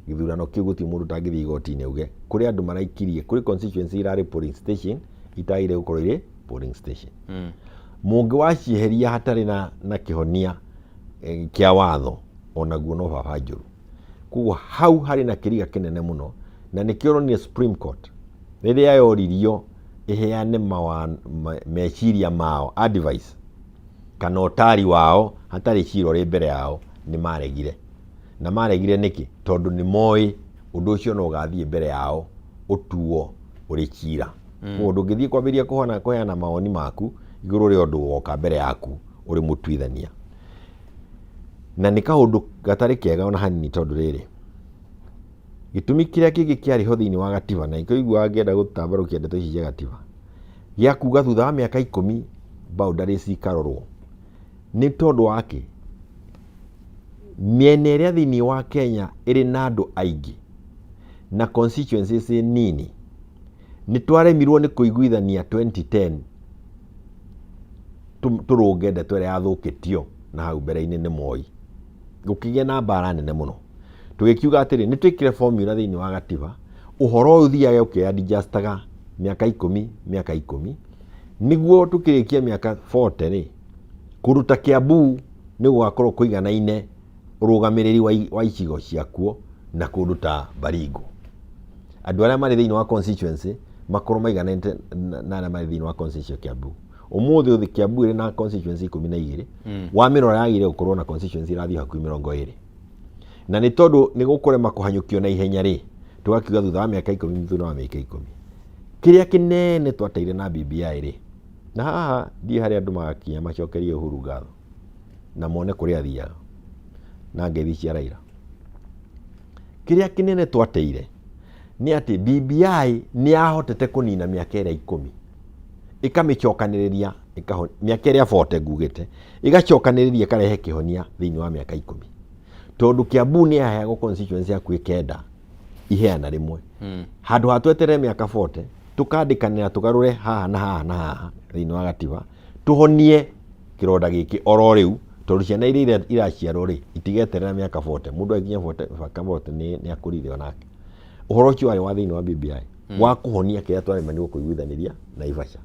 githurano kiu guti mundu tangithii igoti-ini uge kuri andu maraikirie kuri constituency irari polling station itaire gukorwo iri polling station mungi wacieheria hatari na kihonia kia watho onaguo no baba njuru kuguo hau hari na kiriga kinene muno na nikio ni Supreme Court riria yoririo iheane meciria mao advice kana utari wao hatari ciro ri mbere yao ni maregire na maregire niki tondu ni moi undu ucio no gathie mbere yao utuo uri cira mundu ngithie kwambiria kuheana maoni maku iguru ri undu woka mbere yaku uri mutwithania na ni kaundu gatari kega ona hanini tondu riri gitumi kiria kingi kiari ho thiini wa gatiba na ikoigua ngenda gutambarukia ndeto ici cia gatiba gia kuga thutha wa miaka 10 boundaries ikarorwo ni tondu wake miene iria thiini wa Kenya iri na andu aingi na constituencies nini ni twaremirwo ni kuiguithania 2010 turunge ndeto iria yathukitio na hau mbere-ini ni Moi gukigia na mbara nene muno tugikiuga atiri ni twikire formula thiini wa gatiba uhoro uyu thiaga ukiadjustaga miaka 10 niguo tukirikia miaka 40 ri kuruta Kiambu ni gwakorwo kuiganaine urugamiriri wa icigo ciakuo na kuruta Baringo andu aria mari thiini wa constituency makorwo maiganete na aria mari thiini wa constituency ya Kiambu umuthi uthi Kiambu iri na constituency 12 wa mirora yagire gukorwo na constituency irathi hakuhi 20 na ni tondu ni gukurema kuhanyukio na ihenya ri tugakiuga thutha wa miaka 10 thutha wa miaka 10 kiria kinene twateire na BBI ri na haha ndi hari andu magakinya macokerie Uhuru ngatho na mone kuria athiaga na ngethi cia Raila kiria kinene twateire ni ati BBI ni ahotete kunina miaka ira 10 ikamicokaniriria miaka ira 40 ngugite igacokaniriria ikarehe kihonia thiini wa miaka 10 tondu Kiambu ni aheagwo constituency ya kwikenda iheana rimwe handu hatwetere miaka 40 tukandikanira tugarure haha na haha na haha thiini wa gatiba tuhonie kironda giki oro riu tondu ciana iria iraciarwo ri itigeterera miaka 40 mundu akinya 40 ni akurire onake uhoro ucio wari wa thiini wa BBI wa kuhonia kiria twaremanirwo kuiguithaniria na Ivasha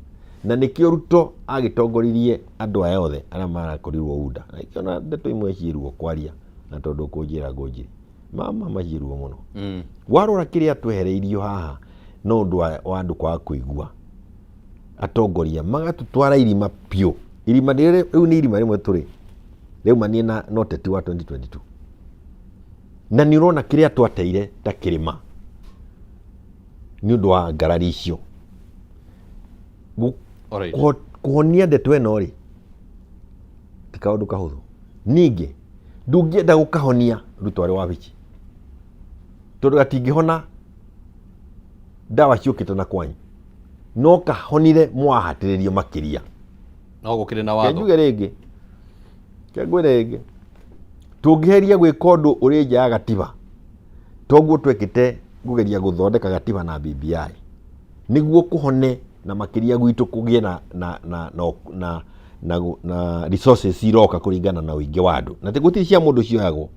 na nikio Ruto agitongoririe andu aya othe aria marakorirwo UDA na ikiona ndeto imwe ciirwo kwaria na tondu kunjira ngunjiri mama majirwo muno warora kiria twehereirio haha no undu wa andu kwa kuigua atongoria magatutwara irima pio irima riu ni irima rimwe turi riu manie na noteti wa 2022 na ni urona kiria twateire ta kirima ni undu wa ngarari icio kuhonia ndeto eno ri ti kaundu kahuthu ningi ndungienda gukahonia Ruto ari wabici tondu gatingihona ndawa ciukite na kwanyu no kahonire mwahatiririo makiria no gukire na watho kenjuge ringi kengwire ringi tungiheria gwika undu uri nja ya gatiba toguo twekite gugeria guthondeka gatiba na BBI niguo kuhone na makiria gwitu kugie na resources iroka kuringana na uingi wa andu na tigutiri cia mundu cioyagwo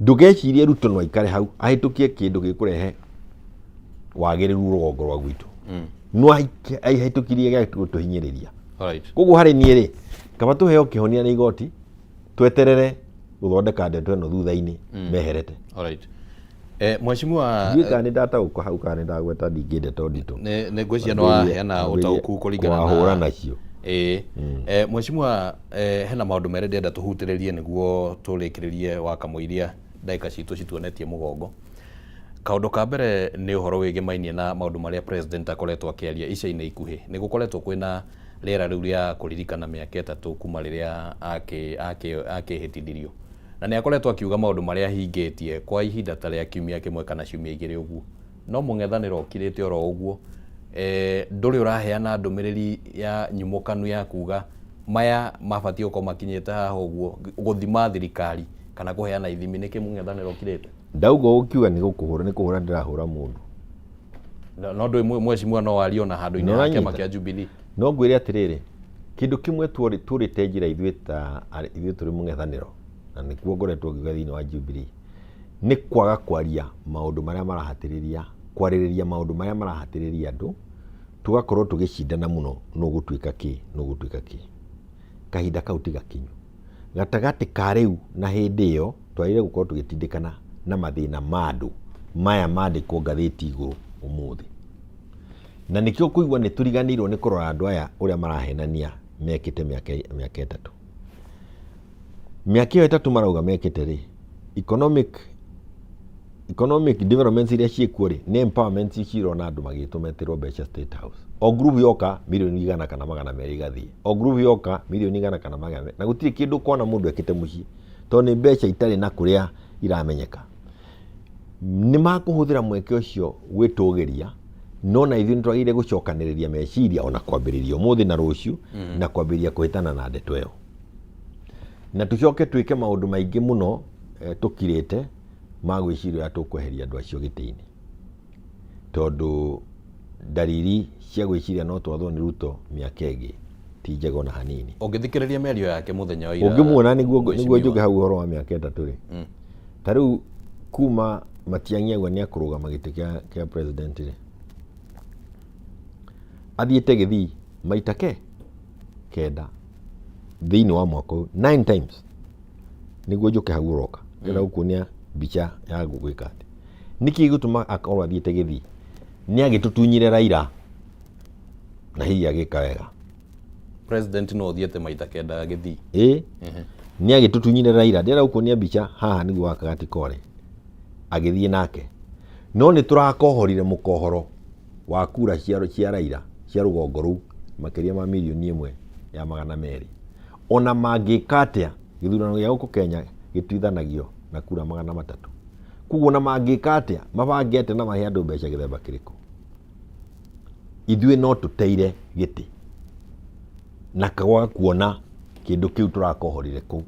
ndugecirie Ruto no aikare hau ahitukie kindu gikurehe wagiriru rugongo rwa gwitu no ahitukirie gya gutuhinyiriria. Alright. Koguo hari nie ri kaba tuheo kihonia ni igoti tweterere guthondeka ndeto ino thutha-ini meherete. Alright. Mheshimiwa Ndika ni data uko hau kana ndagweta ndinginde to ndito ne ngwiciria no hena utauku kuringana na hura nacio. Mheshimiwa hena maundu mere ndenda tuhutiririe niguo turikiririe wakamuiria ndaika citu cituonetie mugongo. Kaundu ka mbere ni uhoro wigimainie na maundu maria president akoretwo akiaria ica-ini ikuhi ni gukoretwo kwina rĩera rĩu rĩa kũririkana mĩaka 3 kuma rĩrĩa akĩhĩtithirio na nĩ akoretwo akiuga maũndũ marĩa hingĩtie kwa ihinda ta rĩa kiumia kĩmwe kana ciumia igĩrĩ ũguo. No mũng'ethanĩro ũkirĩte oro ũguo ndũrĩ ũraheana ndũmĩrĩri ya nyumũkanu ya kuga maya mabatie gũkorwo makinyĩte haha ũguo gũthima thirikari kana kũheana ithimi. Nĩkĩ mũng'ethanĩro ũkirĩte? Ndauga ũkiuga nĩ gũkũhũra nĩ kũhũra ndĩrahũra mũndũ. No ndũĩ mheshimiwa no wario na handũ-inĩ ha kĩama kĩa Jubilee. No ngwĩre atĩrĩrĩ kĩndũ kĩmwe tũrĩte njĩra ithuĩ tũrĩ mũng'ethanĩro na nĩkuo ngoretwo ngiuga thĩinĩ wa Jubilee nĩ kwaga kwaria maũndũ marĩa marahatĩrĩria kwarĩrĩria maũndũ marĩa marahatĩrĩria andũ tugakorwo tũgĩcindana mũno no gũtuĩka kĩ kahinda kau ti gakinyu gatagatĩ ka rĩu na hĩndĩ ĩyo twagĩrĩire gũkorwo tũgĩtindĩkana na mathĩna ma andũ maya mandĩkwo ngathĩti igũrũ ũmũthĩ. Na nikio kuigwa ni turiganirwo ni kurora andu aya uria marahenania mekite miaka 3 miaka 3 marauga mekite ri economic developments iria ciekuo ri ni empowerment iciro na andu magitumeterwo mbeca State House o group yoka milioni 100 kana 200 gathie o group yoka milioni 100 kana 200 na gutiri kindu kona mundu ekite muci to ni mbeca itari na kuria iramenyeka ni makuhuthira mweke ucio gwitugiria. No na ithuĩ nĩtwagĩrĩire gũcokanĩrĩria meciria ona kwambĩrĩria ũmũthĩ na rũciũ na kwambĩrĩria kũhĩtana na ndeto ĩyo na tũcoke twĩke maũndũ maingĩ mũno tũkirĩte ma gwĩciria tũkweheria andũ acio gĩtĩ-inĩ tondũ dalili cia gwĩciria no twathwo nĩ Ruto mĩaka ĩngĩ ti njega ona hanini. Ũngĩthikĩrĩria mĩario yake mũthenya wa ira ũngĩmuona nĩguo njuge hau ũhoro wa mĩaka 3 rĩ ta rĩu kuma Matiang'i agua nĩ akũrũgama gĩtĩ kĩa president rĩ athiĩte Gĩthii maita kenda thĩinĩ wa mwaka 9 times nĩguo njuke hau ũroka ngenda gũkuonia mbica ya gwĩka atĩ nĩkĩ gĩtũma akorwo athiĩte Gĩthii nĩ agĩtũtunyire Raila na hihi agĩka wega. President no thiete maita kenda Gĩthii nĩ agĩtũtunyire Raila ndĩrenda gũkuonia mbica haha nĩguo wa Kagati Kore agĩthiĩ nake no nĩ tũrakohorire mũkohoro wa kura cia Raila cia rũgongo rũu makĩria ma milioni 1.2 ona mangĩka atĩa gĩthurano gĩa gũkũ Kenya gĩtuithanagio na kura 300 koguo na mangĩka atĩa mabange atĩa na mahe andũ mbeca gĩthemba kĩrĩkũ ithuĩ no tũteire gĩtĩ na kagwa kuona kĩndũ kĩu tũrakohorire kũu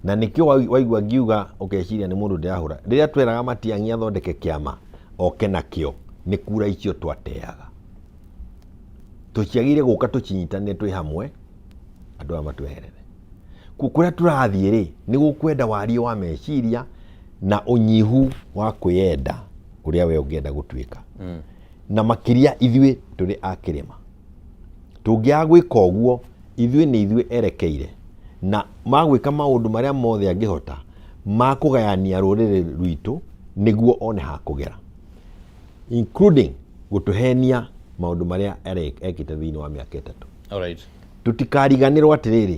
na nĩkĩo waigua ngiuga ũkeciria nĩ mũndũ ndĩrahũra rĩrĩa tweraga Matiang'i athondeke kĩama oke nakĩo nĩ kura icio twateaga tũciagĩire gũka tũcinyitanĩre twĩ hamwe andũ aya matweherere kũrĩa tũrathiĩ rĩ nĩ gũkwenda warie wa meciria na ũnyihu wa kwĩenda ũrĩa we ũngĩenda gũtuĩka na makĩria ithuĩ tũrĩ a kĩrĩma tũngĩaga gwĩka ũguo ithuĩ nĩ ithuĩ erekeire na magwĩka maũndũ marĩa mothe angĩhota ma kũgayania rũrĩrĩ rwitũ nĩguo one ha kũgera including gũtũhenia maũndũ marĩa ekĩte thĩinĩ wa mĩaka 3. Alright. Tũtikariganĩrwo atĩrĩrĩ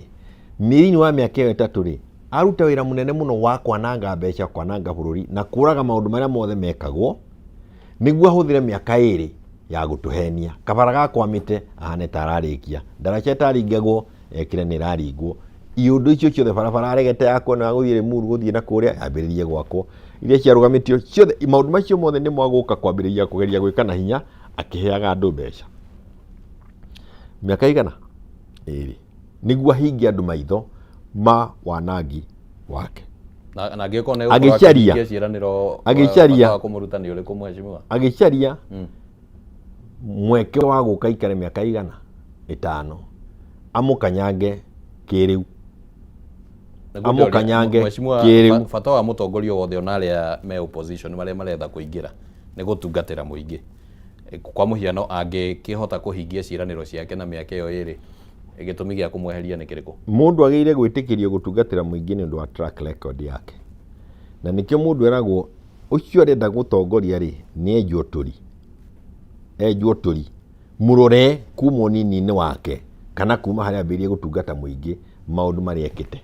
thĩinĩ wa mĩaka 3 rĩ aruta wĩra mũnene mũno wa kwananga mbeca kwananga bũrũri na kũraga maũndũ marĩa mothe mekagwo nĩguo ahũthĩre mĩaka 2 ya gũtũhenia kabara gakwamĩte ahane tararĩkia ndaraca taringagwo ekĩre nĩ raringwo iũndũ icio ciothe barabara aregete yakwo na gũthiĩ Limuru gũthiĩ na kũrĩa ambĩrĩrie gwakwo iria ciarũgamĩtio ciothe maũndũ macio mothe nĩ mwagũka kwambĩrĩria kũgeria gwĩka na hinya akĩheaga andũ mbeca mĩaka igana 2 nĩguo ahingie andũ maitho ma wanangi wake na angĩkorwo nĩ agĩcaria agĩcaria mweke wa gũka ikare mĩaka igana 5 amũkanyange kĩrĩu amukanyange kiriu. Bata wa mutongoria wothe onaria me opposition maria maretha kuingira ni gutungatira muingi. Kwa muhiano angikihota kuhingia ciiraniro ciake na miaka iyo iri gitumi gia kumweheria ni kiriku? Mundu ageire gwitikirio gutungatira muingi ni undu wa track record yake, na nikio mundu eragwo ucio arenda gutongoria ri ni enjwo turi murore kuma unini-ini wake kana kuma haria ambirie gutungata muingi maundu maria ekite.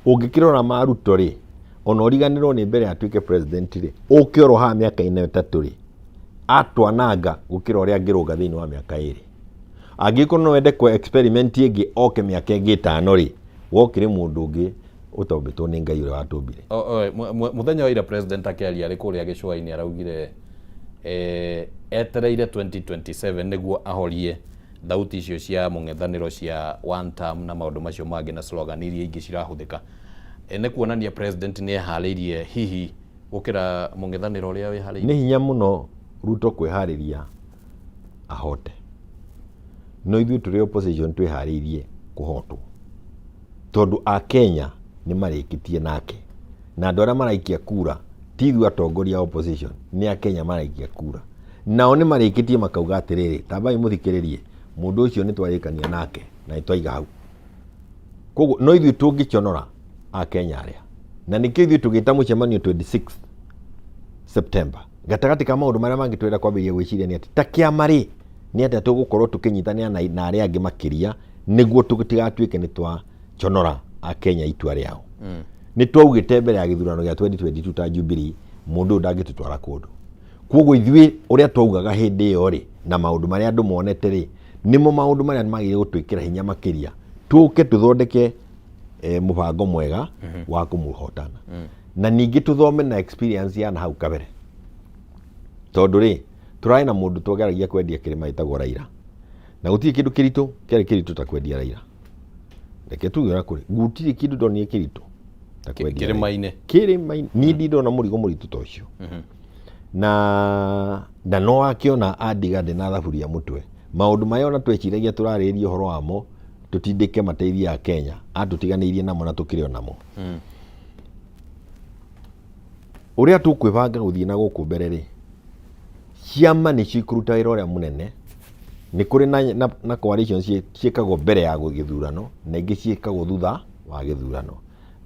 Ungikirora maruto ri ona origanirwo ni mbere atuike president ri ukioro ha miaka 3 ri atwananga gukira uria angirunga thiini wa miaka 2. Angikorwo no wende ku experiment ingi oke miaka 5 ri wokire mundu ungi utombetwo ni Ngai uria watumbire. Muthenya wa ira president akiaria ri kuria gicua-ini araugire etereire 2027 niguo ahorie thauti icio cia mung'ethaniro cia one term na maundu macio mangi na slogan iria ingi cirahuthika. Ni kuonania president ni eharirie hihi gukira mung'ethaniro uria wiharirie. Ni hinya muno Ruto kwihariria ahote. No ithuĩ tũrĩ opposition twĩharĩirie kũhotwo, tondu a Kenya nĩ marĩkĩtie nake, na andũ arĩa maraikia kura ti ithuĩ atongoria opposition, nĩ a Kenya maraikia kura, nao nĩ marĩkĩtie makauga atĩrĩrĩ, tambai mũthikĩrĩrie, mũndũ ũcio nĩ twarĩkania nake na nĩ twaiga hau. Koguo no ithuĩ tũngĩconora a Kenya arĩa, na nĩkĩo ithuĩ tũgĩta mũcemanio 26 September, gatagatĩ ka maũndũ marĩa mangĩ twenda kwambĩrĩria gwĩciria nĩ atĩ ta kĩama rĩ nĩ atĩ tũgũkorwo tũkĩnyitanĩra na arĩa angĩ makĩria nĩguo tũtigatuĩke nĩ twaconora a Kenya itua rĩao. Nĩ twaugĩte mbere ya gĩthurano gĩa 2022 ta Jubilee mũndũ ndangĩtũtwara kũndũ. Koguo ithuĩ ũrĩa twaugaga hĩndĩ ĩyo rĩ na maũndũ marĩa andũ monete rĩ nĩmo maũndũ marĩa magĩrĩire gũtwĩkĩra hinya makĩria tũke tũthondeke mũbango mwega wa kũmũhotana. Na ningĩ tũthome na experience ya na hau kabere, tondũ rĩ tũrarĩ na mũndũ twageragia kwendia kĩrĩma gĩtagwo Raila, na gũtirĩ kĩndũ kĩritũ kĩarĩ kĩritũ ta kwendia Raila. Reke tuge ũrĩa kũrĩ, gũtirĩ kĩndũ ndonire kĩritũ ta kwendia kĩrĩma-inĩ. Niĩ ndona mũrigo mũritũ ta ũcio. Na no akĩona andiga ndĩ na thaburia mũtwe, maũndũ maya ona tweciragia tũrarĩrĩria ũhoro wamo tũtindĩke mateithia a Kenya atũtiganĩirie namo na tũkĩrĩ o namo. Ũrĩa tũkwĩbanga gũthiĩ na gũkũ mbere rĩ, ciama nĩ cikũruta wĩra ũrĩa mũnene. Nĩ kũrĩ na coalitions ciĩkagwo mbere ya gĩthurano na ingĩ ciĩkagwo thutha wa gĩthurano.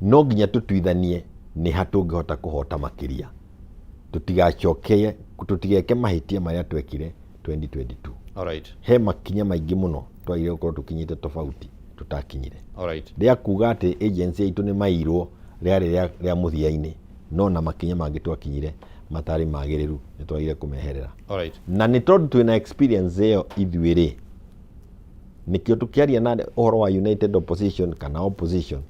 No nginya tũtuithanie nĩ ha tũngĩhota kũhota makĩria, tũtigeke mahĩtia marĩa twekire 2022. Alright. He makinya maingĩ mũno twagĩrĩirwo gũkorwo tũkinyĩte tofauti tũtakinyire. Alright. Rĩa kuga atĩ agency aitũ nĩ mairwo rĩarĩ rĩa mũthia-inĩ, no na makinya mangĩ twakinyire matarĩ magĩrĩru nĩ twagĩrĩire kũmeherera. Alright. Na nĩ tondũ twĩna experience ĩyo ithuĩ rĩ, nĩkĩo tũkĩaria na ũhoro wa united opposition kana opposition,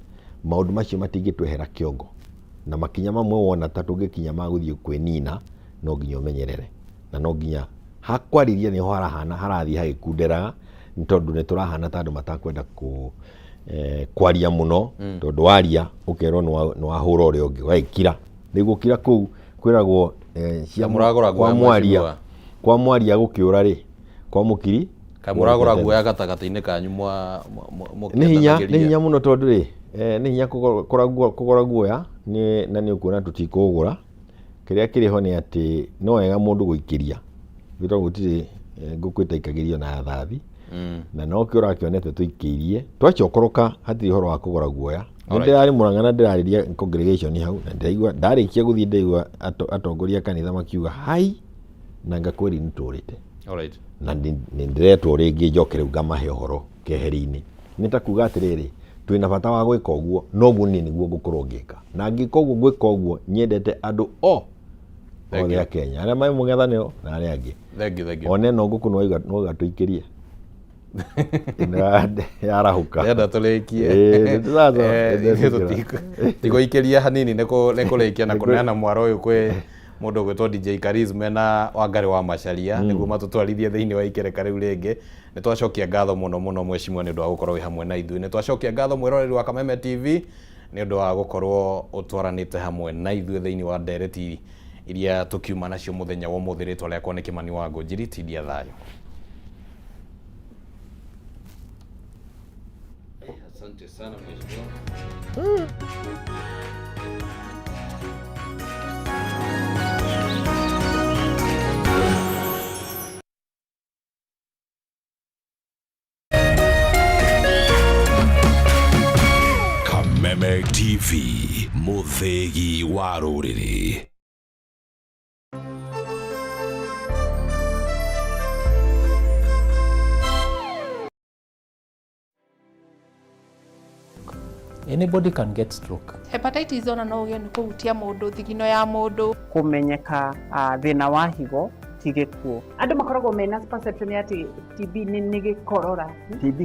maũndũ macio matingĩtwehera kĩongo, na makinya mamwe wona ta tũngĩkinya magũthiĩ kwĩnina no nginya ũmenyerere, na no nginya hakwarĩria nĩho harathiĩ hagĩkunderaga, nĩ tondũ nĩ tũrahana ta andũ matakwenda kwaria mũno, tondũ waria ũkerwo nĩ wahũra ũrĩa ũngĩ wekira. Nĩguo kira kũu kwĩragwo kwa mwaria gũkĩũra rĩ, kwa mũkiri kamũragũra guoya gatagatĩ-inĩ kanyu nĩ hinya mũno, tondũ rĩ nĩ hinya kũgũra guoya na nĩ ũkuona tũtikũgũra. Kĩrĩa kĩrĩho nĩ atĩ no wega mũndũ gũikĩria, gĩtwa gũtirĩ ngũkũ ĩtaikagĩrio na thathi, na no kĩo ũrakĩonete tũikĩirie twacokoroka, hatirĩ ũhoro wa kũgũra guoya. Nĩ ndĩrarĩ Mũrang'a ndĩrarĩria congregation hau, na ndĩraigua ndarĩkia gũthiĩ ndaigua atongoria kanitha makiuga hai na ngakwĩri nĩ tũrĩte. Alright. Na nĩ ndĩretwo rĩngĩ njoke rĩu ngamahe ũhoro keheri-inĩ. Nĩ ta kuga atĩrĩrĩ, twĩna bata wa gwĩka ũguo, noguo niĩ nĩguo ngũkorwo ngĩka, na ngĩka ũguo gwĩka ũguo nyendete andũ othe a Kenya, arĩa marĩ mũng'ethanĩro na arĩa angĩ. One no ngũkũ no gatũikĩrie yarahũka enda tũrĩkie tigũikĩria hanini nĩ kũrĩkia na kũneana mwaro ũyũ kwĩ mũndũ ũgwĩtwo DJ Charisma na Wangari wa Macharia nĩguo matũtwarithie thĩinĩ wa ikereka rĩu rĩngĩ. Nĩ twacokia ngatho mũno mũno mheshimiwa nĩ ũndũ wa gũkorwo wĩ hamwe na ithuĩ. Nĩ twacokia ngatho mwĩroreri wa Kameme TV nĩ ũndũ wa gũkorwo ũtwaranĩte hamwe na ithuĩ thĩinĩ wa ndereti iria tũkiuma nacio mũthenya wa ũmũthĩ. Rĩtwa rĩakwa nĩ Kĩmani wa Ngũnjiri, tindia thayũ. Asante sana mheshimiwa. Kameme TV, muthegi wa rũrĩrĩ. Anybody can get stroke. Hepatitis ona no ũgĩe nĩ kũhutia mũndũ, thigino ya mũndũ. Kũmenyeka thĩna wa higo ti gĩkuũ. Andũ makoragwo mena perception ya TB nĩ gĩkorora. TB